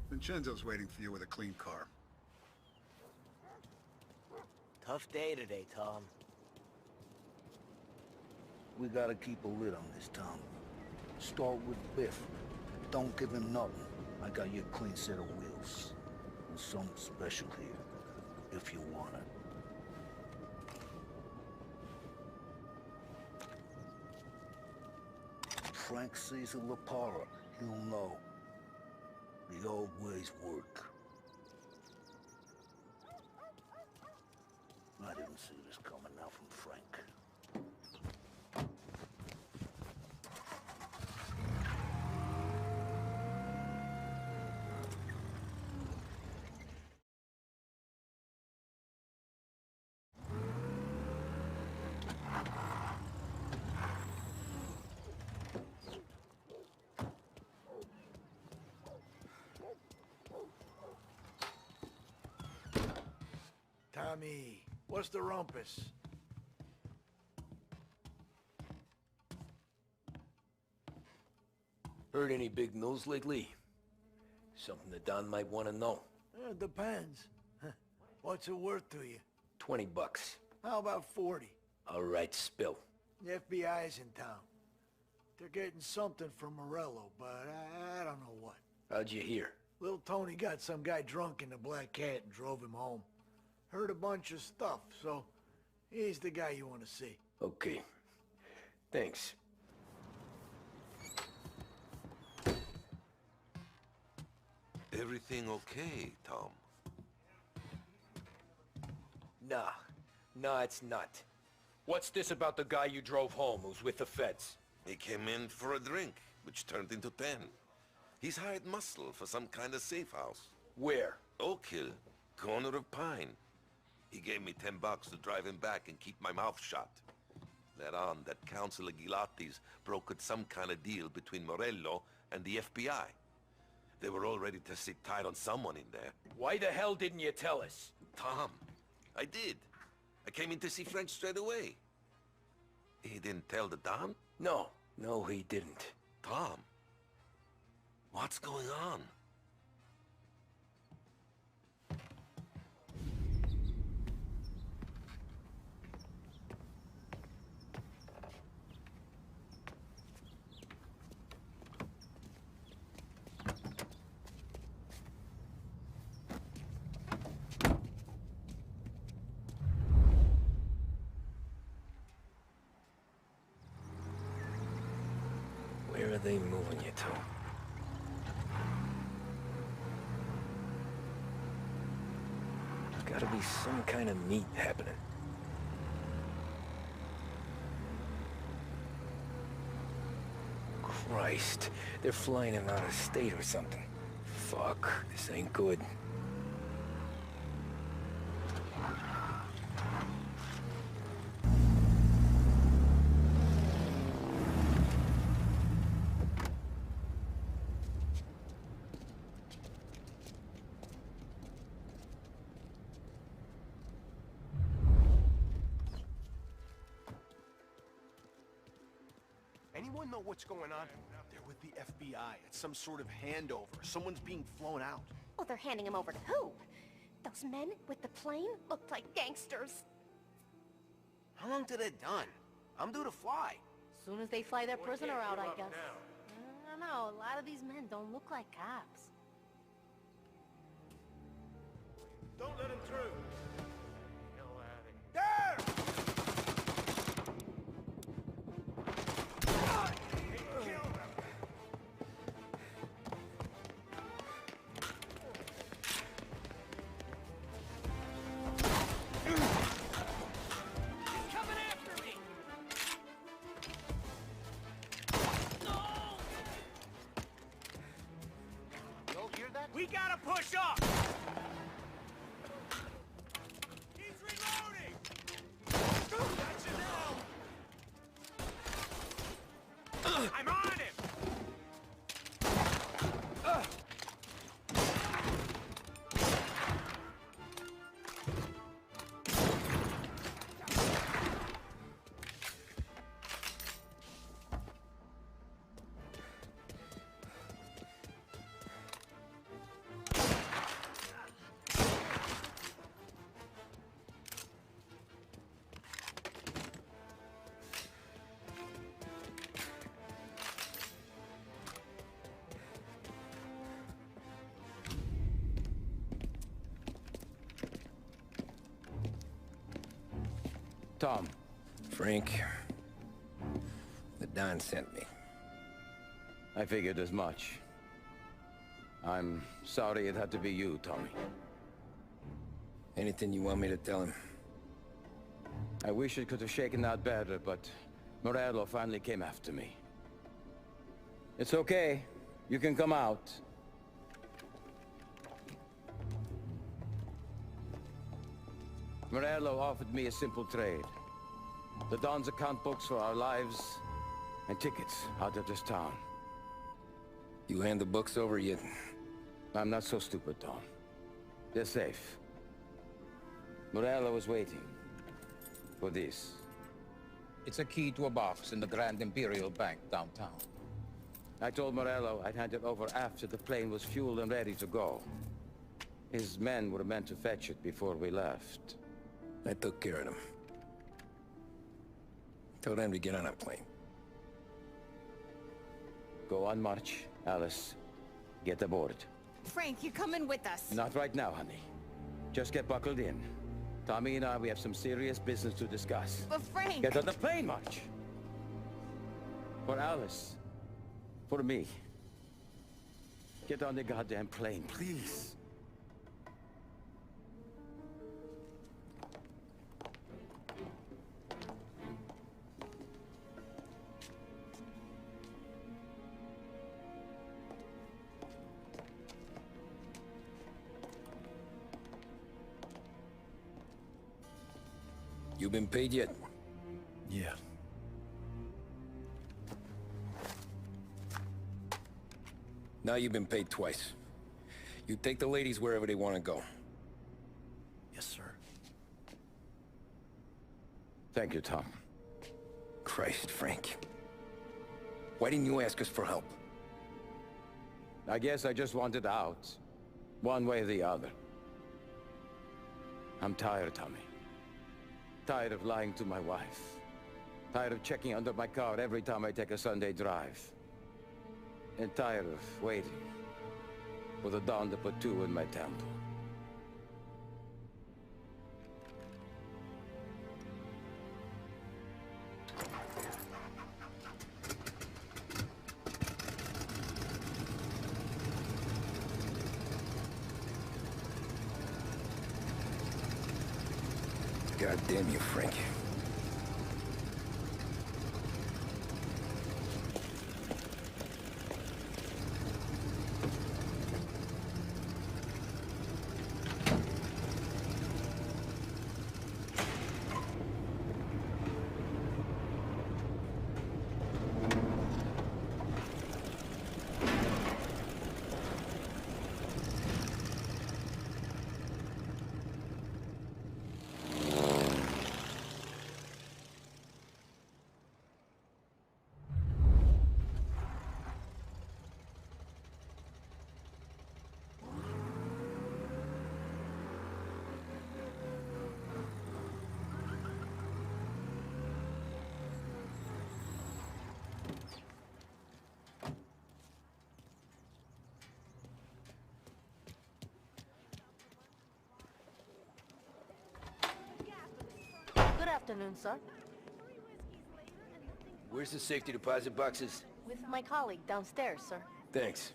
Vincenzo's waiting for you with a clean car. Tough day today, Tom. We gotta keep a lid on this town. Start with Biff. Don't give him nothing. I got you a clean set of wheels. And something special here, if you want it. When Frank sees a Lapara, he'll know. The old ways work. I didn't see this coming now from Frank. Tommy, what's the rumpus? Heard any big news lately? Something that Don might want to know. It depends. What's it worth to you? $20. How about 40? All right, spill. The FBI's in town. They're getting something from Morello, but I don't know what. How'd you hear? Little Tony got some guy drunk in the Black Cat and drove him home. Heard a bunch of stuff, so he's the guy you want to see. Okay. Thanks. Everything okay, Tom? Nah, it's not. What's this about the guy you drove home who's with the feds? He came in for a drink, which turned into 10. He's hired muscle for some kind of safe house. Where? Oak Hill, corner of Pine. He gave me $10 to drive him back and keep my mouth shut. Later on, that Councilor Gilatti's brokered some kind of deal between Morello and the FBI. They were all ready to sit tight on someone in there. Why the hell didn't you tell us? Tom, I did. I came in to see Frank straight away. He didn't tell the Don? No, he didn't. Tom, what's going on? Where are they moving you to? There's gotta be some kind of meet happening. Christ, they're flying him out of state or something. Fuck, this ain't good. Anyone know what's going on? They're with the FBI. It's some sort of handover. Someone's being flown out. Oh, they're handing him over to who? Those men with the plane looked like gangsters. How long till they're done? I'm due to fly. Soon as they fly their prisoner out, I guess. I don't know, a lot of these men don't look like cops. Don't let him through. We gotta push up! He's reloading! Got you now! I'm on him! Tom. Frank. The Don sent me. I figured as much. I'm sorry it had to be you, Tommy. Anything you want me to tell him? I wish it could have shaken out better, but Morello finally came after me. It's okay. You can come out. Morello offered me a simple trade. The Don's account books for our lives and tickets out of this town. You hand the books over yet? I'm not so stupid, Tom. They're safe. Morello was waiting for this. It's a key to a box in the Grand Imperial Bank downtown. I told Morello I'd hand it over after the plane was fueled and ready to go. His men were meant to fetch it before we left. I took care of them. Tell them to get on a plane. Go on march, Alice. Get aboard. Frank, you're coming with us. Not right now, honey. Just get buckled in. Tommy and I, we have some serious business to discuss. But Frank... Get on the plane, March! For Alice. For me. Get on the goddamn plane, please. You been paid yet? Yeah. Now you've been paid twice. You take the ladies wherever they want to go. Yes, sir. Thank you, Tom. Christ, Frank. Why didn't you ask us for help? I guess I just wanted out. One way or the other. I'm tired, Tommy. Tired of lying to my wife. Tired of checking under my car every time I take a Sunday drive. And tired of waiting for the dawn to put two in my temple. God damn you, Frank. Good afternoon, sir. Where's the safety deposit boxes? With my colleague downstairs, sir. Thanks.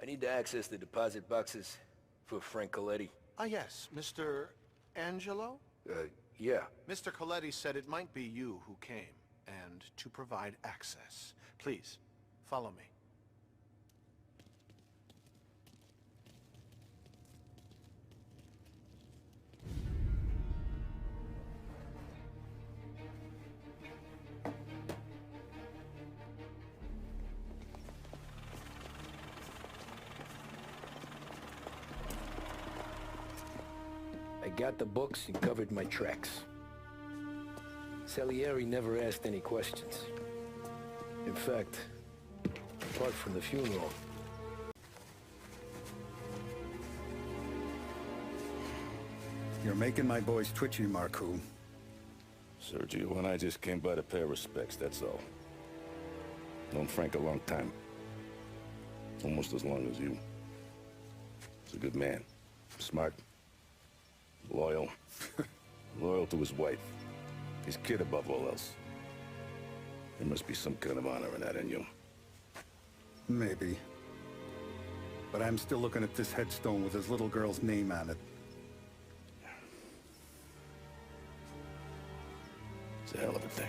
I need to access the deposit boxes for Frank Coletti. Ah, yes, Mr. Angelo? Yeah. Mr. Coletti said it might be you who came, and to provide access. Please, follow me. I got the books and covered my tracks. Salieri never asked any questions. In fact, apart from the funeral, You're making my boys twitchy, Marku. Sergio and I just came by to pay our respects, that's all. Known Frank a long time. Almost as long as you. He's a good man. Smart. Loyal. Loyal to his wife. His kid above all else. There must be some kind of honor in that in you. Maybe. But I'm still looking at this headstone with his little girl's name on it. It's a hell of a thing.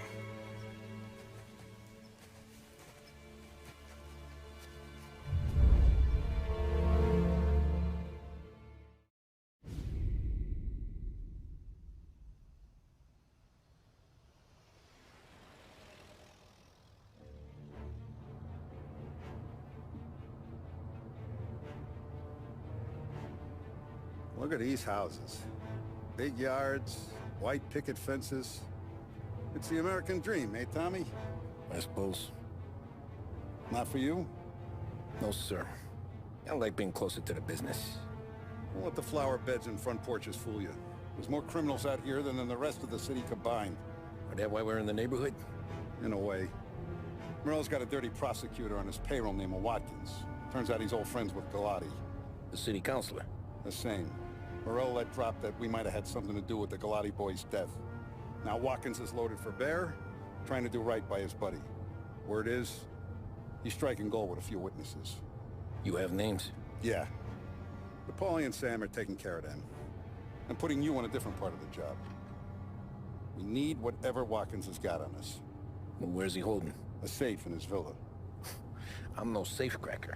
Look at these houses. Big yards, white picket fences. It's the American dream, eh, Tommy? I suppose. Not for you? No, sir. I like being closer to the business. Don't let the flower beds and front porches fool you. There's more criminals out here than in the rest of the city combined. Is that why we're in the neighborhood? In a way. Morello's got a dirty prosecutor on his payroll named Watkins. Turns out he's old friends with Galati. The city councilor? The same. Morello let drop that we might have had something to do with the Galati boy's death. Now Watkins is loaded for bear, trying to do right by his buddy. Word is, he's striking gold with a few witnesses. You have names? Yeah. But Paulie and Sam are taking care of them. I'm putting you on a different part of the job. We need whatever Watkins has got on us. Well, where's he holding? A safe in his villa. I'm no safecracker.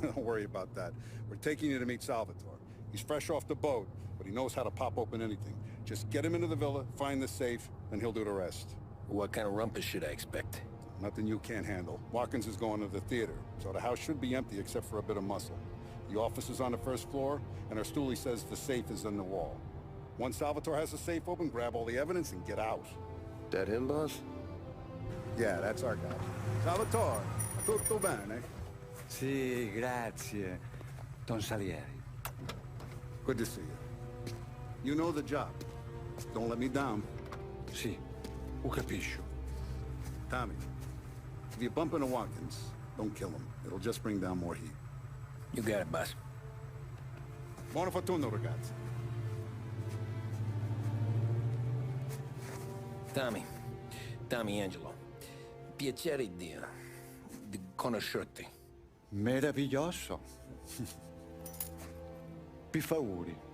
Don't worry about that. We're taking you to meet Salvatore. He's fresh off the boat, but he knows how to pop open anything. Just get him into the villa, find the safe, and he'll do the rest. What kind of rumpus should I expect? Nothing you can't handle. Watkins is going to the theater, so the house should be empty except for a bit of muscle. The office is on the first floor, and our stoolie says the safe is in the wall. Once Salvatore has the safe open, grab all the evidence and get out. That him, boss? Yeah, that's our guy. Salvatore, tutto bene? Sì, grazie, Don Salieri. Good to see you. You know the job. Don't let me down. Sì, ho capisco. Tommy, if you bump into Watkins, don't kill him. It'll just bring down more heat. You got it, boss. Buona fortuna, ragazzi. Tommy Angelo. Piacere di conoscerti. Meraviglioso. Per favore.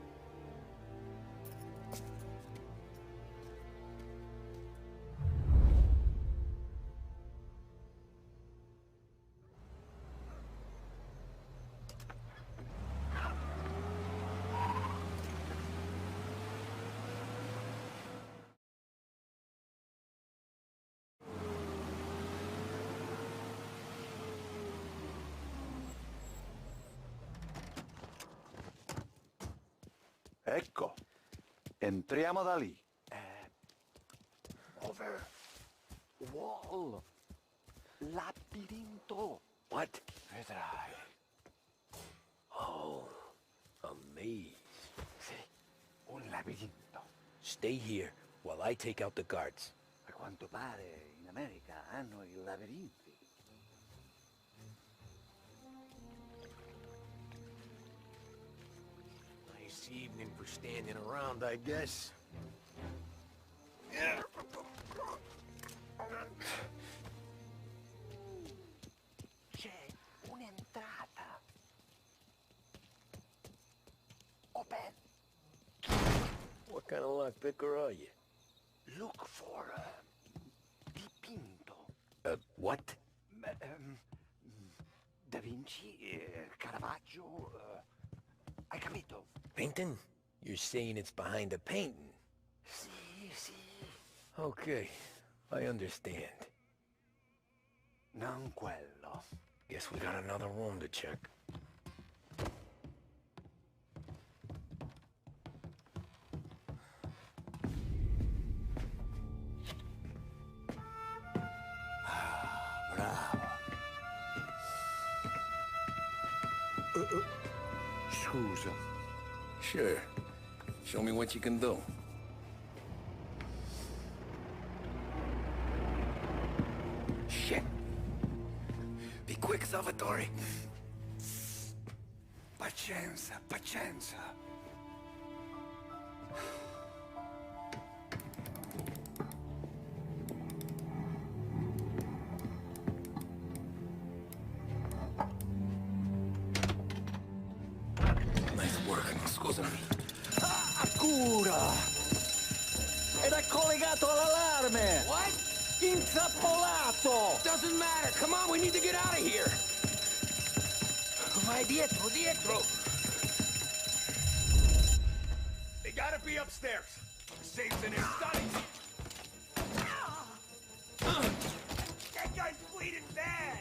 Ecco, entriamo da lì. Over. Wall. Labirinto. What? Vedrai. Oh, a maze. Sì, un labirinto. Stay here while I take out the guards. A quanto pare in America hanno i labirinti. Nice evening for standing around, I guess. C'è un'entrata. Open. What kind of lockpicker are you? Look for dipinto. What? Da Vinci, Caravaggio. Hai capito? Painting? You're saying it's behind a painting? Sì, sì. Okay, I understand. Non quello. Guess we got another room to check. Bravo. Scusa. Sure. Show me what you can do. Shit. Be quick, Salvatore. Pazienza, pazienza. Nice work, scusami. Cura! Ed è collegato all'allarme! What? Intrappolato! Doesn't matter. Come on, we need to get out of here. Vai dietro, dietro. They gotta be upstairs. Safe's in his studies. That guy's bleeding bad.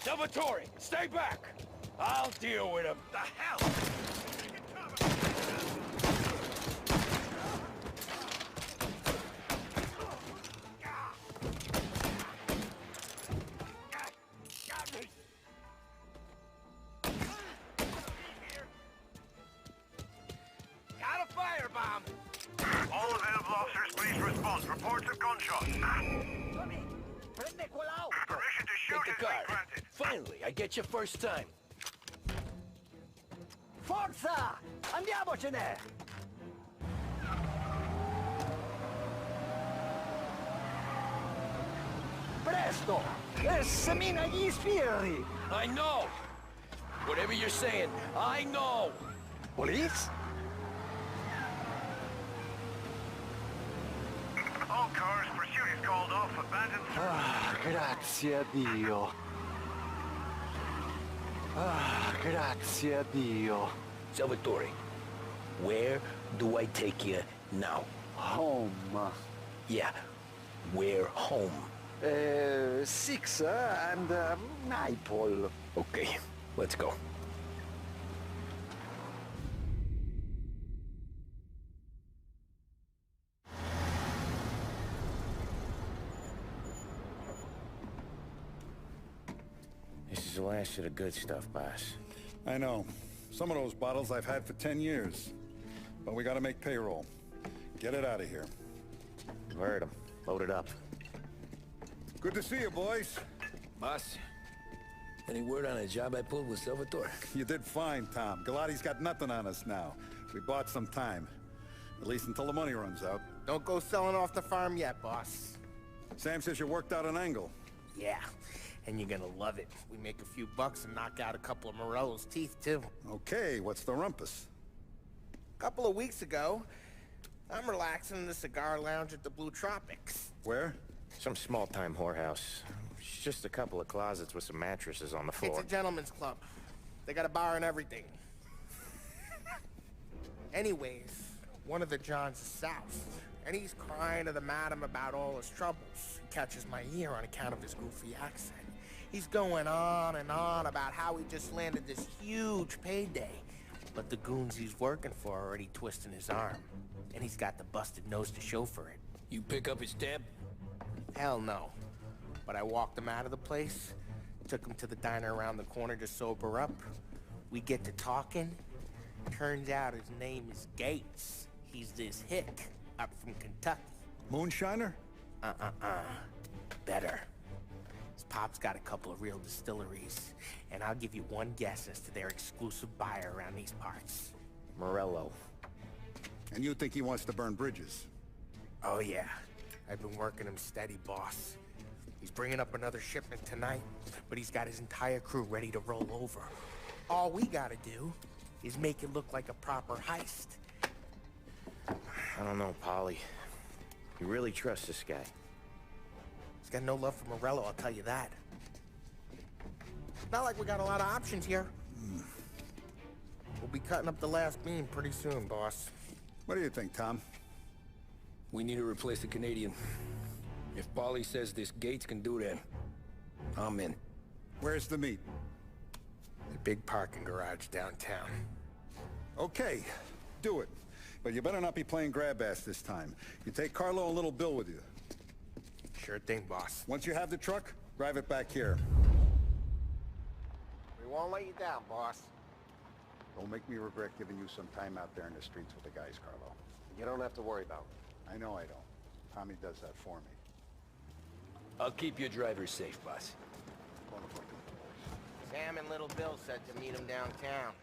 Salvatore, stay back! I'll deal with him. The hell? Got a firebomb! All available officers, please respond. Reports of gunshots. Prende quell'auto. Permission to shoot Take the has car. been granted. Finally, I get you first time. Forza! Andiamocene! Presto! Semina gli sbirri! I know! Whatever you're saying, I know! Police? All cars, pursuit is called off. Abandoned. Ah, grazie a Dio. Ah, grazie a Dio. Salvatore, Where do I take you now? Home. Yeah, where home? Six and Maple. Okay, let's go. This is the last of the good stuff, boss. I know. Some of those bottles I've had for 10 years. But we gotta make payroll. Get it out of here. Heard him. Load it up. Good to see you, boys. Boss, any word on a job I pulled with Salvatore? You did fine, Tom. Galati's got nothing on us now. We bought some time. At least until the money runs out. Don't go selling off the farm yet, boss. Sam says you worked out an angle. Yeah, and you're gonna love it. We make a few bucks and knock out a couple of Morello's teeth, too. Okay, what's the rumpus? A couple of weeks ago, I'm relaxing in the cigar lounge at the Blue Tropics. Where? Some small-time whorehouse. It's just a couple of closets with some mattresses on the floor. It's a gentleman's club. They got a bar and everything. Anyways, one of the Johns is south, and he's crying to the madam about all his troubles. He catches my ear on account of his goofy accent. He's going on and on about how he just landed this huge payday. But the goons he's working for are already twisting his arm. And he's got the busted nose to show for it. You pick up his tab? Hell no. But I walked him out of the place, took him to the diner around the corner to sober up. We get to talking. Turns out his name is Gates. He's this hick up from Kentucky. Moonshiner? Better. His pop's got a couple of real distilleries, and I'll give you one guess as to their exclusive buyer around these parts. Morello. And you think he wants to burn bridges? Oh yeah. I've been working him steady, boss. He's bringing up another shipment tonight, but he's got his entire crew ready to roll over. All we gotta do is make it look like a proper heist. I don't know, Polly. You really trust this guy? He's got no love for Morello, I'll tell you that. Not like we got a lot of options here. We'll be cutting up the last beam pretty soon, boss. What do you think, Tom? We need to replace the Canadian. If Polly says this Gates can do that, I'm in. Where's the meet? The big parking garage downtown. Okay, do it. But you better not be playing grab ass this time. You take Carlo and Little Bill with you. Sure thing, boss. Once you have the truck, drive it back here. We won't let you down, boss. Don't make me regret giving you some time out there in the streets with the guys, Carlo. You don't have to worry about it. I know I don't. Tommy does that for me. I'll keep your driver safe, boss. Sam and Little Bill said to meet him downtown.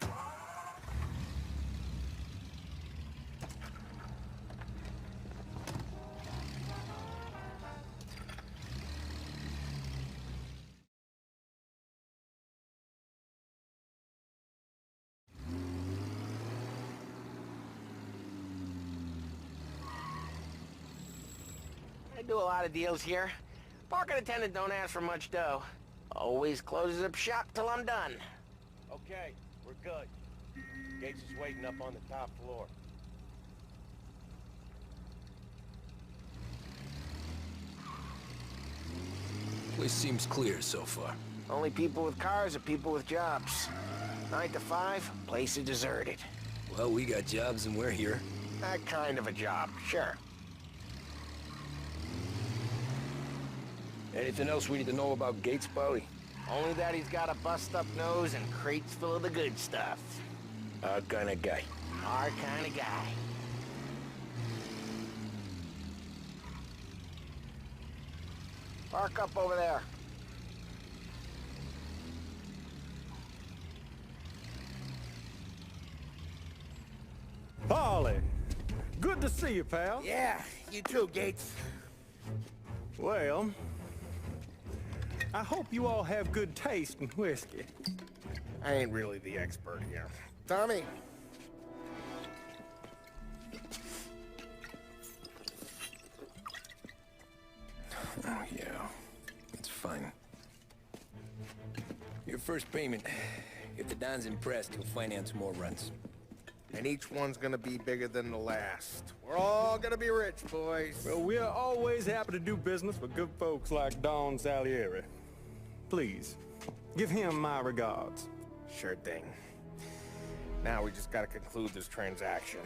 I do a lot of deals here. Parking attendant don't ask for much dough. Always closes up shop till I'm done. Okay, we're good. Gates is waiting up on the top floor. Place seems clear so far. Only people with cars are people with jobs. 9 to 5, place is deserted. Well, we got jobs and we're here. That kind of a job, sure. Anything else we need to know about Gates, Polly? Only that he's got a bust-up nose and crates full of the good stuff. Our kind of guy. Our kind of guy. Park up over there. Polly! Good to see you, pal. Yeah, you too, Gates. Well, I hope you all have good taste in whiskey. I ain't really the expert here. Tommy. Oh, yeah. It's fine. Your first payment. If the Don's impressed, he'll finance more runs. And each one's gonna be bigger than the last. We're all gonna be rich, boys. Well, we're always happy to do business with good folks like Don Salieri. Please, give him my regards. Sure thing. Now we just gotta conclude this transaction.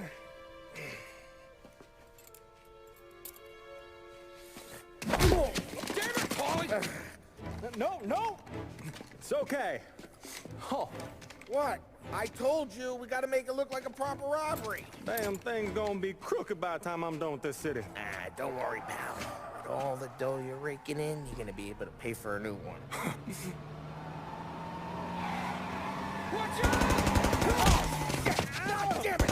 Oh, damn it, Paulie! No! It's okay. Oh. What? I told you, we gotta make it look like a proper robbery. Damn thing's gonna be crooked by the time I'm done with this city. Ah, don't worry, pal. With all the dough you're raking in, you're gonna be able to pay for a new one. Watch out! Oh, shit! God damn it!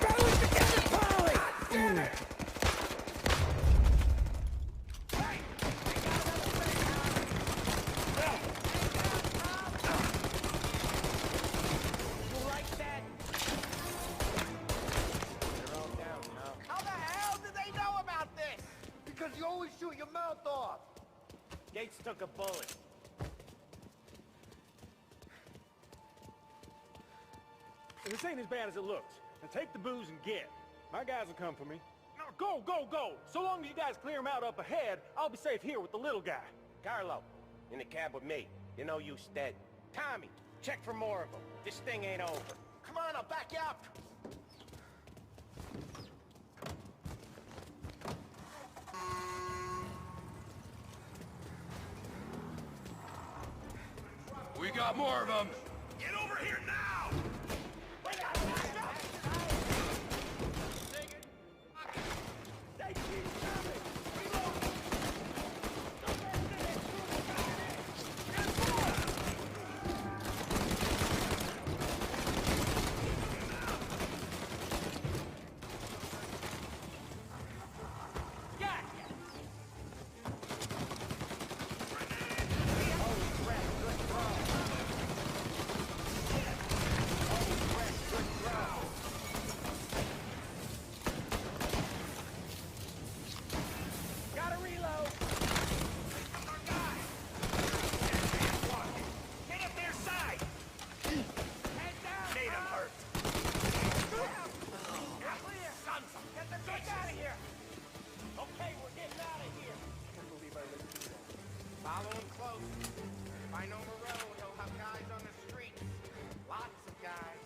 Battle it together, Polly! God damn it! You always shoot your mouth off. Gates took a bullet. This ain't as bad as it looks. Now take the booze and get. My guys will come for me. Now go! So long as you guys clear him out up ahead, I'll be safe here with the little guy. Carlo, in the cab with me. You know you stead. Tommy, check for more of them. This thing ain't over. Come on, I'll back you up. We got more of them. Get over here now! Follow him close. If I know Morello, he'll have guys on the street. Lots of guys.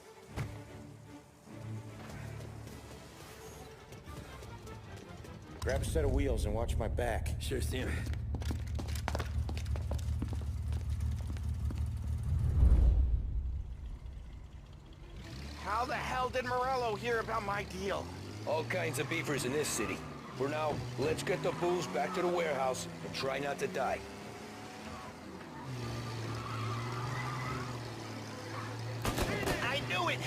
Grab a set of wheels and watch my back. Sure thing. How the hell did Morello hear about my deal? All kinds of beefers in this city. For now, let's get the booze back to the warehouse and try not to die. I knew it!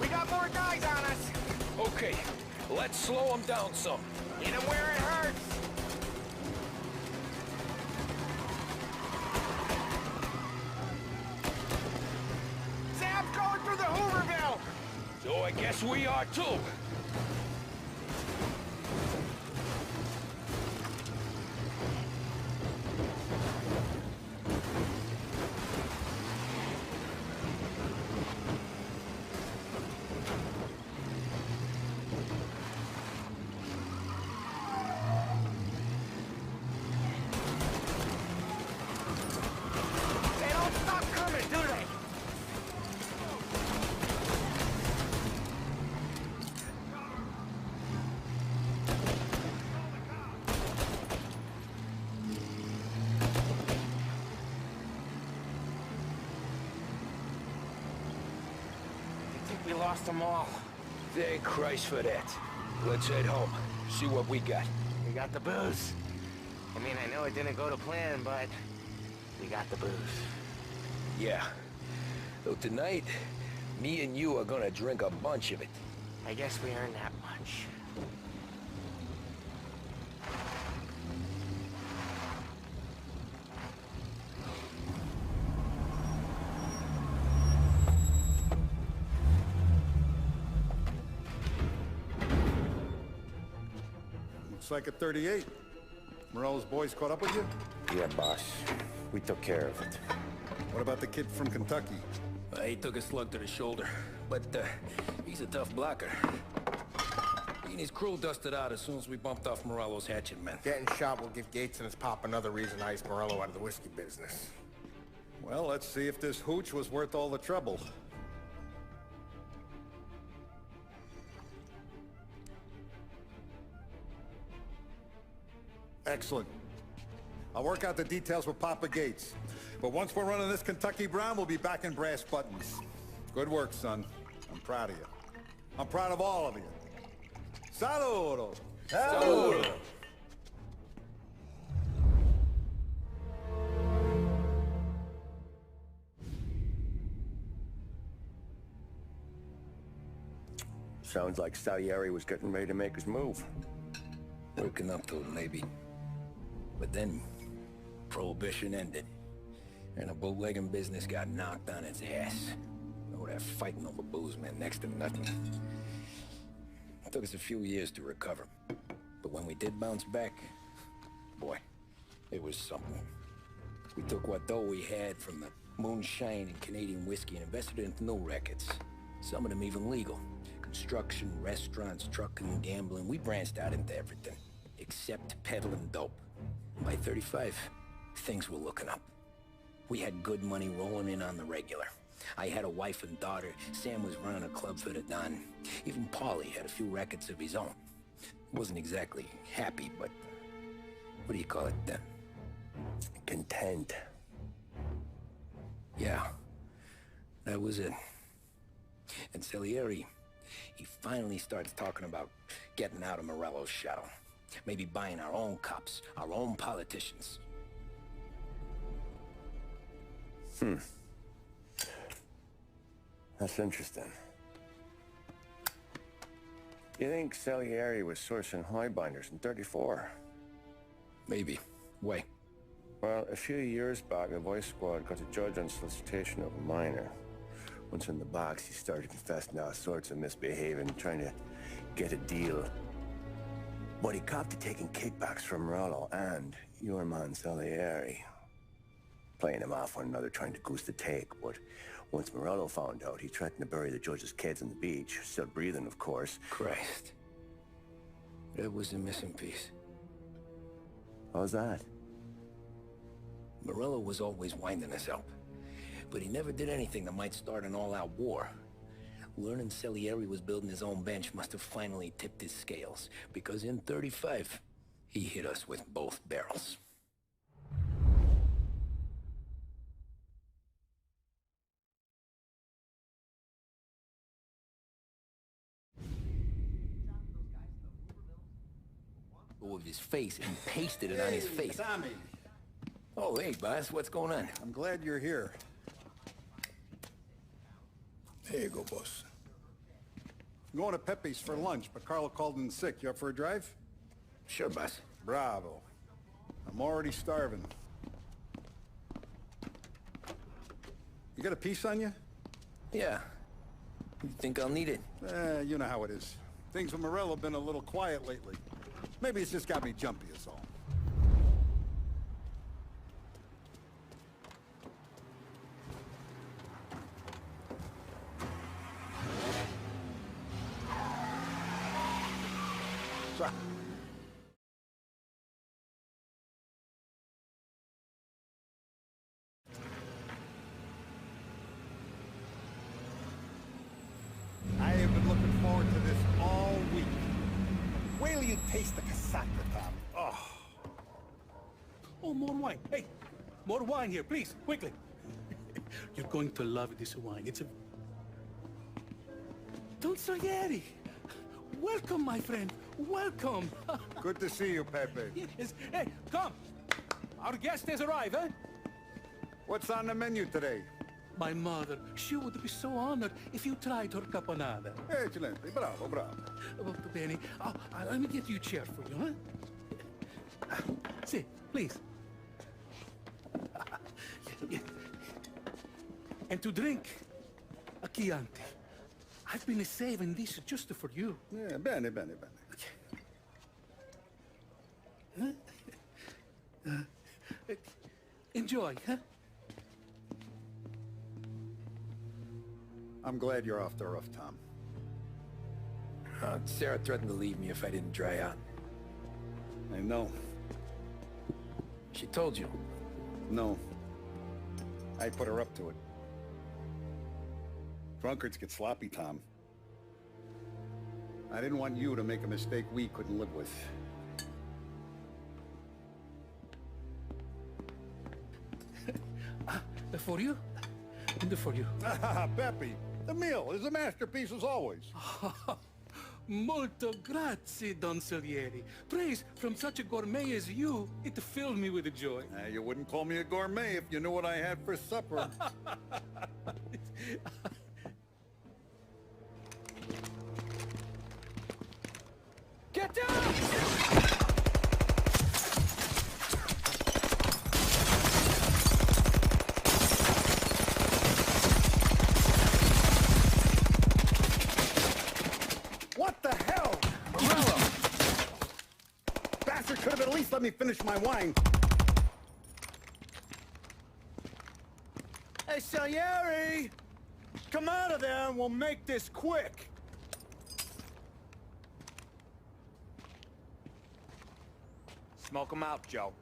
We got more guys on us! Okay, let's slow them down some. Hit them where it hurts! Sam's going through the Hooverville! So I guess we are too. They don't stop coming, do they? I think we lost them all. Thank Christ for that. Let's head home. See what we got. We got the booze. I mean, I know it didn't go to plan, but we got the booze. Yeah. So tonight, me and you are gonna drink a bunch of it. I guess we earned that much. Looks like a 38. Morello's boys caught up with you? Yeah, boss. We took care of it. What about the kid from Kentucky? He took a slug to the shoulder, but he's a tough blocker. He and his crew dusted out as soon as we bumped off Morello's hatchet men. Getting shot will give Gates and his pop another reason to ice Morello out of the whiskey business. Well, let's see if this hooch was worth all the trouble. Excellent. I'll work out the details with Papa Gates. But once we're running this Kentucky Brown, we'll be back in brass buttons. Good work, son. I'm proud of you. I'm proud of all of you. Saludo! Saludo! Sounds like Salieri was getting ready to make his move. Working up to it, maybe. But then, Prohibition ended. And the bootlegging business got knocked on its ass. Oh, that fighting over booze meant next to nothing. It took us a few years to recover. But when we did bounce back, boy, it was something. We took what dough we had from the moonshine and Canadian whiskey and invested it into new rackets. Some of them even legal. Construction, restaurants, trucking, gambling. We branched out into everything. Except peddling dope. By 35, things were looking up. We had good money rolling in on the regular. I had a wife and daughter. Sam was running a club for the Don. Even Paulie had a few records of his own. Wasn't exactly happy, but what do you call it then? Content. Yeah, that was it. And Salieri, he finally starts talking about getting out of Morello's shadow. Maybe buying our own cops, our own politicians. That's interesting. You think Salieri was sourcing highbinders in 34? Maybe. Why? Well, a few years back, a voice squad got a judge on solicitation of a minor. Once in the box, he started confessing all sorts of misbehaving, trying to get a deal. But he copped to taking kickbacks from Morello and your man Salieri. Playing them off one another, trying to goose the take, but once Morello found out, he threatened to bury the judge's kids on the beach. Still breathing, of course. Christ. That was the missing piece. How's that? Morello was always winding us up. But he never did anything that might start an all-out war. Learning Salieri was building his own bench must have finally tipped his scales. Because in 35, he hit us with both barrels. With his face and pasted it on his face. Tommy. Oh, hey, boss, what's going on? I'm glad you're here. There you go, boss. I'm going to Pepe's for lunch, but Carlo called in sick. You up for a drive? Sure, boss. Bravo. I'm already starving. You got a piece on you? Yeah. You think I'll need it? You know how it is. Things with Morello have been a little quiet lately. Maybe it's just got me jumpy is all. Sorry. I have been looking forward to this all week. Wait till you taste the casaca, Tommy. Oh. Oh, more wine. Hey, more wine here, please, quickly. You're going to love this wine. It's a... Don Salieri. Welcome, my friend. Welcome. Good to see you, Pepe. Yes. Hey, come. Our guest has arrived, eh? What's on the menu today? My mother, she would be so honored if you tried her caponata. Excellent. Bravo, bravo. Molto bene. Oh, let me get you a chair for you, huh? Sit, please. And to drink, a Chianti. I've been saving this just for you. Yeah, bene, bene, bene. Enjoy. joy, huh? I'm glad you're off the roof, Tom. Sarah threatened to leave me if I didn't dry out. I know. She told you? No. I put her up to it. Drunkards get sloppy, Tom. I didn't want you to make a mistake we couldn't live with. For you? And for you. Peppy, the meal is a masterpiece as always. Molto grazie, Don Salieri. Praise from such a gourmet as you, it filled me with joy. You wouldn't call me a gourmet if you knew what I had for supper. Get down! What the hell? Morello! Bastard could have at least let me finish my wine. Hey, Salieri! Come out of there and we'll make this quick. Smoke 'em out, Joe.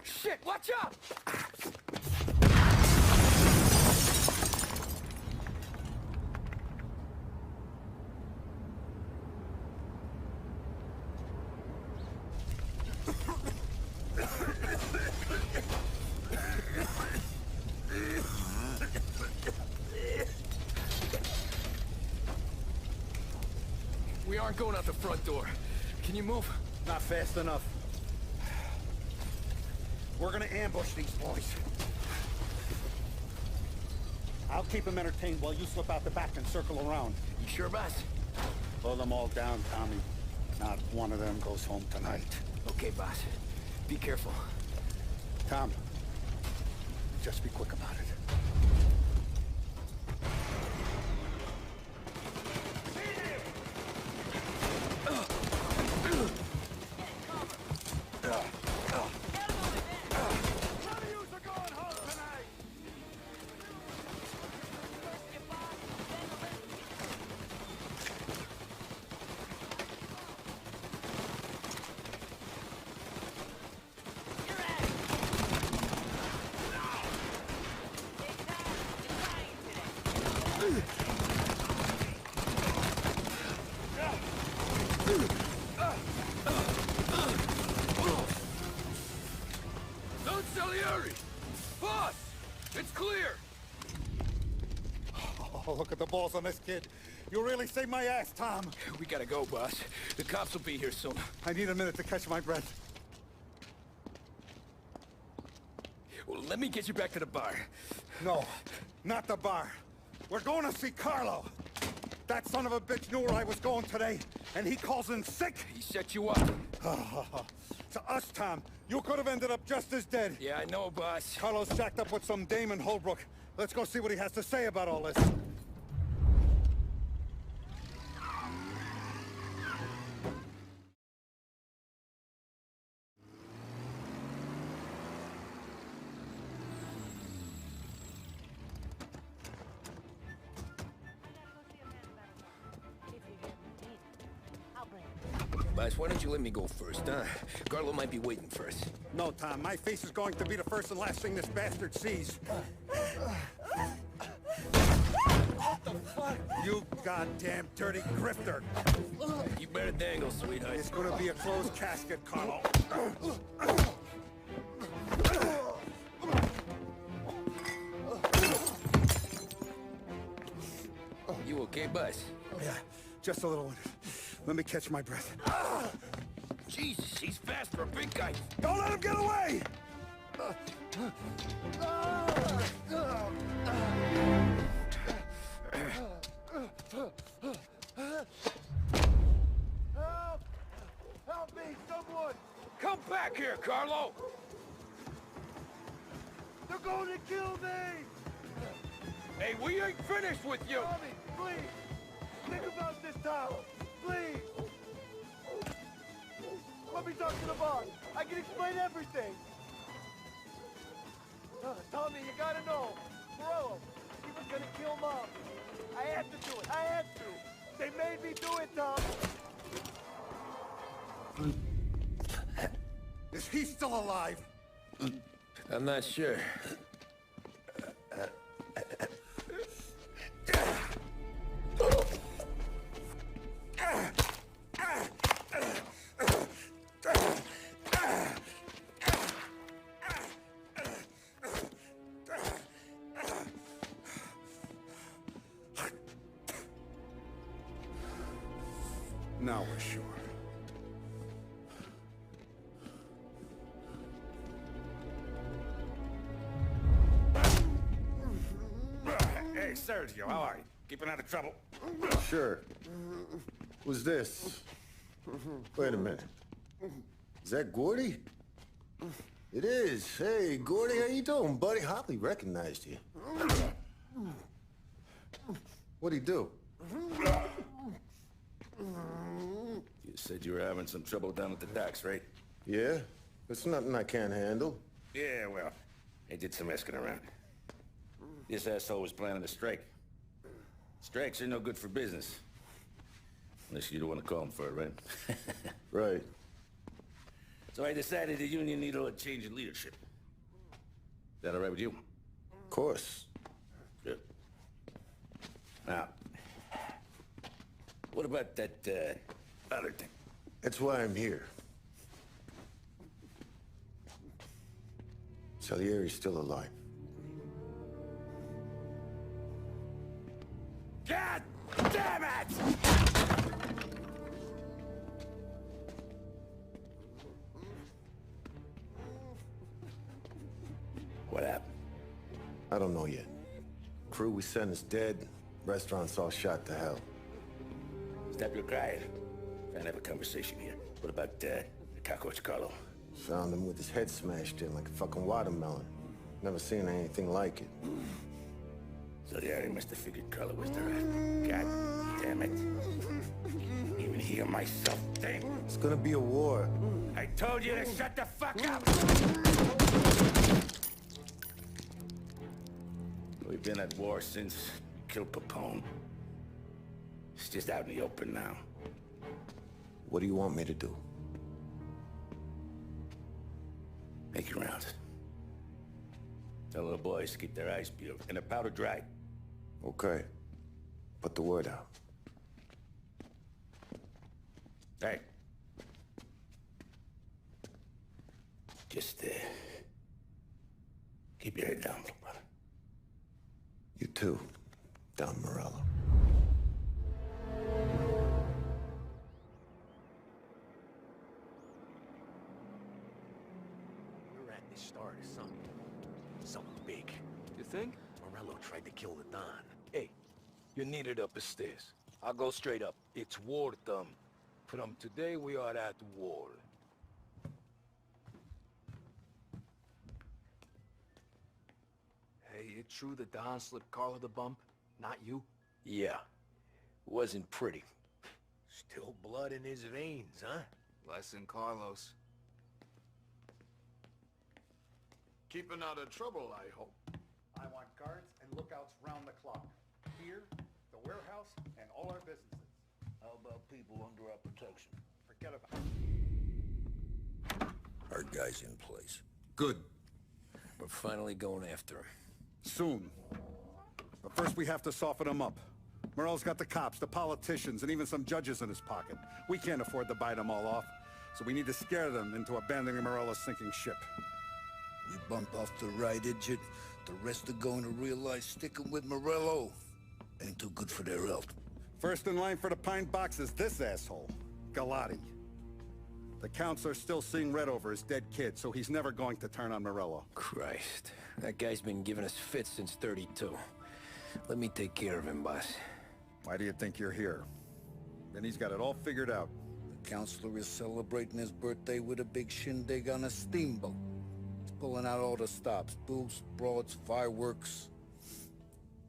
Shit, watch out! We aren't going out the front door. Can you move? Not fast enough. We're gonna ambush these boys. I'll keep them entertained while you slip out the back and circle around. You sure, boss? Blow them all down, Tommy. Not one of them goes home tonight. Okay, boss. Be careful. Tom, just be quick about it. Don Salieri! Boss! It's clear! Oh, look at the balls on this kid. You really saved my ass, Tom. We gotta go, boss. The cops will be here soon. I need a minute to catch my breath. Well, let me get you back to the bar. No, not the bar. We're going to see Carlo. That son of a bitch knew where I was going today, and he calls in sick. He set you up. To us, Tom. You could have ended up just as dead. Yeah, I know, boss. Carlo's jacked up with some dame in Holbrook. Let's go see what he has to say about all this. Boss, why don't you let me go first, huh? Carlo might be waiting for us. No, Tom. My face is going to be the first and last thing this bastard sees. What the fuck? You goddamn dirty grifter. You better dangle, sweetheart. It's gonna be a closed casket, Carlo. You okay, boss? Yeah, just a little one. Let me catch my breath. Jesus, he's fast for a big guy. Don't let him get away! Help me, someone! Come back here, Carlo! They're going to kill me! Hey, we ain't finished with you! Tommy, please! Think about this towel! Please! Let me talk to the boss. I can explain everything. Tommy, you gotta know. Morello, he was gonna kill Mom. I had to do it. I had to. They made me do it, Tom. Is he still alive? I'm not sure. Now we're sure. Hey, Sergio, how are you? Keeping out of trouble? Sure. Who's this? Wait a minute. Is that Gordy? It is. Hey, Gordy, how you doing, buddy? Hardly recognized you. What'd he do? You said you were having some trouble down at the docks, right? Yeah? It's nothing I can't handle. Yeah, well, I did some asking around. This asshole was planning a strike. Strikes are no good for business. Unless you don't want to call him for it, right? Right. So I decided the union needed a change in leadership. Is that all right with you? Of course. Good. Now, what about that, other thing? That's why I'm here. Salieri's still alive. God damn it! What happened? I don't know yet. Crew we sent is dead. Restaurant's all shot to hell. Stop your crying. Trying to have a conversation here. What about, the cockroach Carlo? Found him with his head smashed in like a fucking watermelon. Never seen anything like it. So the area must have figured Carlo was the rat. God damn it. Even hear myself think. It's gonna be a war. I told you to shut the fuck up! We've been at war since you killed Papone. It's just out in the open now. What do you want me to do? Make your rounds. Tell the boys to keep their eyes peeled and their powder dry. Okay. Put the word out. Hey. Just, keep your head down, little brother. You too, Don Morello. We're at the start of something. Something big. You think? Morello tried to kill the Don. Hey, you're needed up the stairs. I'll go straight up. It's war, Thumb. From today, we are at war. Hey, it true the Don slipped Carlo the bump? Not you? Yeah. Wasn't pretty. Still blood in his veins, huh? Less than Carlos. Keeping out of trouble, I hope. I want guards and lookouts round the clock. Here, the warehouse, and all our businesses. How about people under our protection? Forget about it. Our guy's in place. Good. We're finally going after him. Soon. But first we have to soften him up. Morello's got the cops, the politicians, and even some judges in his pocket. We can't afford to bite them all off, so we need to scare them into abandoning Morello's sinking ship. We bump off the right idiot. The rest are going to realize sticking with Morello ain't too good for their health. First in line for the pine box is this asshole, Galati. The counselor's still seeing red over his dead kid, so he's never going to turn on Morello. Christ. That guy's been giving us fits since 32. Let me take care of him, boss. Why do you think you're here? Then he's got it all figured out. The counselor is celebrating his birthday with a big shindig on a steamboat. He's pulling out all the stops, booze, broads, fireworks.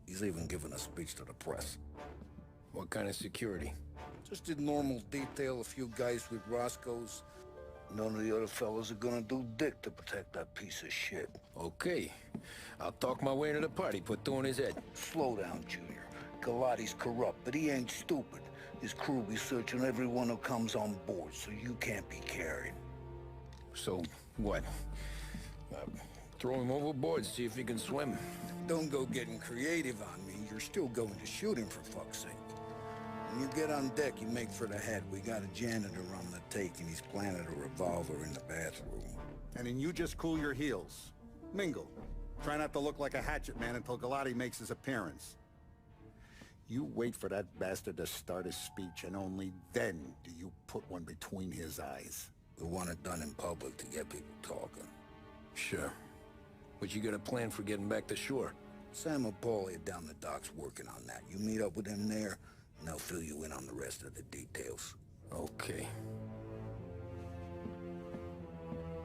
He's even giving a speech to the press. What kind of security? Just a normal detail, a few guys with Roscoe's. None of the other fellas are gonna do dick to protect that piece of shit. Okay. I'll talk my way into the party, put two in his head. Slow down, Junior. Galati's corrupt, but he ain't stupid. His crew be searching everyone who comes on board, so you can't be carried. So, what? Throw him overboard, see if he can swim. Don't go getting creative on me. You're still going to shoot him, for fuck's sake. When you get on deck, you make for the head. We got a janitor on the take, and he's planted a revolver in the bathroom. And then you just cool your heels. Mingle. Try not to look like a hatchet man until Galati makes his appearance. You wait for that bastard to start his speech, and only then do you put one between his eyes. We want it done in public to get people talking. Sure. But you got a plan for getting back to shore? Sam and Paulie are down the docks working on that. You meet up with them there, and they'll fill you in on the rest of the details. Okay.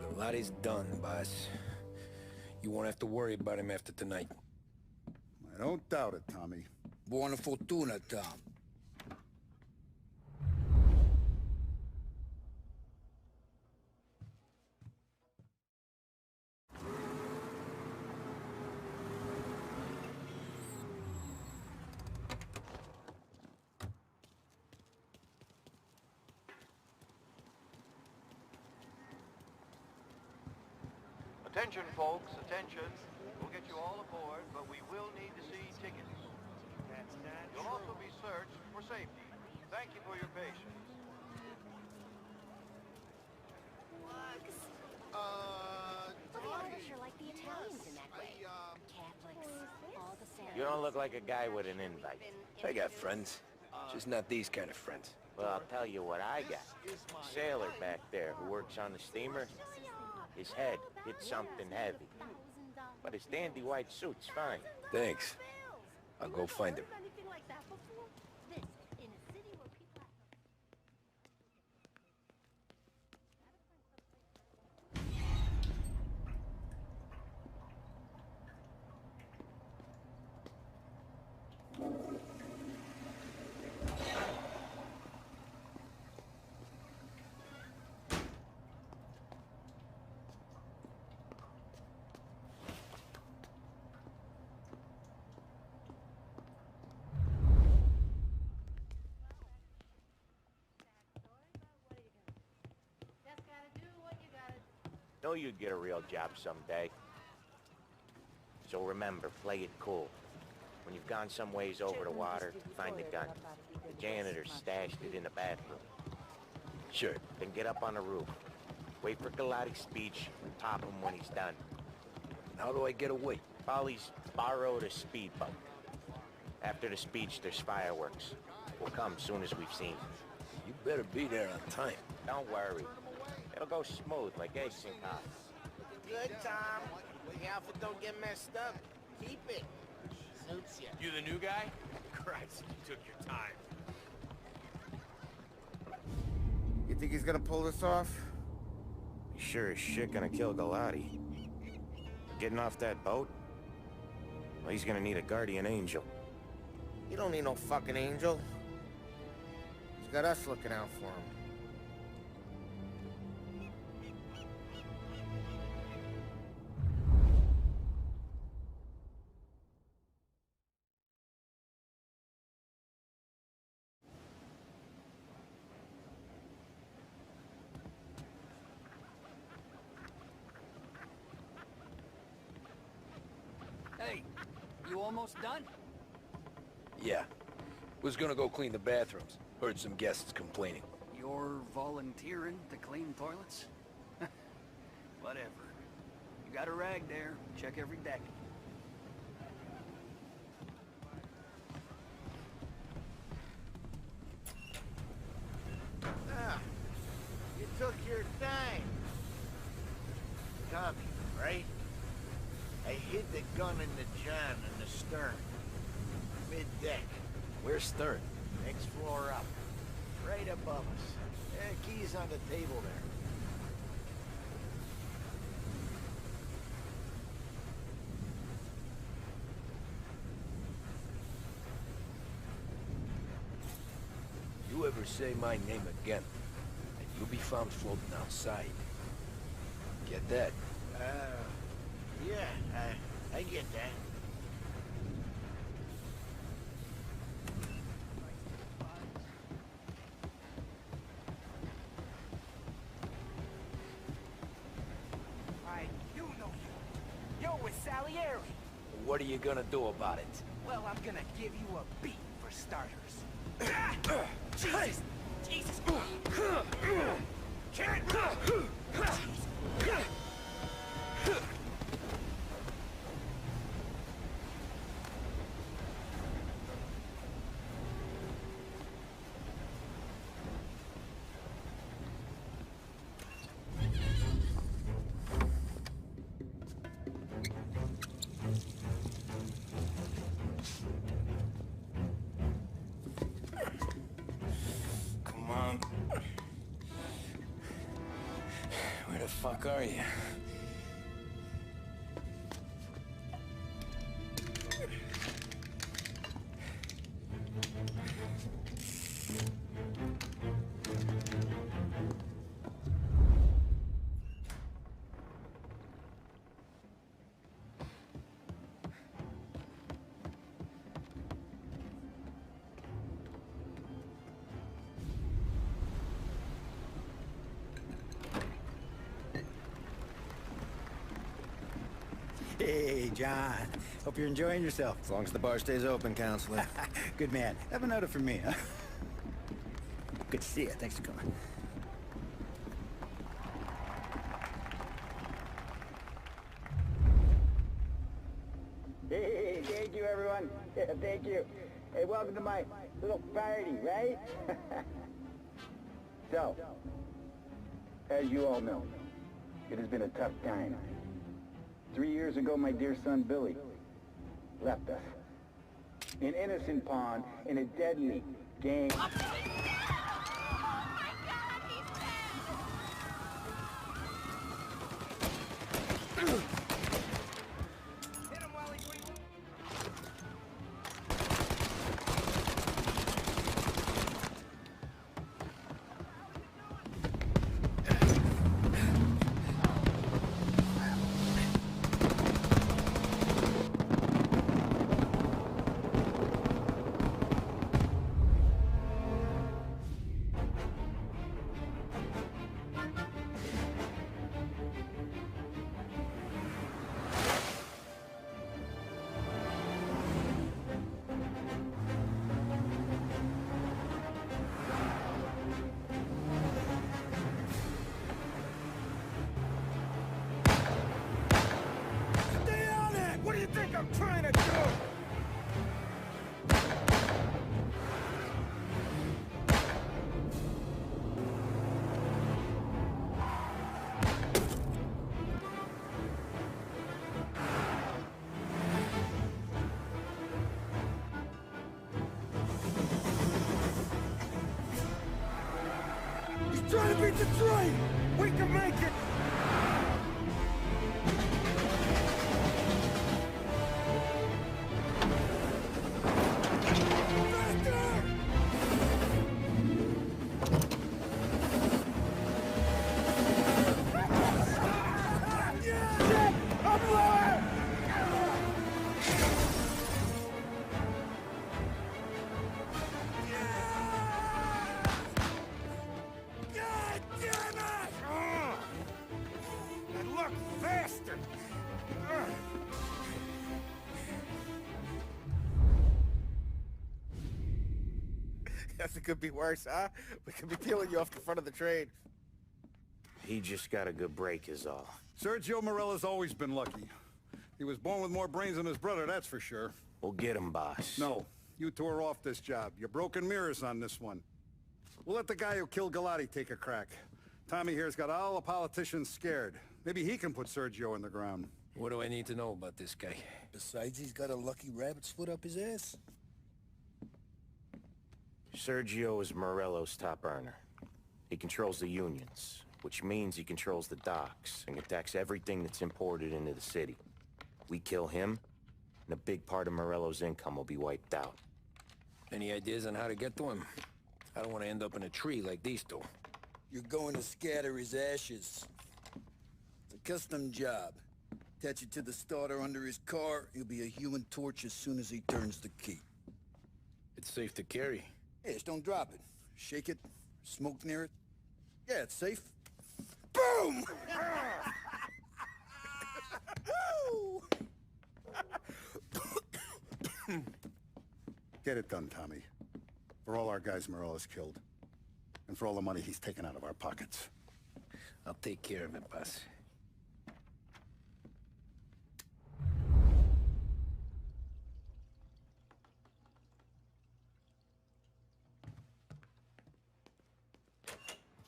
Galati's done, boss. You won't have to worry about him after tonight. I don't doubt it, Tommy. Buona fortuna, Tom. Attention, folks, attention. We'll get you all aboard, but we will need to see tickets. You'll also be searched for safety. Thank you for your patience. The Irish are like the Italians in that way. Catholics, all the same. You don't look like a guy with an invite. I got friends. Just not these kind of friends. Well, I'll tell you what I got. Sailor back there who works on the steamer. His head hit something heavy. But his dandy white suit's fine. Thanks. I'll go find him. Know you'd get a real job someday. So remember, play it cool. When you've gone some ways over the water, find the gun. The janitor stashed it in the bathroom. Sure. Then get up on the roof. Wait for Galati's speech and top him when he's done. How do I get away? Polly's borrowed a speedboat. After the speech, there's fireworks. We'll come soon as we've seen it. You better be there on time. Don't worry. It'll go smooth like eggs and coffee. Good, Tom. The outfit don't get messed up. Keep it. Suits you. You the new guy? Christ, you took your time. You think he's gonna pull this off? He's sure as shit gonna kill Galati. Getting off that boat? Well, he's gonna need a guardian angel. You don't need no fucking angel. He's got us looking out for him. Hey, you almost done? Yeah. Was gonna go clean the bathrooms. Heard some guests complaining. You're volunteering to clean toilets? Whatever. You got a rag there. Check every deck. Ah, you took your time. Tommy, right? I hid the gun in the john in the stern. Mid-deck. Where's Stern? Next floor up. Right above us. Keys on the table there. You ever say my name again, and You'll be found floating outside. Get that? Yeah, I get that. You know you. Yo, it's Salieri. What are you gonna do about it? Well, I'm gonna give you a beat for starters. Jesus! Jesus! Kid! Come on. Where the fuck are you? Hey, John. Hope you're enjoying yourself. As long as the bar stays open, counselor. Good man. Have another for me, huh? Good to see you. Thanks for coming. Hey, thank you, everyone. Thank you. Hey, welcome to my little party, right? So, as you all know, it has been a tough time. 3 years ago, my dear son Billy left us. An innocent pawn in a deadly gang. What do you think I'm trying to do? He's trying to beat the train! We can make it! Guess it could be worse, huh? We could be peeling you off the front of the train. He just got a good break is all. Sergio Morella's always been lucky. He was born with more brains than his brother, that's for sure. We'll get him, boss. No, you tore off this job. You're broken mirrors on this one. We'll let the guy who killed Galati take a crack. Tommy here's got all the politicians scared. Maybe he can put Sergio in the ground. What do I need to know about this guy? Besides, he's got a lucky rabbit's foot up his ass. Sergio is Morello's top earner. He controls the unions, which means he controls the docks and attacks everything that's imported into the city. We kill him, and a big part of Morello's income will be wiped out. Any ideas on how to get to him? I don't want to end up in a tree like these two. You're going to scatter his ashes. It's a custom job. Attach it to the starter under his car. He'll be a human torch as soon as he turns the key. It's safe to carry. Hey, just don't drop it. Shake it, smoke near it. Yeah, it's safe. Boom! Get it done, Tommy. For all our guys Morales killed. And for all the money he's taken out of our pockets. I'll take care of it, boss.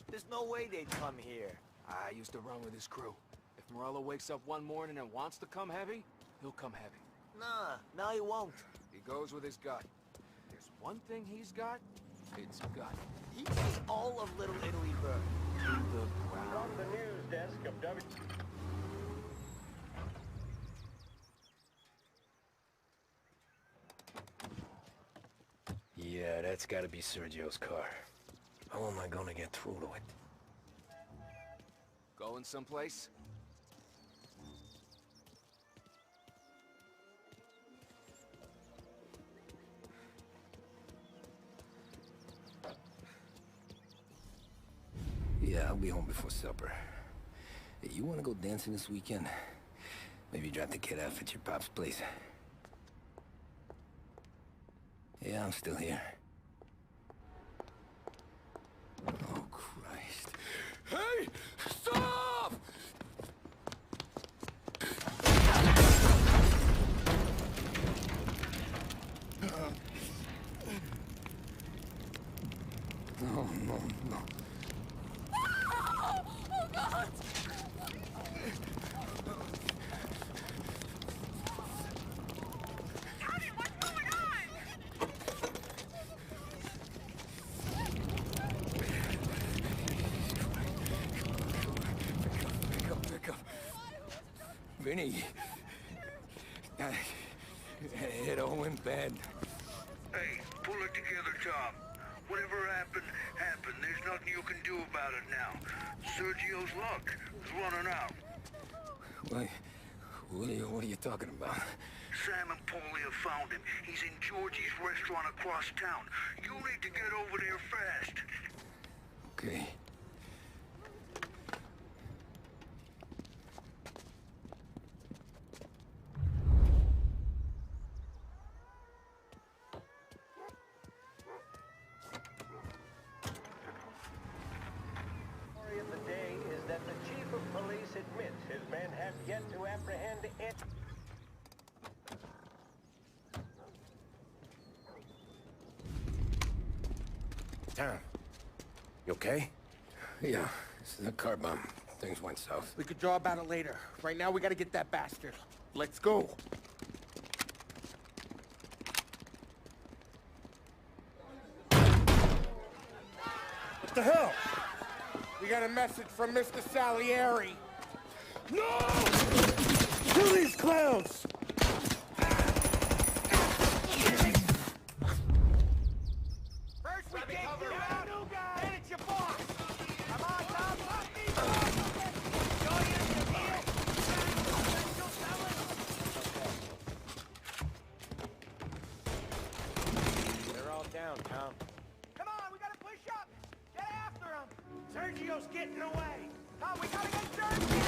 There's no way they'd come here. I used to run with his crew. If Morello wakes up one morning and wants to come heavy, he'll come heavy. Nah, no he won't. He goes with his gut. There's one thing he's got, it's gut. He is all of Little Italy bird. To the ground. From the news desk of W. Yeah, that's gotta be Sergio's car. How am I gonna get through to it? Going someplace? Yeah, I'll be home before supper. Hey, you wanna go dancing this weekend? Maybe drop the kid off at your pop's place. Yeah, I'm still here. Oh, Christ. Hey! Stop! No, no, no. Oh, God! Vinny, it all went bad. Hey, pull it together, Tom. Whatever happened, happened. There's nothing you can do about it now. Sergio's luck is running out. What are you talking about? Sam and Paulie have found him. He's in Georgie's restaurant across town. You need to get over there fast. Okay. Story of the day is that the chief of police admits his men have yet to apprehend it. Tom, you okay? Yeah, this is a car bomb. Things went south. We could draw about it later. Right now, we gotta get that bastard. Let's go. What the hell? We got a message from Mr. Salieri. No! Kill these clowns! First we take you out, then it's your boss. Come on, Tom. They're all down, Tom. Come on, we gotta push up. Get after him. Sergio's getting away. Tom, we gotta get Sergio.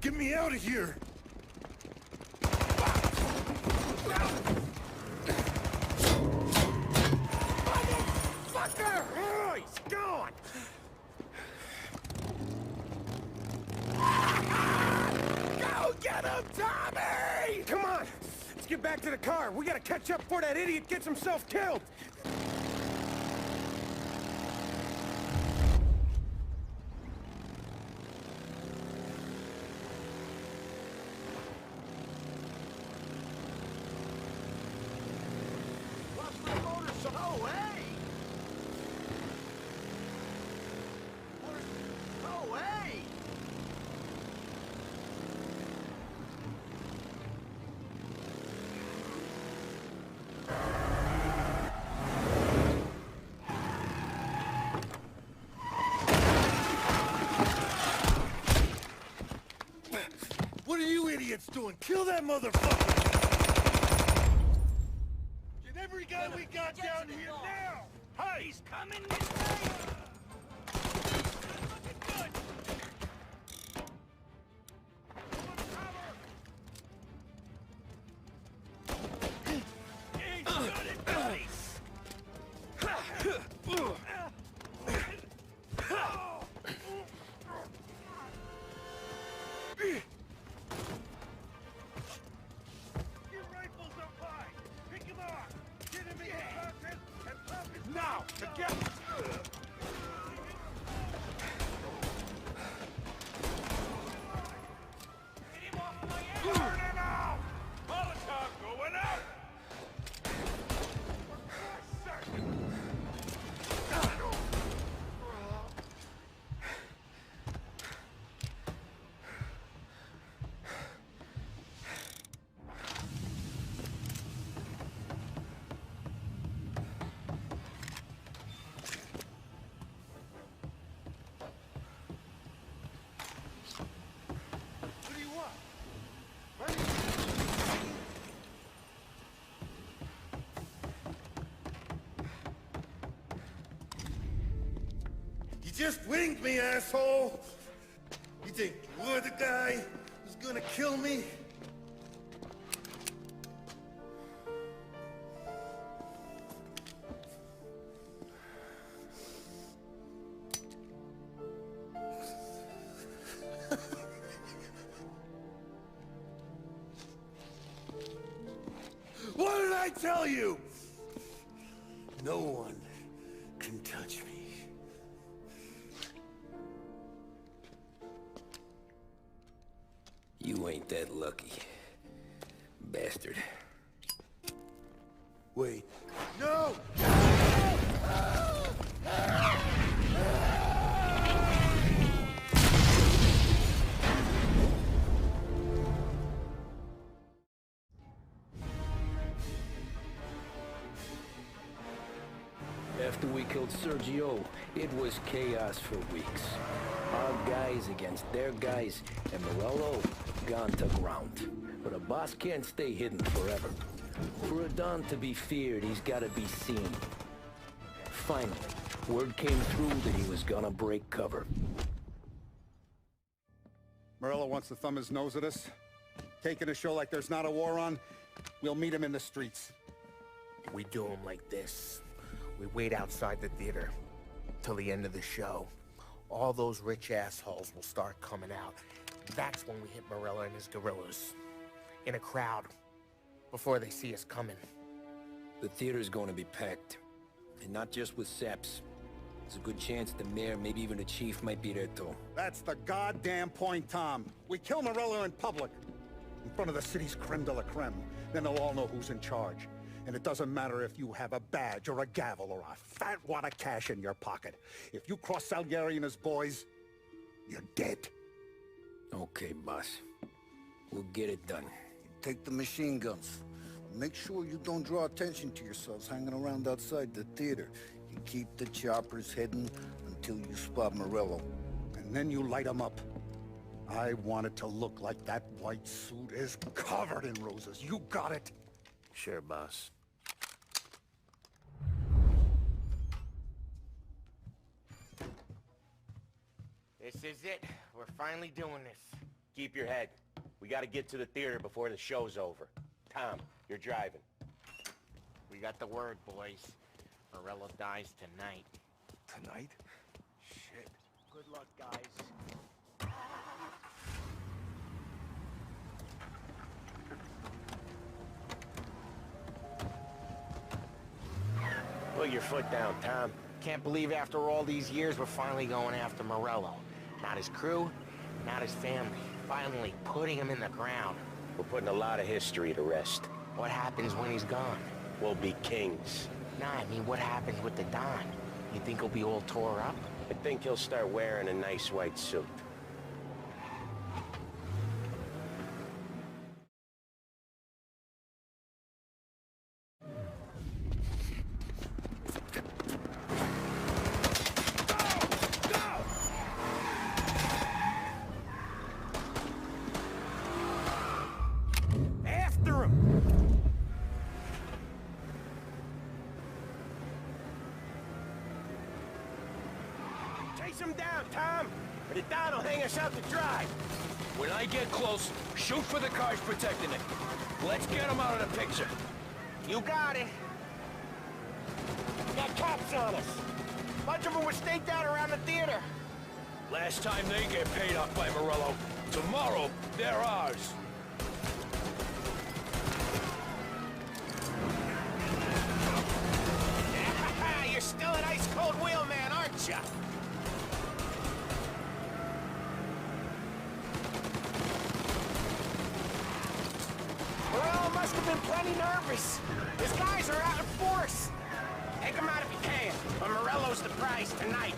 Get me out of here! Fucker! Oh, he's gone! Go get him, Tommy! Come on! Let's get back to the car. We gotta catch up before that idiot gets himself killed! Lost my motorcycle. No way! No way! Let's do it. Kill that motherfucker! Get every guy we got down here now! Hey! He's coming this way! Looking good! He's got it, nice! Your rifles up high! Pick him off! Get him in the contest and pop his now! Together! Get him off my ass! Burning out! Molotov going out! For Christ's sake! What do you want? You just winged me, asshole! You think you're the guy who's gonna kill me? What did I tell you? No one can touch me. You ain't that lucky, bastard. Wait. No! After we killed Sergio, it was chaos for weeks. Our guys against their guys, and Morello gone to ground. But a boss can't stay hidden forever. For a Don to be feared, he's gotta be seen. Finally, word came through that he was gonna break cover. Morello wants to thumb his nose at us. Taking a show like there's not a war on, we'll meet him in the streets. We do him like this. We wait outside the theater till the end of the show. All those rich assholes will start coming out. That's when we hit Morello and his guerrillas. In a crowd. Before they see us coming. The theater's going to be packed. And not just with saps. There's a good chance the mayor, maybe even the chief, might be there too. That's the goddamn point, Tom. We kill Morello in public. In front of the city's creme de la creme. Then they'll all know who's in charge. And it doesn't matter if you have a badge or a gavel or a fat wad of cash in your pocket. If you cross Salieri and his boys, you're dead. Okay, boss. We'll get it done. Take the machine guns. Make sure you don't draw attention to yourselves hanging around outside the theater. You keep the choppers hidden until you spot Morello. And then you light them up. I want it to look like that white suit is covered in roses. You got it? Sure, boss. This is it. We're finally doing this. Keep your head. We gotta get to the theater before the show's over. Tom, you're driving. We got the word, boys. Morello dies tonight. Tonight? Shit. Good luck, guys. Put your foot down, Tom. Can't believe after all these years we're finally going after Morello. Not his crew, not his family. Finally putting him in the ground. We're putting a lot of history to rest. What happens when he's gone? We'll be kings. Nah, I mean, what happens with the Don? You think he'll be all tore up? I think he'll start wearing a nice white suit. Chase him down, Tom! Or the Don will hang us out to dry. When I get close, shoot for the cars protecting it. Let's get them out of the picture. You got it. Got cops on us. Bunch of them were staked out around the theater. Last time they get paid off by Morello. Tomorrow, they're ours. You're still an ice-cold wheelman, aren't ya? Morello must have been plenty nervous. His guys are out in force. Take him out if you can, but Morello's the prize tonight.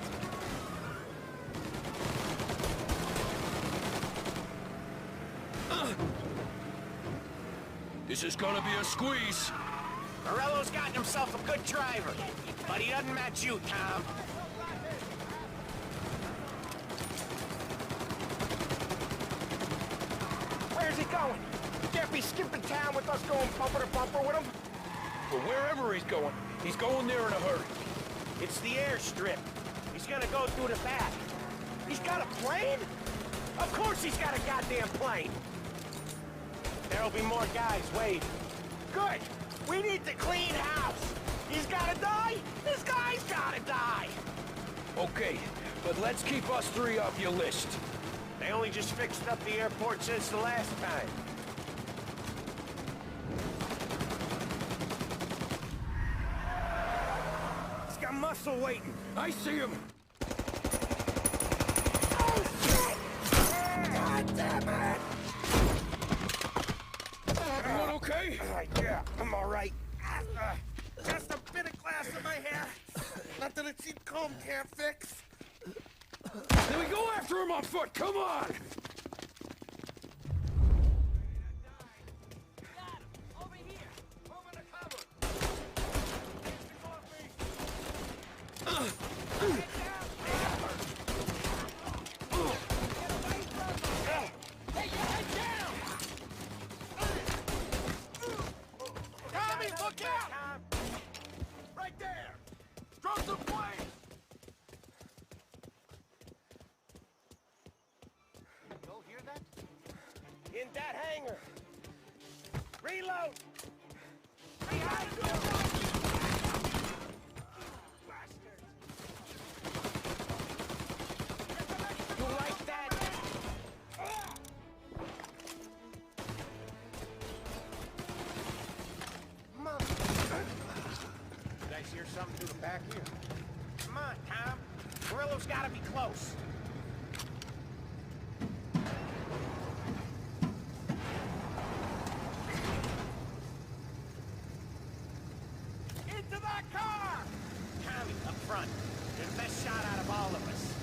This is gonna be a squeeze. Morello's gotten himself a good driver, but he doesn't match you, Tom. Where's he going? He can't be skipping town with us going bumper to bumper with him. But wherever he's going there in a hurry. It's the airstrip. He's gonna go through the back. He's got a plane? Of course he's got a goddamn plane. There'll be more guys waiting. Good. We need to clean house. He's gotta die. This guy's gotta die. Okay, but let's keep us three off your list. They only just fixed up the airport since the last time. He's got muscle waiting. I see him. Oh, shit! God damn it! Everyone okay? Yeah, I'm all right. Just a bit of glass in my hair. Nothing a cheap comb can't fix. Then we go after him on foot. Come on! Tommy, look out! Right there! Throw some flames! Y'all hear that? In that hangar! Reload! Behind you! You like that? You guys hear something through the back here? Come on, Tom. Morello's gotta be close. Into that car! Tommy, up front. You're the best shot out of all of us.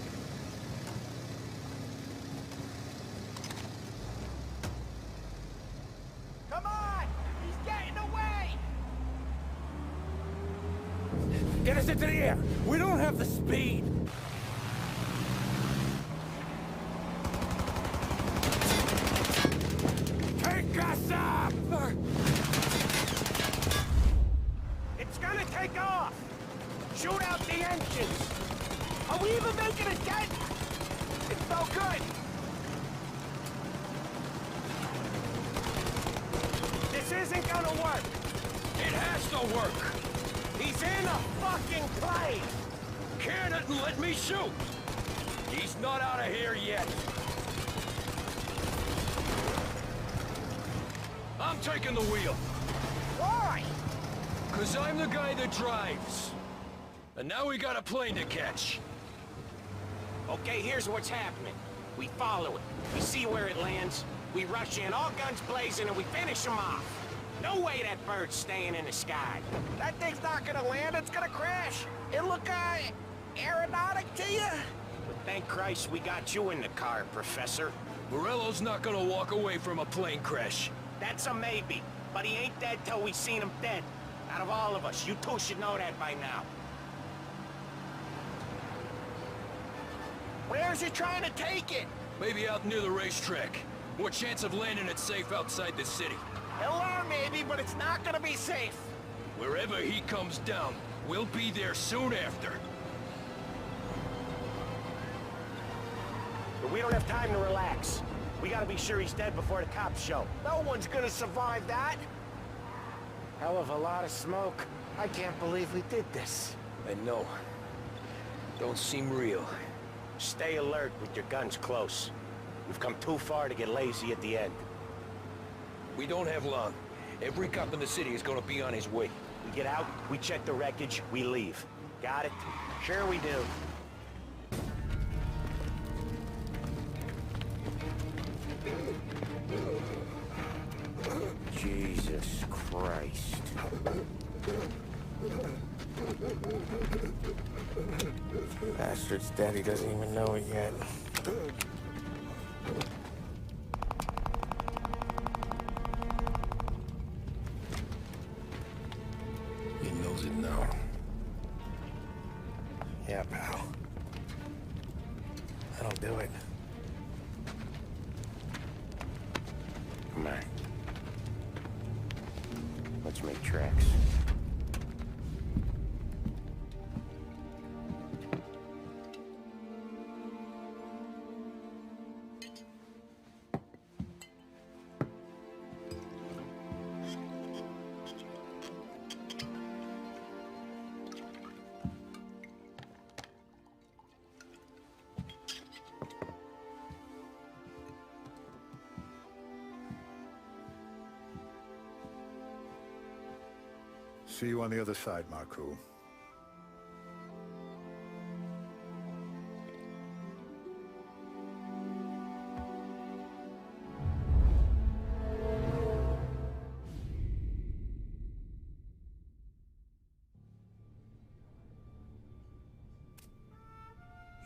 Come on! He's getting away! Get us into the air! We don't have the speed! Take us up! It's gonna take off! Shoot out the engines! Are we even making a dent? It's no good! This isn't gonna work! It has to work! He's in a fucking plane! Can it and let me shoot! He's not out of here yet! I'm taking the wheel! Why? 'Cause I'm the guy that drives. And now we got a plane to catch. Okay, here's what's happening. We follow it. We see where it lands. We rush in, all guns blazing, and we finish him off. No way that bird's staying in the sky. That thing's not gonna land, it's gonna crash. It look, aeronautic to you? But thank Christ we got you in the car, Professor. Morello's not gonna walk away from a plane crash. That's a maybe, but he ain't dead till we seen him dead. Out of all of us, you two should know that by now. Where's he trying to take it? Maybe out near the racetrack. More chance of landing it safe outside the city. He'll learn maybe, but it's not gonna be safe. Wherever he comes down, we'll be there soon after. But we don't have time to relax. We gotta be sure he's dead before the cops show. No one's gonna survive that! Hell of a lot of smoke. I can't believe we did this. I know. Don't seem real. Stay alert with your guns close. We've come too far to get lazy at the end. We don't have long. Every cop in the city is gonna be on his way. We get out, we check the wreckage, we leave. Got it? Sure we do. Jesus Christ. Bastard's daddy doesn't even know it yet. He knows it now. Yeah, pal. That'll do it. Come on. Let's make tracks. See you on the other side, Marku.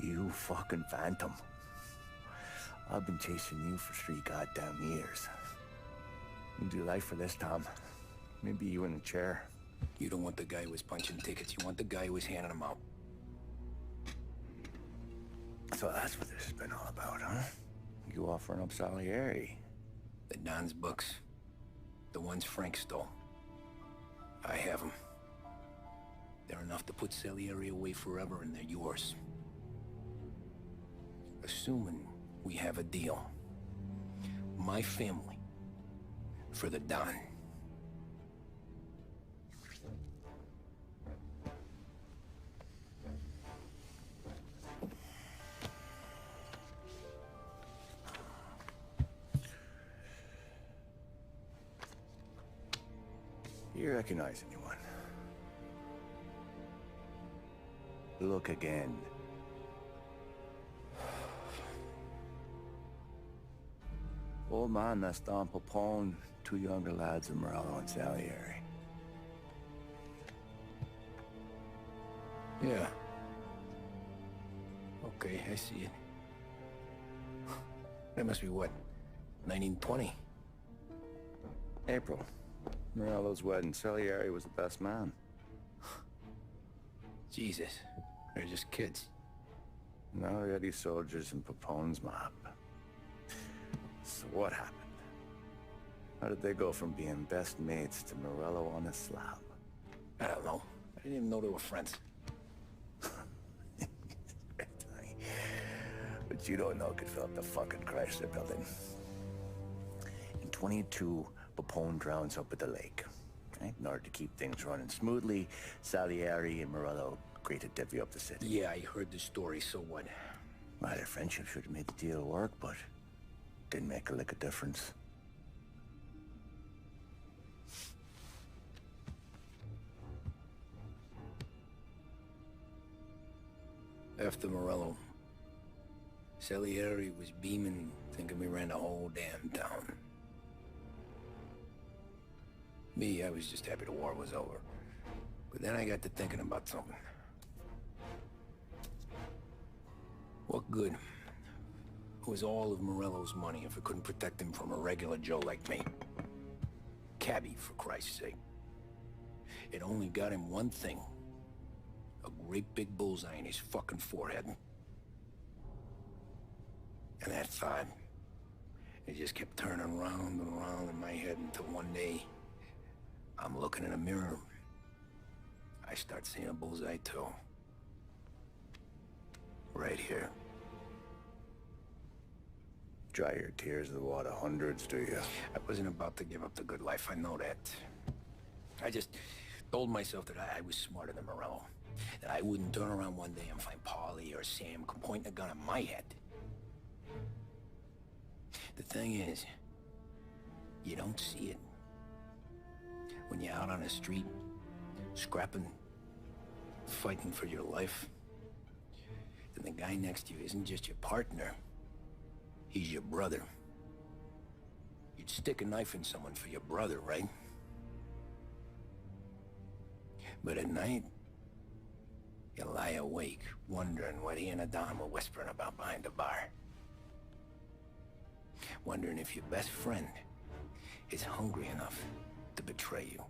You fucking phantom. I've been chasing you for 3 goddamn years. You do life for this, Tom. Maybe you in the chair. You don't want the guy who was punching tickets. You want the guy who was handing them out. So that's what this has been all about, huh? You offering up Salieri. The Don's books. The ones Frank stole. I have them. They're enough to put Salieri away forever, and they're yours. Assuming we have a deal. My family. For the Don. You recognize anyone? Look again. Old man, that's Don Papone, 2 younger lads of Morello and Salieri. Yeah. Okay, I see it. That must be what? 1920? April. Morello's wedding. Salieri was the best man. Jesus. They're just kids. No, they're these soldiers in Papone's mob. So what happened? How did they go from being best mates to Morello on a slab? I don't know. I didn't even know they were friends. But you don't know could fill up the fucking Chrysler building. In 22, Papone drowns up at the lake. Right? In order to keep things running smoothly, Salieri and Morello agreed to divvy up the city. Yeah, I heard the story, so what? Well, their friendship should have made the deal work, but didn't make a lick of difference. After Morello, Salieri was beaming, thinking we ran the whole damn town. Me, I was just happy the war was over. But then I got to thinking about something. What good was all of Morello's money if it couldn't protect him from a regular Joe like me? Cabbie, for Christ's sake. It only got him one thing. A great big bullseye in his fucking forehead. And that thought, it just kept turning round and round in my head until one day, I'm looking in a mirror. I start seeing a bullseye, too. Right here. dry your tears with water hundreds, do you? I wasn't about to give up the good life, I know that. I just told myself that I was smarter than Morello. That I wouldn't turn around one day and find Paulie or Sam pointing a gun at my head. The thing is, you don't see it. When you're out on the street, scrapping, fighting for your life, then the guy next to you isn't just your partner, he's your brother. You'd stick a knife in someone for your brother, right? But at night, you lie awake, wondering what he and Adam were whispering about behind the bar. Wondering if your best friend is hungry enough to betray you.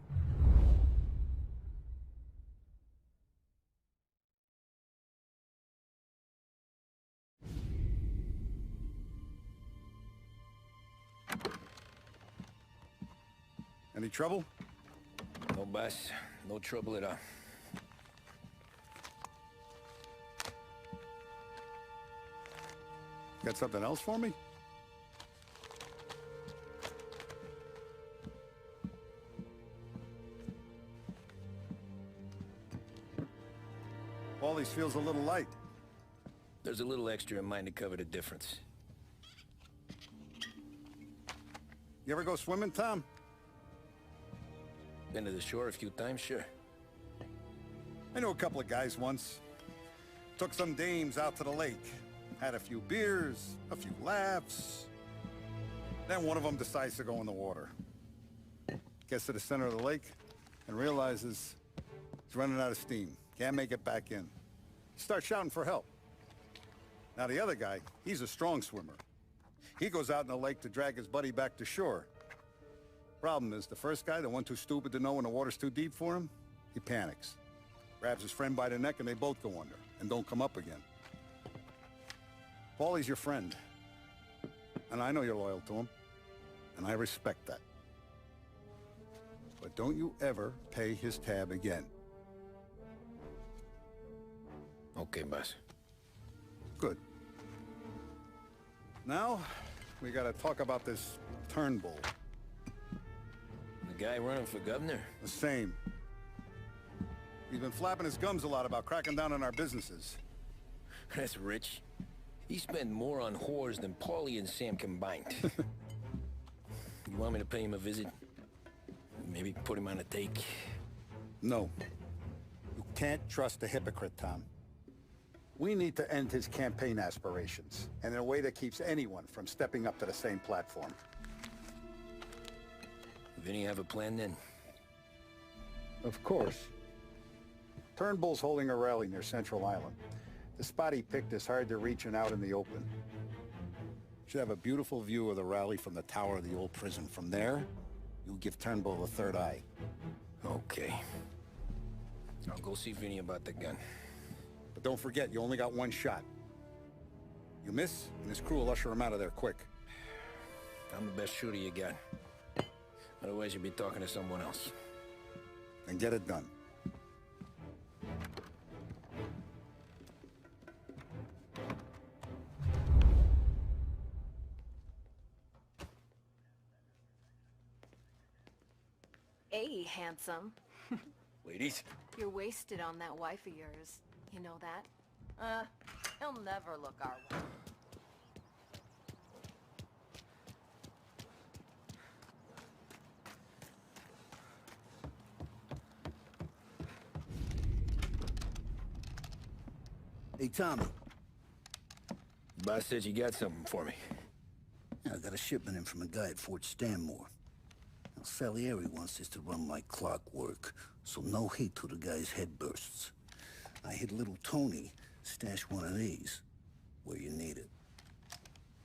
Any trouble? No, boss. No trouble at all. Got something else for me? Paulie's feels a little light. There's a little extra in mine to cover the difference. You ever go swimming, Tom? Been to the shore a few times, sure. I knew a couple of guys once. Took some dames out to the lake. Had a few beers, a few laughs. Then one of them decides to go in the water. Gets to the center of the lake and realizes he's running out of steam. Can't make it back in. Starts shouting for help. Now the other guy, he's a strong swimmer. He goes out in the lake to drag his buddy back to shore. Problem is, the first guy, the one too stupid to know when the water's too deep for him, he panics. Grabs his friend by the neck and they both go under and don't come up again. Paulie's your friend. And I know you're loyal to him. And I respect that. But don't you ever pay his tab again. Okay, boss. Good. Now, we gotta talk about this Turnbull. The guy running for governor? The same. He's been flapping his gums a lot about cracking down on our businesses. That's rich. He spent more on whores than Paulie and Sam combined. You want me to pay him a visit? Maybe put him on a take? No. You can't trust a hypocrite, Tom. We need to end his campaign aspirations, and in a way that keeps anyone from stepping up to the same platform. Vinny have a plan then? Of course. Turnbull's holding a rally near Central Island. The spot he picked is hard to reach and out in the open. Should have a beautiful view of the rally from the tower of the old prison. From there, you'll give Turnbull the third eye. Okay. I'll go see Vinny about the gun. But don't forget, you only got one shot. You miss, and his crew will usher him out of there quick. I'm the best shooter you got. Otherwise, you'll be talking to someone else. Then get it done. Hey, handsome. Ladies? You're wasted on that wife of yours. You know that? He'll never look our way. Hey, Tommy. Boss said you got something for me. Yeah, I got a shipment in from a guy at Fort Stanmore. Now, Salieri wants this to run like clockwork, so no heat till the guy's head bursts. I hit little Tony, stash one of these, where you need it.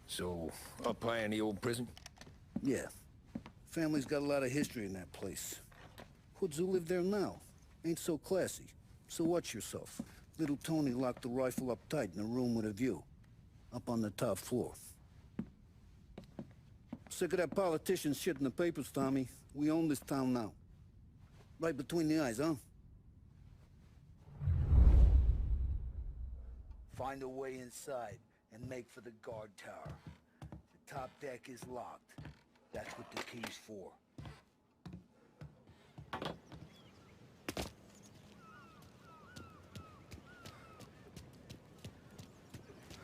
So, up high in the old prison? Yeah. Family's got a lot of history in that place. Hoods who live there now. Ain't so classy. So watch yourself. Little Tony locked the rifle up tight in a room with a view. Up on the top floor. Sick of that politician shit in the papers, Tommy. We own this town now. Right between the eyes, huh? Find a way inside and make for the guard tower. The top deck is locked. That's what the key's for.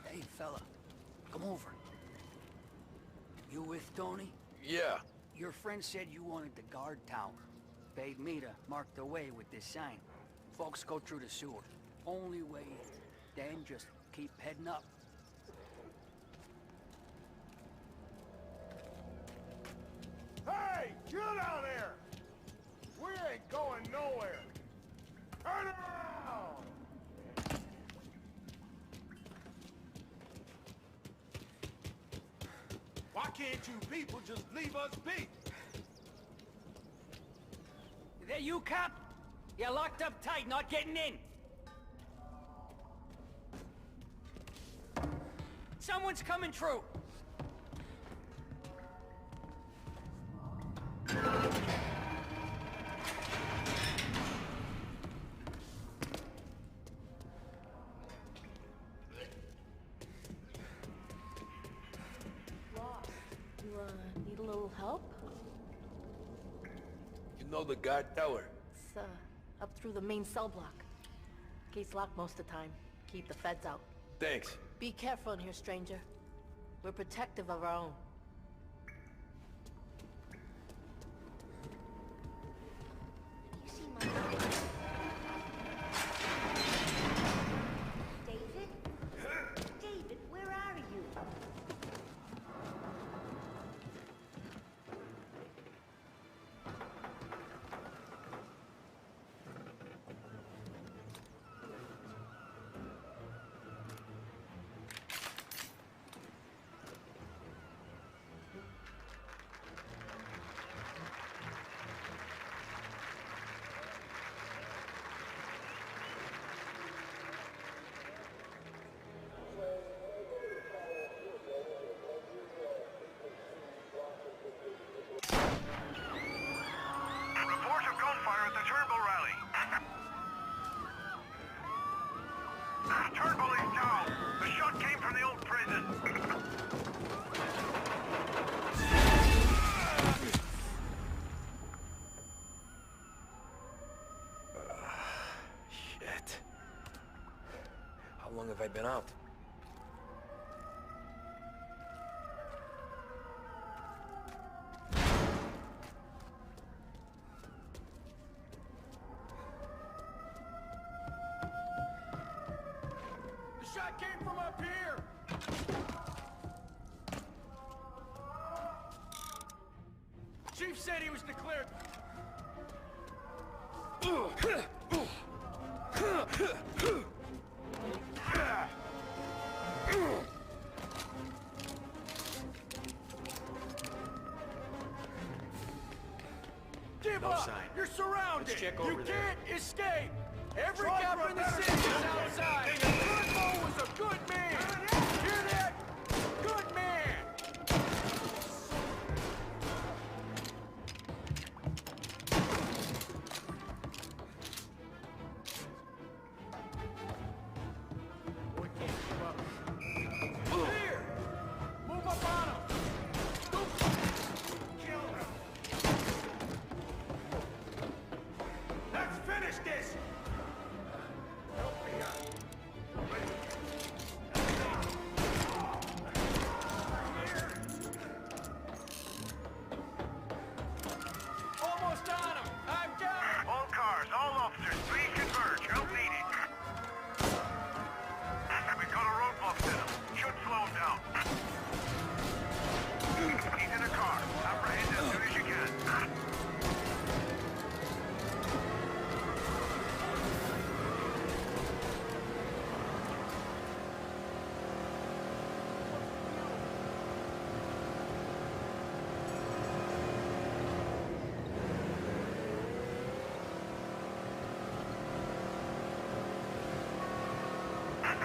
Hey, fella. Come over. You with Tony? Yeah. Your friend said you wanted the guard tower. Paid me to mark the way with this sign. Folks go through the sewer. Only way in. Then just keep heading up. Hey, get out there! We ain't going nowhere. Turn around! Why can't you people just leave us be? Is that you, cop? You're locked up tight, not getting in. Someone's coming through. You, need a little help? You know the guard tower? It's, up through the main cell block. Gate's locked most of the time. Keep the feds out. Thanks. Be careful in here, stranger. We're protective of our own. You see my... David? David, where are you? Reports of gunfire at the Turnbull rally. Turnbull is down. The shot came from the old prison. Shit. How long have I been out? The shot came from up here. Chief said he was declared. Give No up! sign. You're surrounded! Let's check You over there. can't escape! Every cop in the city is outside! Turnbull was a good man! Hear that? Good man! Here! Move up on him! Kill him! Let's finish this! Help me out. Almost on him! I've got him! All cars, all officers, please converge. Help needed. We've got a roadblock set up. Should slow him down. He's in a car. Apprehend as soon as you can.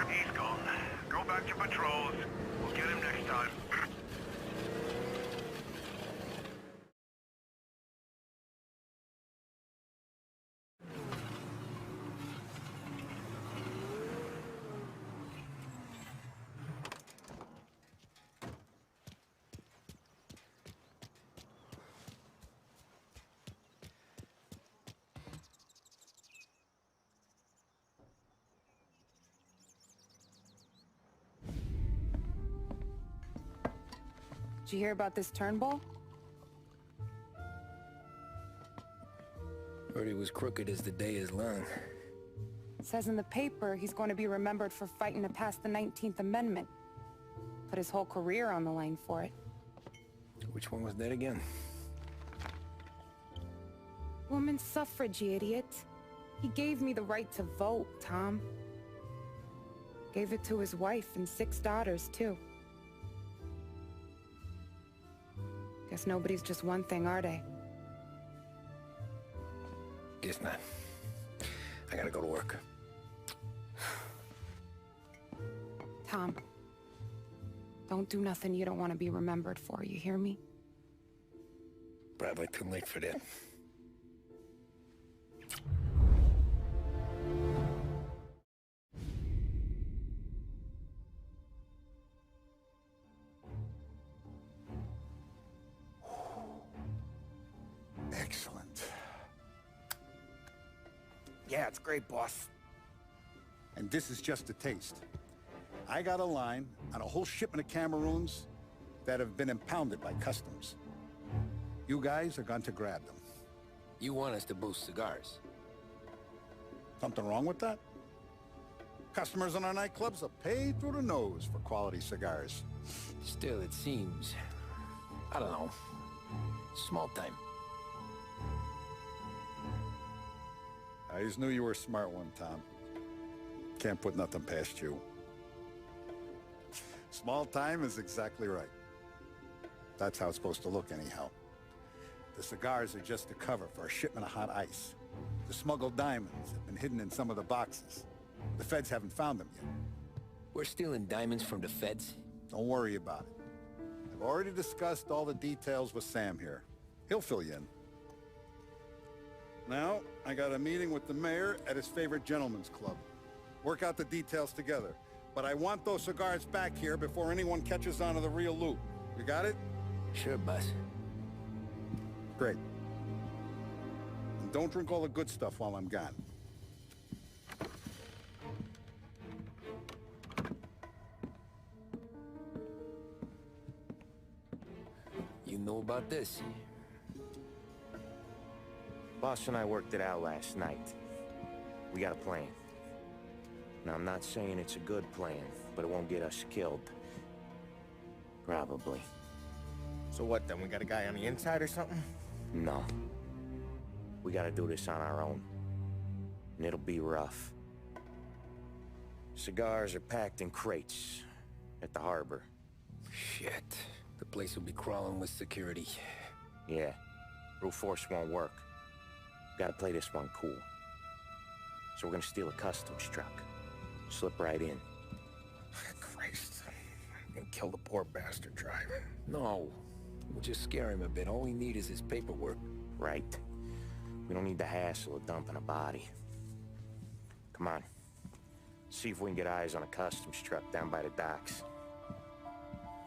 He's gone. Go back to patrols. We'll get him next time. Did you hear about this Turnbull? Heard he was crooked as the day is long. It says in the paper he's going to be remembered for fighting to pass the 19th Amendment. Put his whole career on the line for it. Which one was that again? Women's suffrage, you idiot. He gave me the right to vote, Tom. Gave it to his wife and 6 daughters, too. Guess nobody's just one thing, are they? Guess not. I gotta go to work. Tom, don't do nothing you don't want to be remembered for, you hear me? Probably too late for that. Excellent. Yeah, it's great, boss. And this is just a taste. I got a line on a whole shipment of Cameroons that have been impounded by customs. You guys are going to grab them. You want us to boost cigars? Something wrong with that? Customers in our nightclubs are paid through the nose for quality cigars. Still, it seems... I don't know. Small time. I just knew you were a smart one, Tom. Can't put nothing past you. Small time is exactly right. That's how it's supposed to look anyhow. The cigars are just a cover for a shipment of hot ice. The smuggled diamonds have been hidden in some of the boxes. The feds haven't found them yet. We're stealing diamonds from the feds? Don't worry about it. I've already discussed all the details with Sam here. He'll fill you in. Now, I got a meeting with the mayor at his favorite gentleman's club. Work out the details together. But I want those cigars back here before anyone catches on to the real loot. You got it? Sure, boss. Great. And don't drink all the good stuff while I'm gone. You know about this? Boss and I worked it out last night. We got a plan. Now, I'm not saying it's a good plan, but it won't get us killed. Probably. So what, then? We got a guy on the inside or something? No. We gotta do this on our own. And it'll be rough. Cigars are packed in crates at the harbor. Shit. The place will be crawling with security. Yeah. Brute force won't work. Gotta play this one cool. So we're gonna steal a customs truck. Slip right in. Christ. And kill the poor bastard driver. No. We'll just scare him a bit. All we need is his paperwork. Right. We don't need the hassle of dumping a body. Come on. See if we can get eyes on a customs truck down by the docks.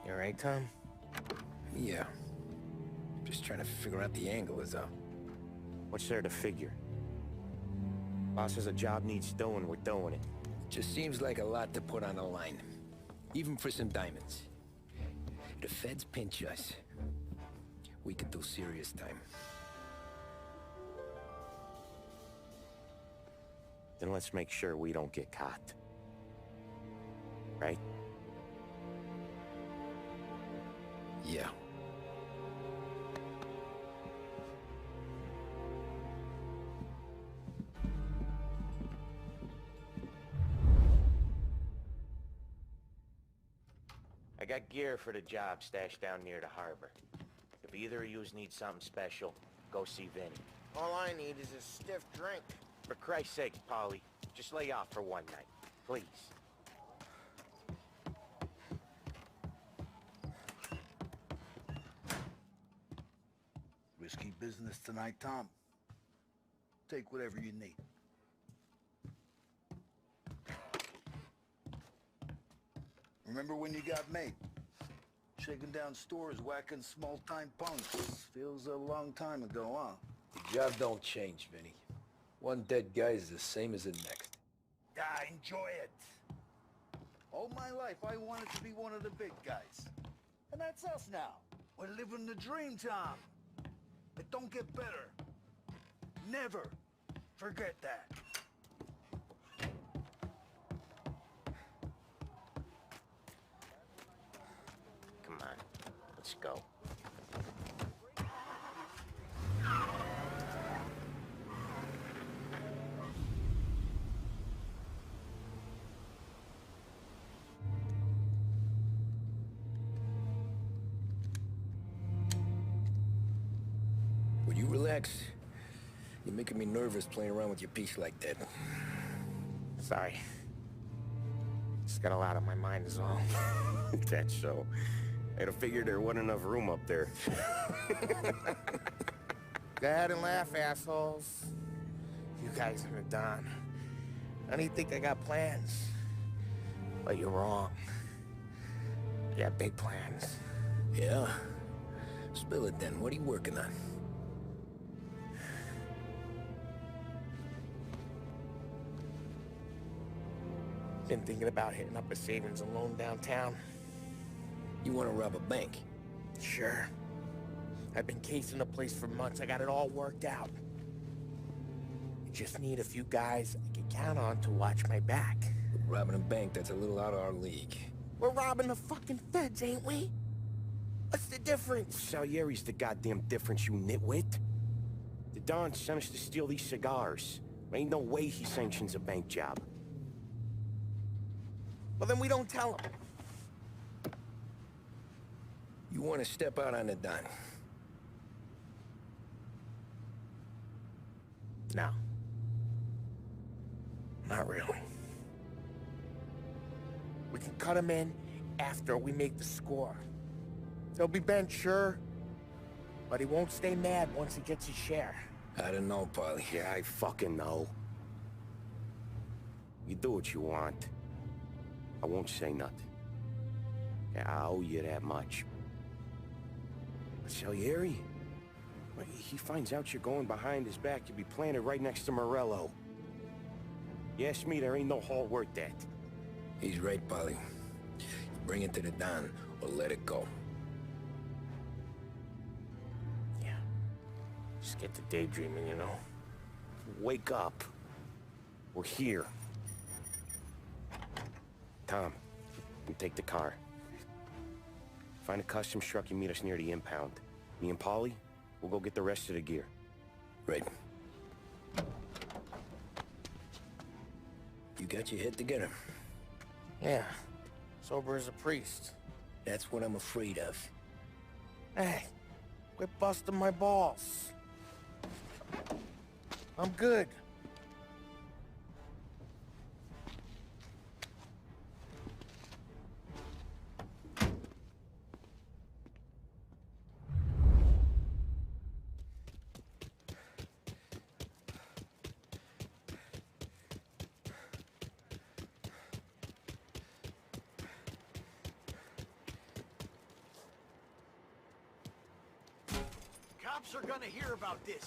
You all right, Tom? Yeah. Just trying to figure out the angle is all. What's there to figure? Boss says a job needs doing, we're doing it. Just seems like a lot to put on the line. Even for some diamonds. If the feds pinch us, we could do serious time. Then let's make sure we don't get caught. Right? Yeah. I got gear for the job stashed down near the harbor. If either of yous need something special, go see Vinny. All I need is a stiff drink. For Christ's sake, Polly, just lay off for one night, please. Risky business tonight, Tom. Take whatever you need. Remember when you got made? Shaking down stores, whacking small-time punks. Feels a long time ago, huh? The job don't change, Vinny. One dead guy is the same as the next. Ah, enjoy it. All my life, I wanted to be one of the big guys. And that's us now. We're living the dream, Tom. It don't get better. Never forget that. Come on, let's go. Will you relax? You're making me nervous playing around with your piece like that. Sorry. Just got a lot on my mind is all. That's so. I'd have figured there wasn't enough room up there. Go ahead and laugh, assholes. You guys are done. I don't think I got plans. But you're wrong. I got big plans. Yeah? Spill it then. What are you working on? Been thinking about hitting up a savings and loan downtown. You want to rob a bank? Sure. I've been casing the place for months. I got it all worked out. I just need a few guys I can count on to watch my back. Robbing a bank, that's a little out of our league. We're robbing the fucking feds, ain't we? What's the difference? Salieri's the goddamn difference, you nitwit. The Don sent us to steal these cigars. Ain't no way he sanctions a bank job. Well, then we don't tell him. You want to step out on the Don? No. Not really. We can cut him in after we make the score. He'll be bent, sure, but he won't stay mad once he gets his share. I don't know, Paulie. Yeah, I fucking know. You do what you want. I won't say nothing. Yeah, I owe you that much. But Salieri? Well, he finds out you're going behind his back. You'll be planted right next to Morello. You ask me, there ain't no haul worth that. He's right, Paulie. Bring it to the Don, or let it go. Yeah. Just get to daydreaming, you know? Wake up. We're here. Tom, you take the car. Find a customs truck and meet us near the impound. Me and Paulie, we'll go get the rest of the gear. Right. You got your head together? Yeah. Sober as a priest. That's what I'm afraid of. Hey, quit busting my balls. I'm good. Cops are gonna hear about this.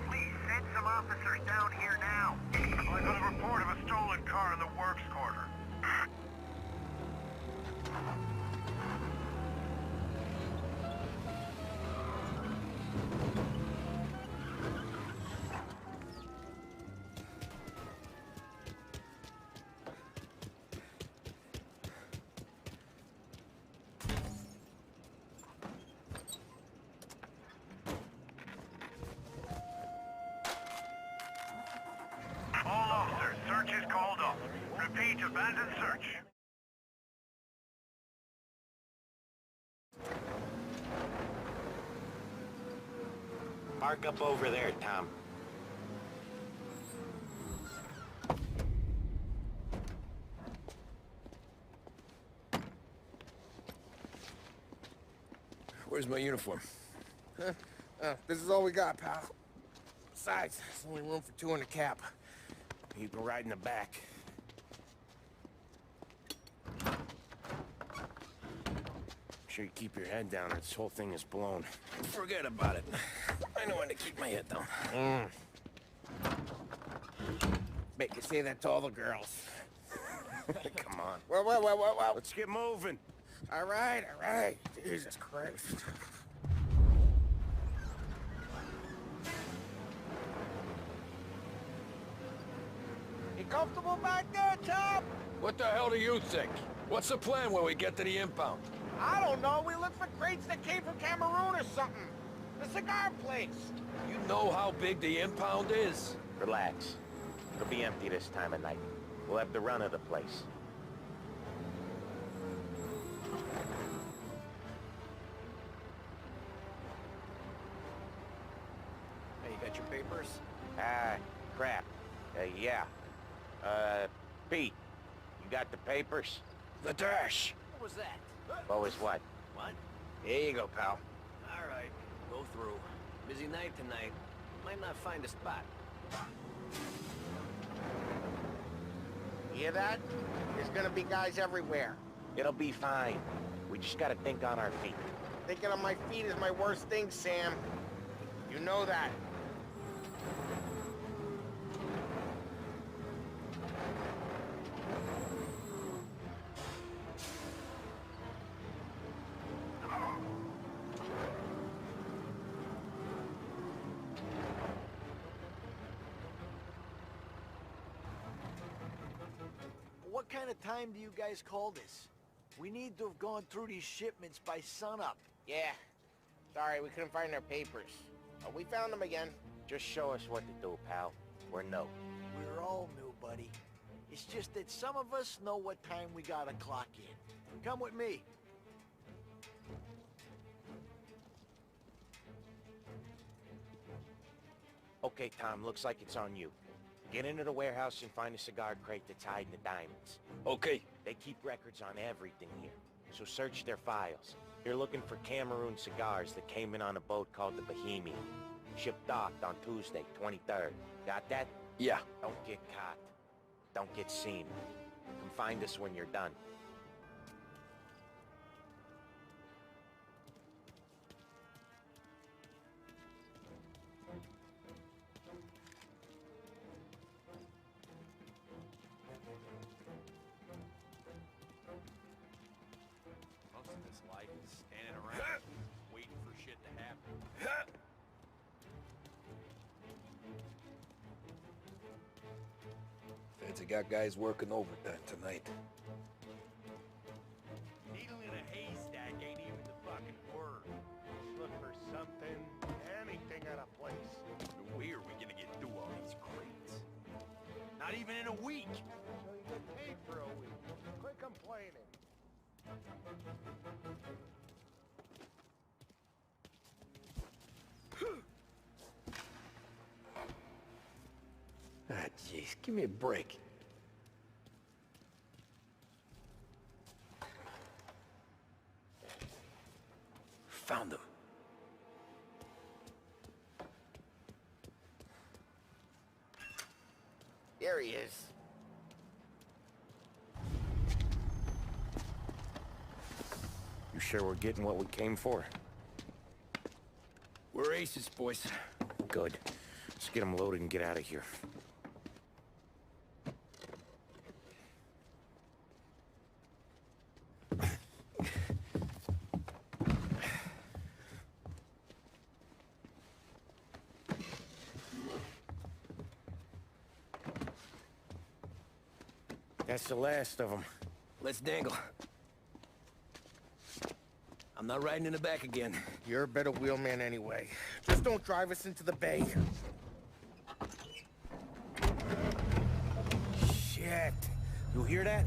Please send some officers down here now. I got a report of a stolen car in the works quarter. All officers, search is called off. Repeat, abandon search. Park up over there, Tom. Where's my uniform? This is all we got, pal. Besides, there's only room for 2 in the cab. You can ride in the back. Make sure you keep your head down or this whole thing is blown. Forget about it. I know when to keep my head down. Bet you say that to all the girls. Come on. Well. Let's get moving. All right. Jesus Christ. You comfortable back there, Tom? What the hell do you think? What's the plan when we get to the impound? I don't know. We look for crates that came from Cameroon or something. The cigar place. You know how big the impound is? Relax. It'll be empty this time of night. We'll have the run of the place. Hey, you got your papers? Ah, crap. Yeah. Pete, you got the papers? The dash. What was that? What was what? What? Here you go, pal. All right, go through. Busy night tonight. Might not find a spot. Hear that? There's gonna be guys everywhere. It'll be fine. We just gotta think on our feet. Thinking on my feet is my worst thing, Sam. You know that. What kind of time do you guys call this? We need to have gone through these shipments by sunup. Yeah. Sorry, we couldn't find our papers. Oh, we found them again. Just show us what to do, pal. We're no. We're all new, buddy. It's just that some of us know what time we gotta clock in. Come with me. Okay, Tom, looks like it's on you. Get into the warehouse and find a cigar crate that's hiding the diamonds. Okay. They keep records on everything here, so search their files. You're looking for Cameroon cigars that came in on a boat called the Bohemian. Ship docked on Tuesday, 23rd. Got that? Yeah. Don't get caught. Don't get seen. Come find us when you're done. Most of this life is standing around, waiting for shit to happen. Fancy got guys working overtime tonight. Needle in a haystack ain't even the fucking word. Look for something, anything out of place. Where are we gonna get through all these crates? Not even in a week. So you get paid for a week. Quit complaining. Ah, jeez, give me a break. Found him. There he is. You sure we're getting what we came for? We're aces, boys. Good. Let's get them loaded and get out of here. That's the last of them. Let's dangle. I'm not riding in the back again. You're a better wheelman anyway. Just don't drive us into the bay. Shit. You hear that?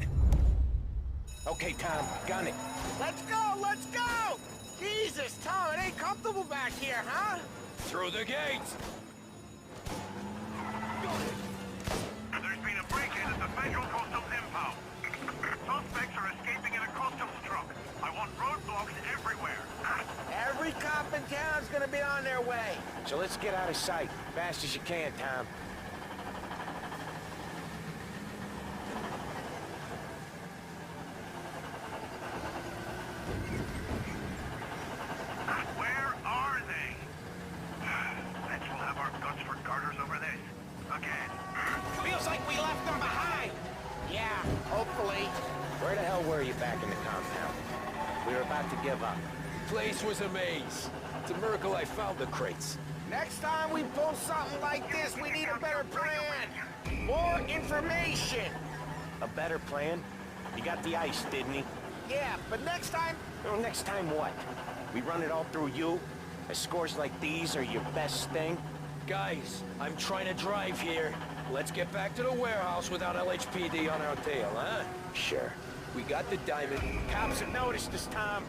Okay, Tom, gun it. Let's go! Let's go! Jesus, Tom, it ain't comfortable back here, huh? Through the gates! There's been a break-in at the Federal Customs impound. Suspects are escaping in a customs truck. I want roadblocks everywhere. Every cop in town's gonna be on their way. So let's get out of sight. Fast as you can, Tom. Where are they? Let's we'll have our guts for garters over this. Again. Feels like we left them behind. Yeah, hopefully. you back in the compound. We were about to give up. The place was a maze. It's a miracle I found the crates. Next time we pull something like this, we need a better plan. More information. A better plan? He got the ice, didn't he? Yeah, but next time... Well, next time what? We run it all through you? Scores like these are your best thing? Guys, I'm trying to drive here. Let's get back to the warehouse without LHPD on our tail, huh? Sure. We got the diamond. Cops have noticed us, Tom.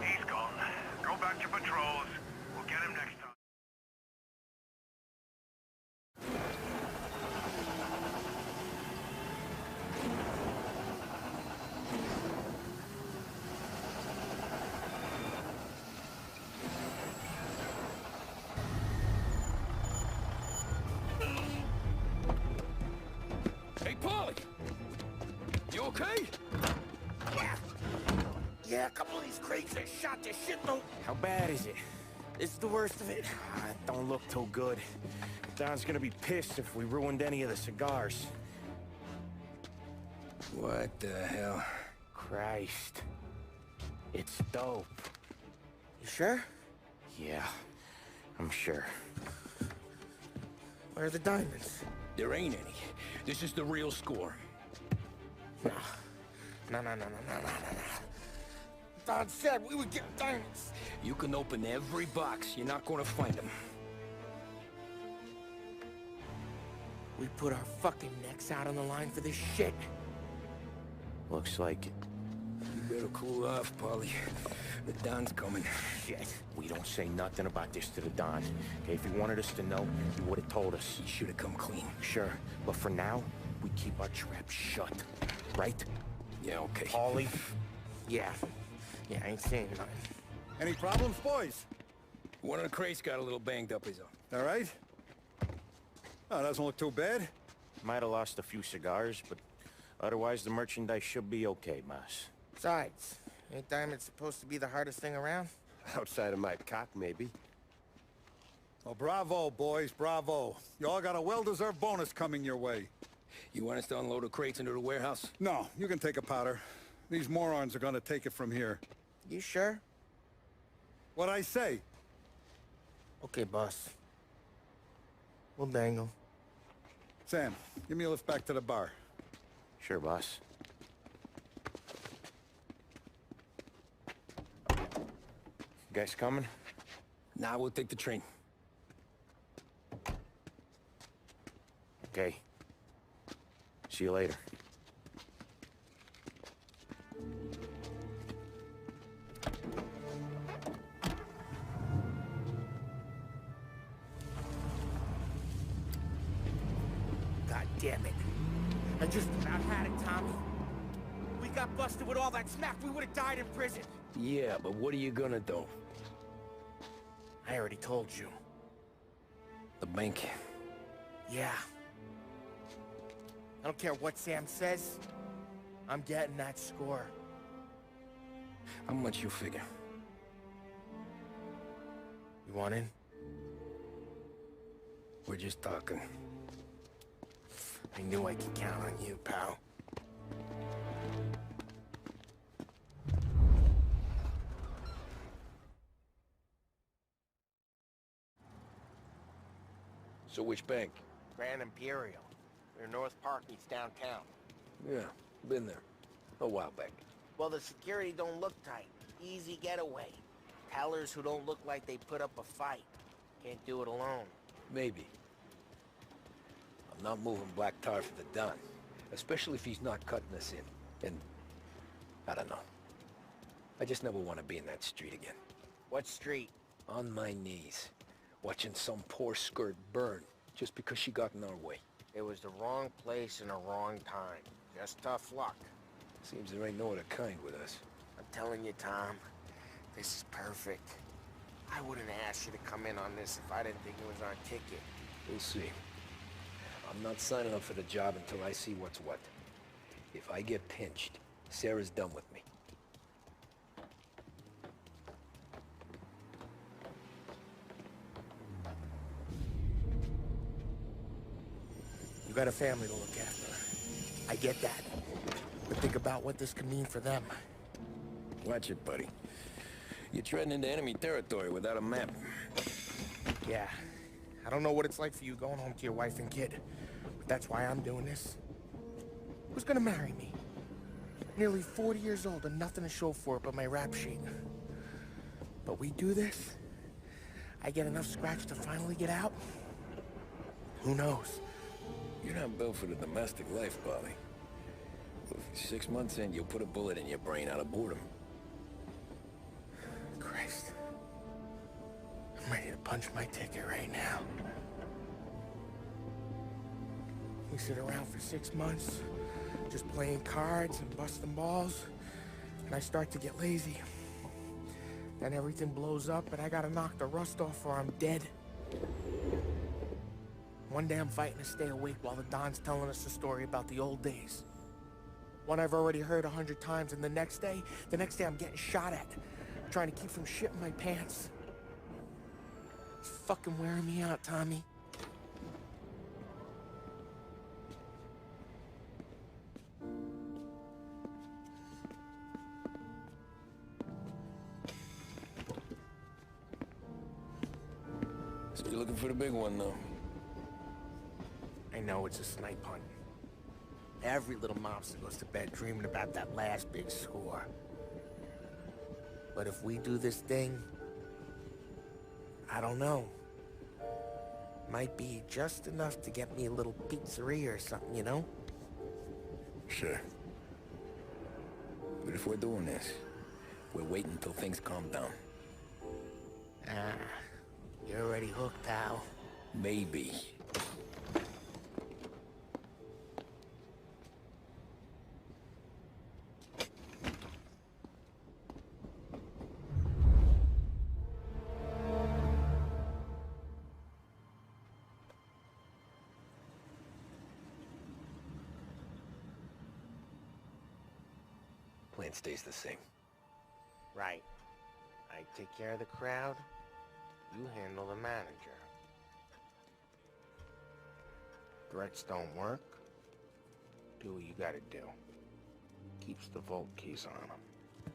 He's gone. Go back to patrols. We'll get him next time. Hey, Paulie! You okay? Yeah, a couple of these crates that shot this shit don't... How bad is it? It's the worst of it. It don't look too good. Don's gonna be pissed if we ruined any of the cigars. What the hell? Christ. It's dope. You sure? Yeah, I'm sure. Where are the diamonds? There ain't any. This is the real score. No. No. Don said we would get diamonds. You can open every box. You're not gonna find them. We put our fucking necks out on the line for this shit. Looks like it. You better cool off, Paulie. The Don's coming. Shit. We don't say nothing about this to the Don. Okay, if he wanted us to know, he would have told us. He should have come clean. Sure, but for now, we keep our trap shut. Right? Yeah, okay. Paulie? Yeah, I ain't saying nothing. Any problems, boys? One of the crates got a little banged up, is all. All right? Oh, doesn't look too bad. Might have lost a few cigars, but otherwise the merchandise should be okay, boss. Besides, ain't diamonds supposed to be the hardest thing around? Outside of my cock, maybe. Well, bravo, boys, bravo. You all got a well-deserved bonus coming your way. You want us to unload the crates into the warehouse? No, you can take a powder. These morons are gonna take it from here. You sure? What'd I say? Okay, boss. We'll dangle. Sam, give me a lift back to the bar. Sure, boss. You guys coming? Nah, we'll take the train. Okay. See you later. God damn it. I just about had it, Tommy. We got busted with all that smack, we would have died in prison. Yeah, but what are you gonna do? I already told you. The bank. Yeah. I don't care what Sam says. I'm getting that score. How much you figure? You want in? We're just talking. I knew I could count on you, pal. So which bank? Grand Imperial. Near North Park meets downtown. Yeah, been there. A while back. Well, the security don't look tight. Easy getaway. Tellers who don't look like they put up a fight. Can't do it alone. Maybe. I'm not moving black tar for the Don. Especially if he's not cutting us in. And... I don't know. I just never want to be in that street again. What street? On my knees. Watching some poor skirt burn just because she got in our way. It was the wrong place and the wrong time. Just tough luck. Seems there ain't no other kind with us. I'm telling you, Tom, this is perfect. I wouldn't ask you to come in on this if I didn't think it was our ticket. We'll see. I'm not signing up for the job until I see what's what. If I get pinched, Sarah's done with me. You got a family to look after. I get that. But think about what this could mean for them. Watch it, buddy. You're treading into enemy territory without a map. Yeah. I don't know what it's like for you going home to your wife and kid. But that's why I'm doing this. Who's gonna marry me? Nearly 40 years old and nothing to show for it but my rap sheet. But we do this, I get enough scratch to finally get out? Who knows? You're not built for the domestic life, Bobby. 6 months in, you'll put a bullet in your brain out of boredom. Christ. I'm ready to punch my ticket right now. We sit around for 6 months, just playing cards and busting balls, and I start to get lazy. Then everything blows up, and I gotta knock the rust off or I'm dead. One day I'm fighting to stay awake while the Don's telling us a story about the old days. One I've already heard 100 times, and the next day I'm getting shot at, trying to keep from shitting my pants. It's fucking wearing me out, Tommy. So you're looking for the big one, though? I know it's a snipe hunt. Every little mobster goes to bed dreaming about that last big score. But if we do this thing, I don't know. Might be just enough to get me a little pizzeria or something, you know? Sure. But if we're doing this, we're waiting until things calm down. Ah, you're already hooked, pal. Maybe. Plan stays the same. Right. I take care of the crowd, you handle the manager. Threats don't work. Do what you gotta do. Keeps the vault keys on him.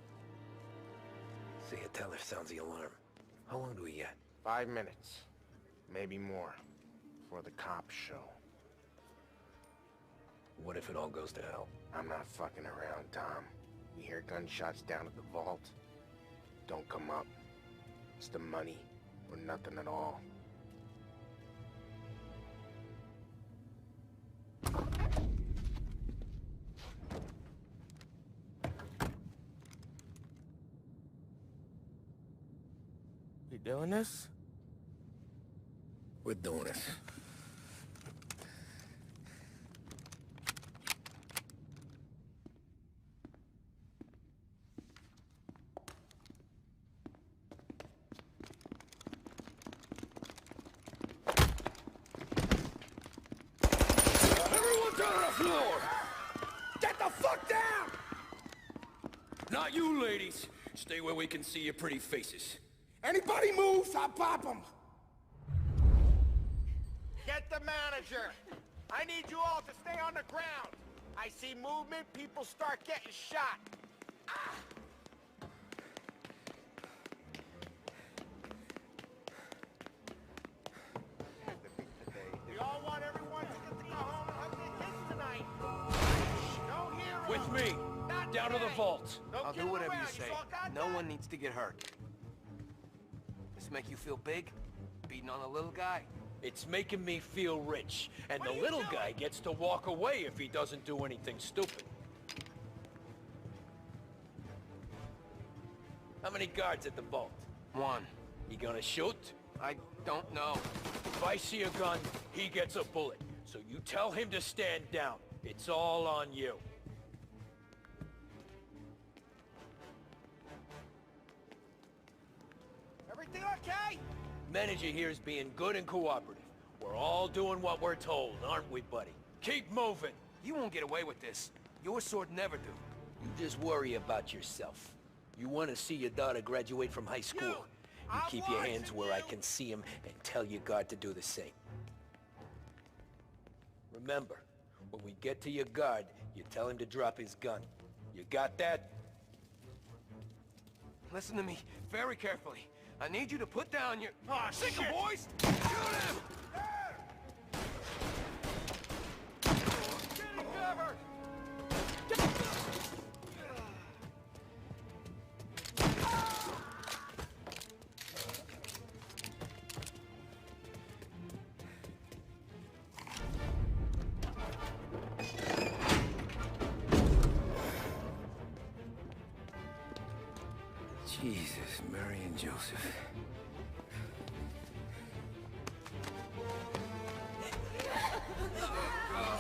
See a teller sounds the alarm. How long do we get? 5 minutes. Maybe more. Before the cops show. What if it all goes to hell? I'm not fucking around, Tom. You hear gunshots down at the vault? Don't come up. It's the money, or nothing at all. You doing this? We're doing this. Get the fuck down! Not you, ladies. Stay where we can see your pretty faces. Anybody moves, I'll pop them! Get the manager! I need you all to stay on the ground! I see movement, people start getting shot! Ah! We all want everyone to get to go home and hug their kids tonight! No heroes! With me! Not Down to the today. vault! Don't I'll kid do them whatever you around, say. saw a guy No die? one needs to get hurt. This make you feel big? Beating on a little guy? It's making me feel rich. And What the are you little doing? guy gets to walk away if he doesn't do anything stupid. How many guards at the vault? One. You gonna shoot? I don't know. If I see a gun, he gets a bullet. So you tell him to stand down. It's all on you. Everything okay? Manager here is being good and cooperative. We're all doing what we're told, aren't we, buddy? Keep moving. You won't get away with this. Your sword never do. You just worry about yourself. You want to see your daughter graduate from high school. You keep your hands where I can see them and tell your guard to do the same. Remember, when we get to your guard, you tell him to drop his gun. You got that? Listen to me very carefully. I need you to put down your... Oh, sick of boys! Shoot him! Getting covered! Jesus, Mary and Joseph.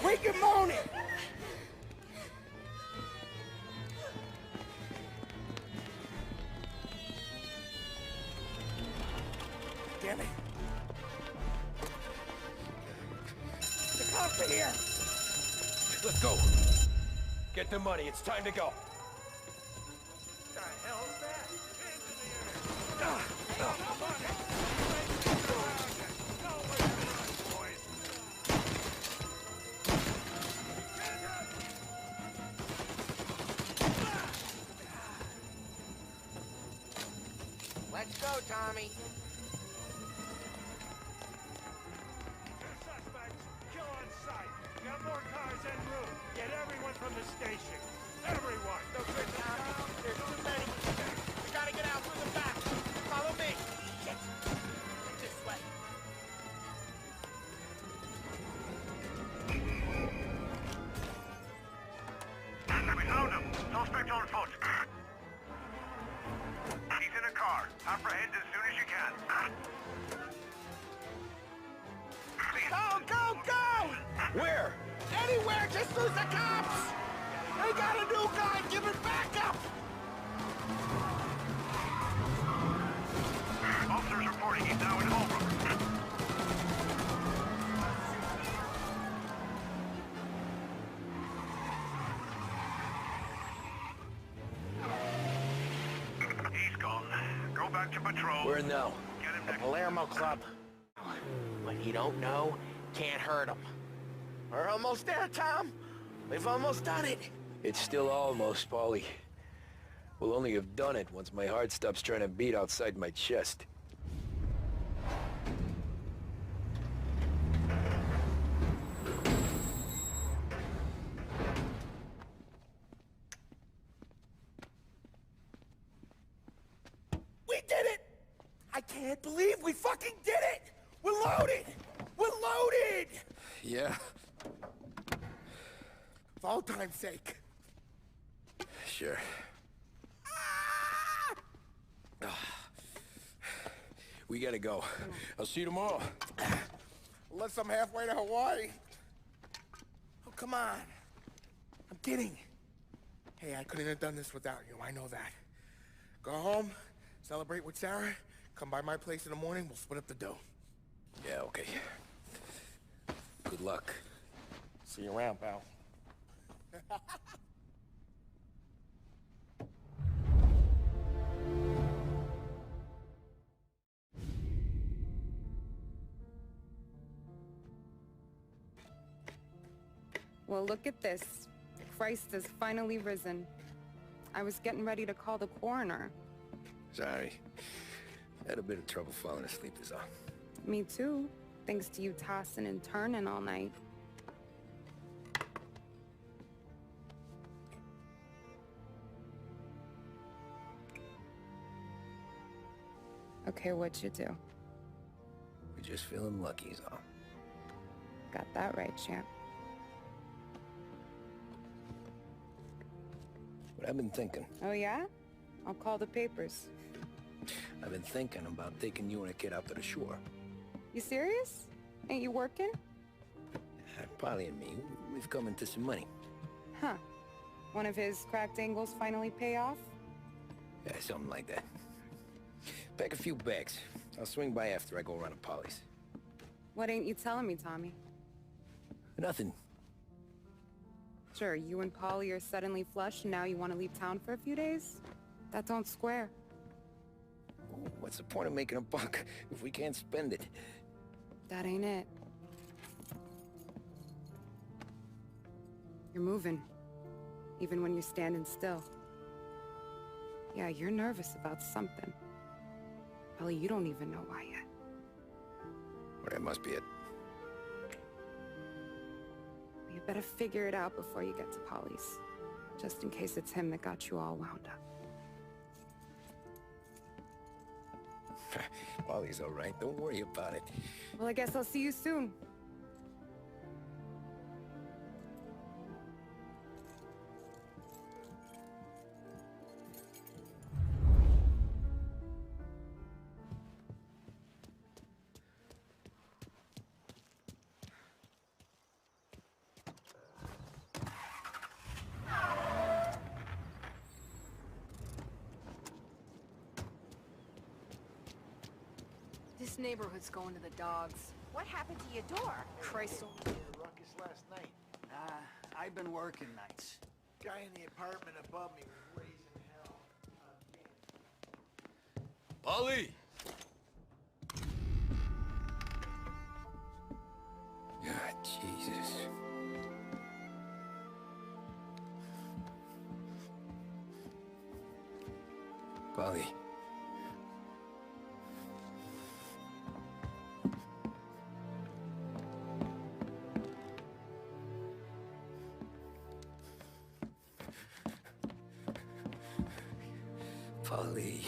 Wake him moaning! Damn it. The cops are here! Let's go. Get the money. It's time to go. The hell's that? Hands in the air! Let's go, Tommy. Suspects, kill on sight. Got more cars en route. Get everyone from the station. Everyone! No good, Tom. There's too many. We gotta get out through the back. Follow me. Shit. This way. We found him. Suspect on foot. He's in a car. Apprehend as soon as you can. Go, go, go! Where? Anywhere, just lose the cops! They got a new guy, give it backup! Officers reporting he's now in Holbrook. He's gone. Go back to patrol. Where now? Get him The Palermo Club. What you don't know can't hurt him. We're almost there, Tom. We've almost done it. It's still almost, Paulie. We'll only have done it once my heart stops trying to beat outside my chest. We did it! I can't believe we fucking did it! We're loaded! We're loaded! Yeah, For all time's sake. sure. We gotta go. I'll see you tomorrow. Unless I'm halfway to Hawaii. Oh, come on. I'm kidding. Hey, I couldn't have done this without you. I know that. Go home, celebrate with Sarah, come by my place in the morning, we'll split up the dough. Yeah, okay. Good luck. See you around, pal. Well, look at this. Christ has finally risen. I was getting ready to call the coroner. Sorry. Had a bit of trouble falling asleep is all. Me too, thanks to you tossing and turning all night. Okay, what'd you do? We're just feeling lucky is all. Got that right, champ. But I've been thinking. Oh yeah? I'll call the papers. I've been thinking about taking you and a kid out to the shore. You serious? Ain't you working? Polly and me, we've come into some money. Huh. One of his cracked angles finally pay off? Yeah, something like that. Pack a few bags. I'll swing by after I go around to Polly's. What ain't you telling me, Tommy? Nothing. Sure, you and Polly are suddenly flush and now you want to leave town for a few days? That don't square. What's the point of making a buck if we can't spend it? That ain't it. You're moving, even when you're standing still. Yeah, you're nervous about something. Polly, you don't even know why yet. Well, that must be it. You better figure it out before you get to Polly's. Just in case it's him that got you all wound up. Polly's all right. Don't worry about it. Well, I guess I'll see you soon. This neighborhood's going to the dogs. What happened to your door? Christ. Ruckus last night. I've been working nights. Guy in the apartment above me was raising hell. Polly! God, Jesus. Polly. Polly.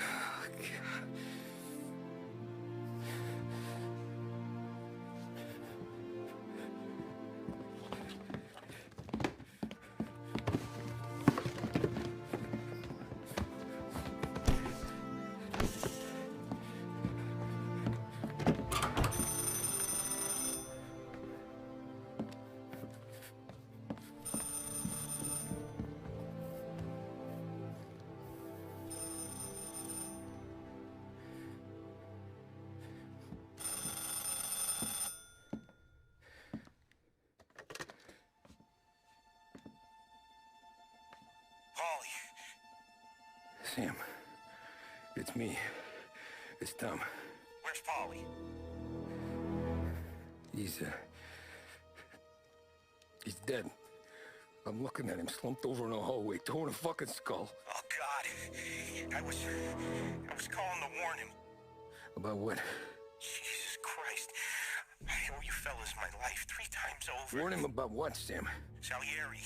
Oh, God. Sam, it's me. It's Tom. Where's Polly? He's dead. I'm looking at him slumped over in the hallway, torn a fucking skull. Oh, God. I was calling to warn him. About what? Jesus Christ. I owe you fellas my life 3 times over. Warn him about what, Sam? Salieri.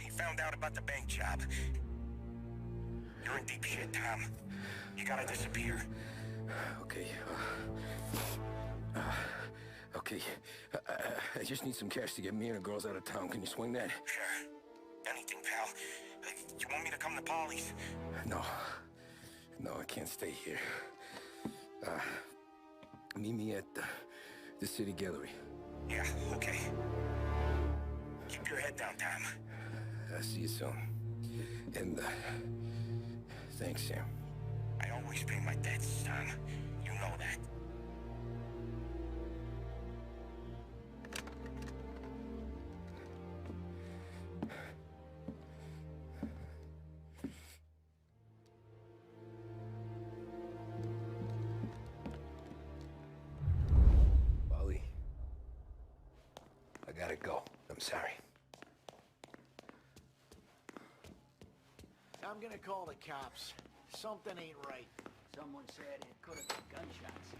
He found out about the bank job. You're in deep shit, Tom. You gotta disappear. Okay. Okay. I just need some cash to get me and the girls out of town. Can you swing that? Sure. Anything, pal. You want me to come to Polly's? No. No, I can't stay here. Meet me at the city gallery. Yeah, okay. Keep your head down, Tom. I'll see you soon. And, thanks, Sam. I always pay my debts, Tom. You know that. Polly. I gotta go. I'm sorry. I'm gonna call the cops. Something ain't right. Someone said it could have been gunshots.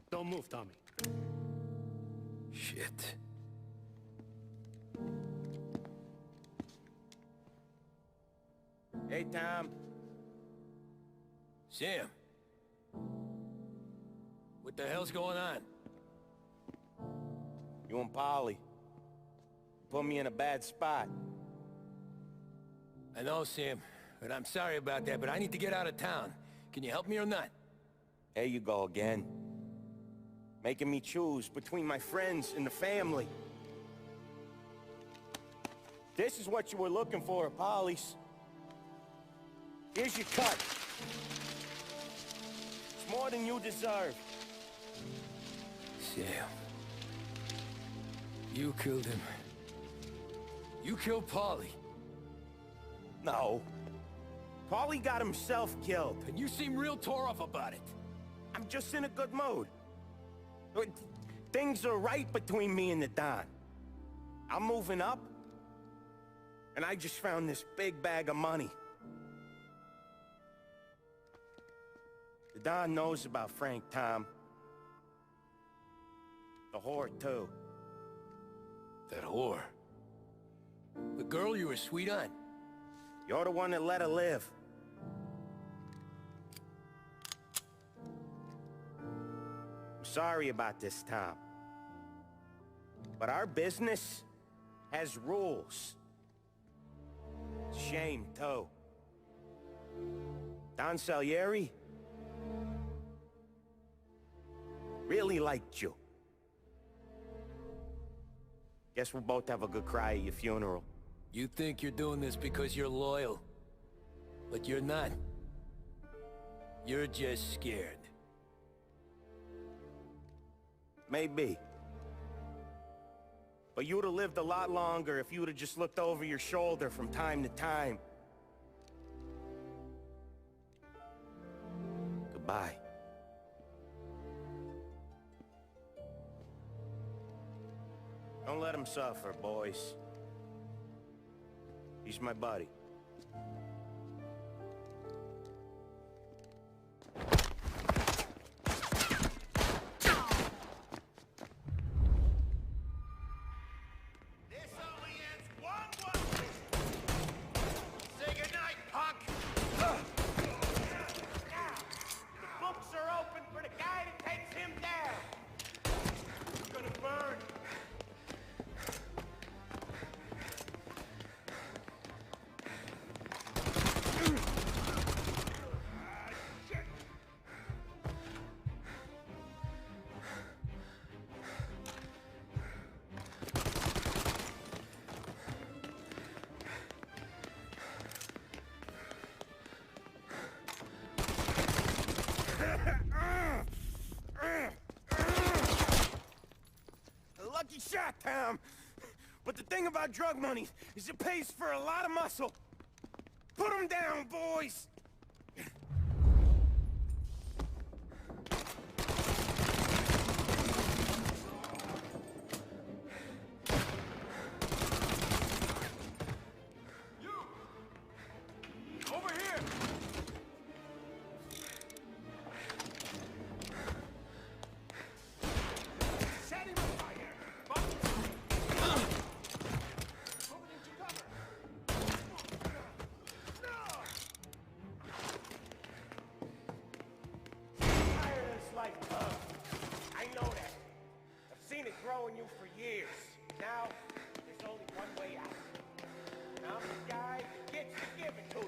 Don't move, Tommy. Shit. Hey, Tom. Sam. What the hell's going on? You and Polly put me in a bad spot. I know, Sam, but I'm sorry about that, but I need to get out of town. Can you help me or not? There you go again. Making me choose between my friends and the family. This is what you were looking for, Polly's. Here's your cut. It's more than you deserve. Sam. You killed him. You killed Paulie. No. Paulie got himself killed. And you seem real tore up about it. I'm just in a good mood. Things are right between me and the Don. I'm moving up, and I just found this big bag of money. The Don knows about Frank, Tom. The whore, too. That whore? The girl you were sweet on? You're the one that let her live. I'm sorry about this, Tom. But our business has rules. Shame, too. Don Salieri really liked you. Guess we'll both have a good cry at your funeral. You think you're doing this because you're loyal. But you're not. You're just scared. Maybe. But you would have lived a lot longer if you would have just looked over your shoulder from time to time. Goodbye. Don't let him suffer, boys. He's my buddy. Say goodnight, punk! The books are open for the guy that takes him down. It's gonna burn. Lucky shot, Tom. But the thing about drug money is it pays for a lot of muscle. Put him down, boys! Over here! Set him afire! Moving into cover! Tireless like love. I know that. I've seen it grow in you for years. Now, there's only one way out. And I'm the guy that gets to give it to you.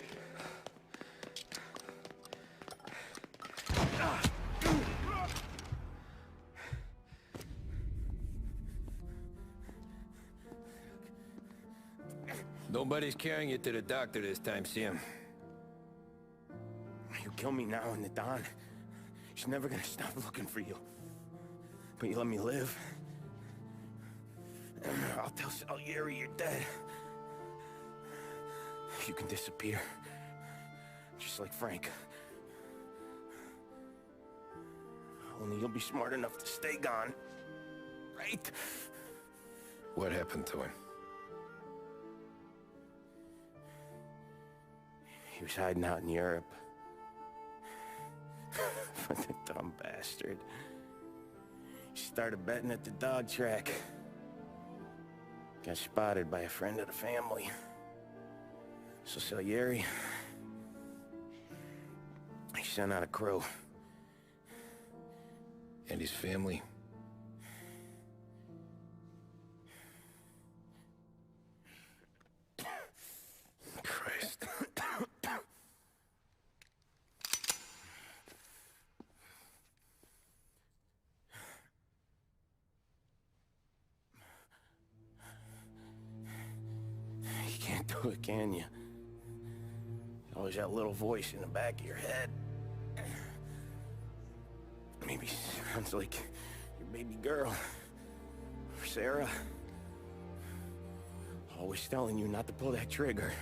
Nobody's carrying you to the doctor this time, Sam. You kill me now and the Don. She's never gonna stop looking for you. But you let me live. I'll tell Salieri you're dead. You can disappear. Just like Frank. Only you'll be smart enough to stay gone. Right? What happened to him? He was hiding out in Europe. But the dumb bastard. He started betting at the dog track. Got spotted by a friend of the family. So Salieri sent out a crew. And his family? Christ. You can't do it, can you? Always that little voice in the back of your head. Maybe sounds like your baby girl. Or Sarah. Always telling you not to pull that trigger.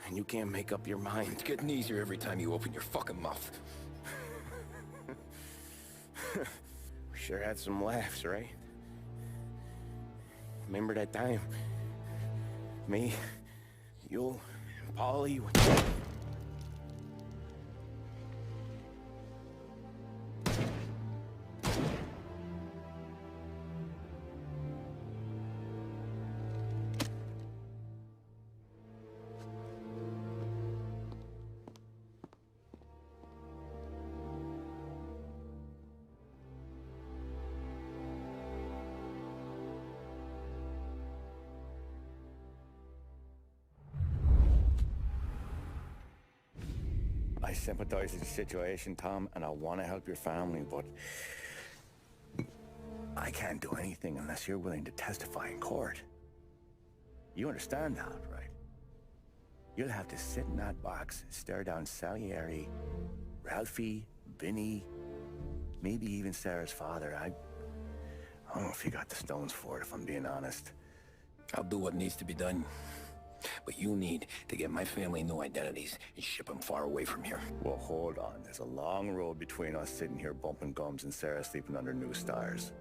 And you can't make up your mind. It's getting easier every time you open your fucking mouth. We sure had some laughs, right? Remember that time? Me, you, and Polly. I sympathize with the situation, Tom, and I want to help your family, but I can't do anything unless you're willing to testify in court. You understand that, right? You'll have to sit in that box, stare down Salieri, Ralphie, Vinny, maybe even Sarah's father. I don't know if you got the stones for it, if I'm being honest. I'll do what needs to be done. But you need to get my family new identities and ship them far away from here. Well, hold on. There's a long road between us sitting here bumping gums and Sarah sleeping under new stars.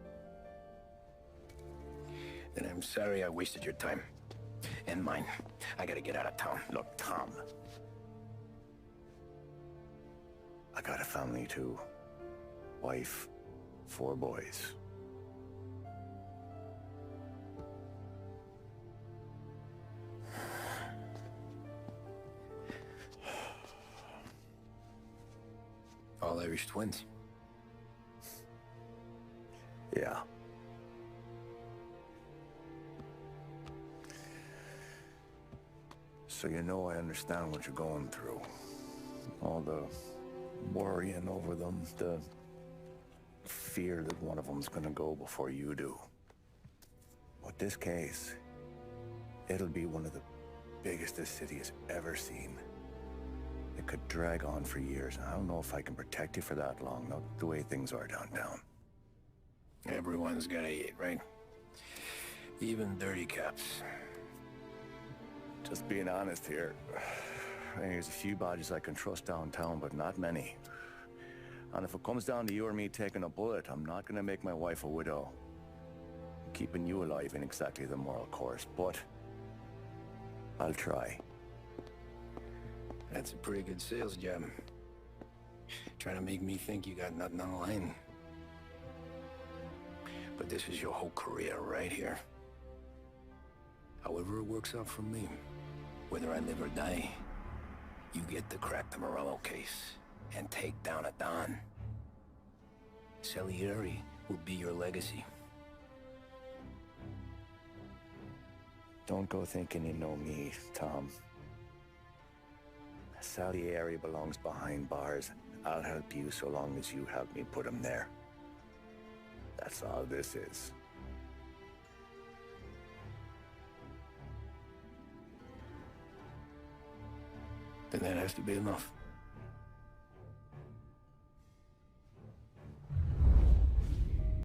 Then I'm sorry I wasted your time. And mine. I gotta get out of town. Look, Tom. I got a family too. Wife, 4 boys. All Irish twins. Yeah. So you know I understand what you're going through. All the worrying over them, the fear that one of them's gonna go before you do. But this case, it'll be one of the biggest this city has ever seen. It could drag on for years. I don't know if I can protect you for that long, not the way things are downtown. Everyone's gotta eat, right? Even dirty cops. Just being honest here. There's a few bodies I can trust downtown, but not many. And if it comes down to you or me taking a bullet, I'm not gonna make my wife a widow. Keeping you alive ain't exactly the moral course, but I'll try. That's a pretty good sales job. Trying to make me think you got nothing on the line. But this is your whole career right here. However it works out for me, whether I live or die, you get to crack the Morello case and take down a Don. Salieri will be your legacy. Don't go thinking you know me, Tom. Salieri belongs behind bars. I'll help you so long as you help me put him there. That's all this is. Then that has to be enough.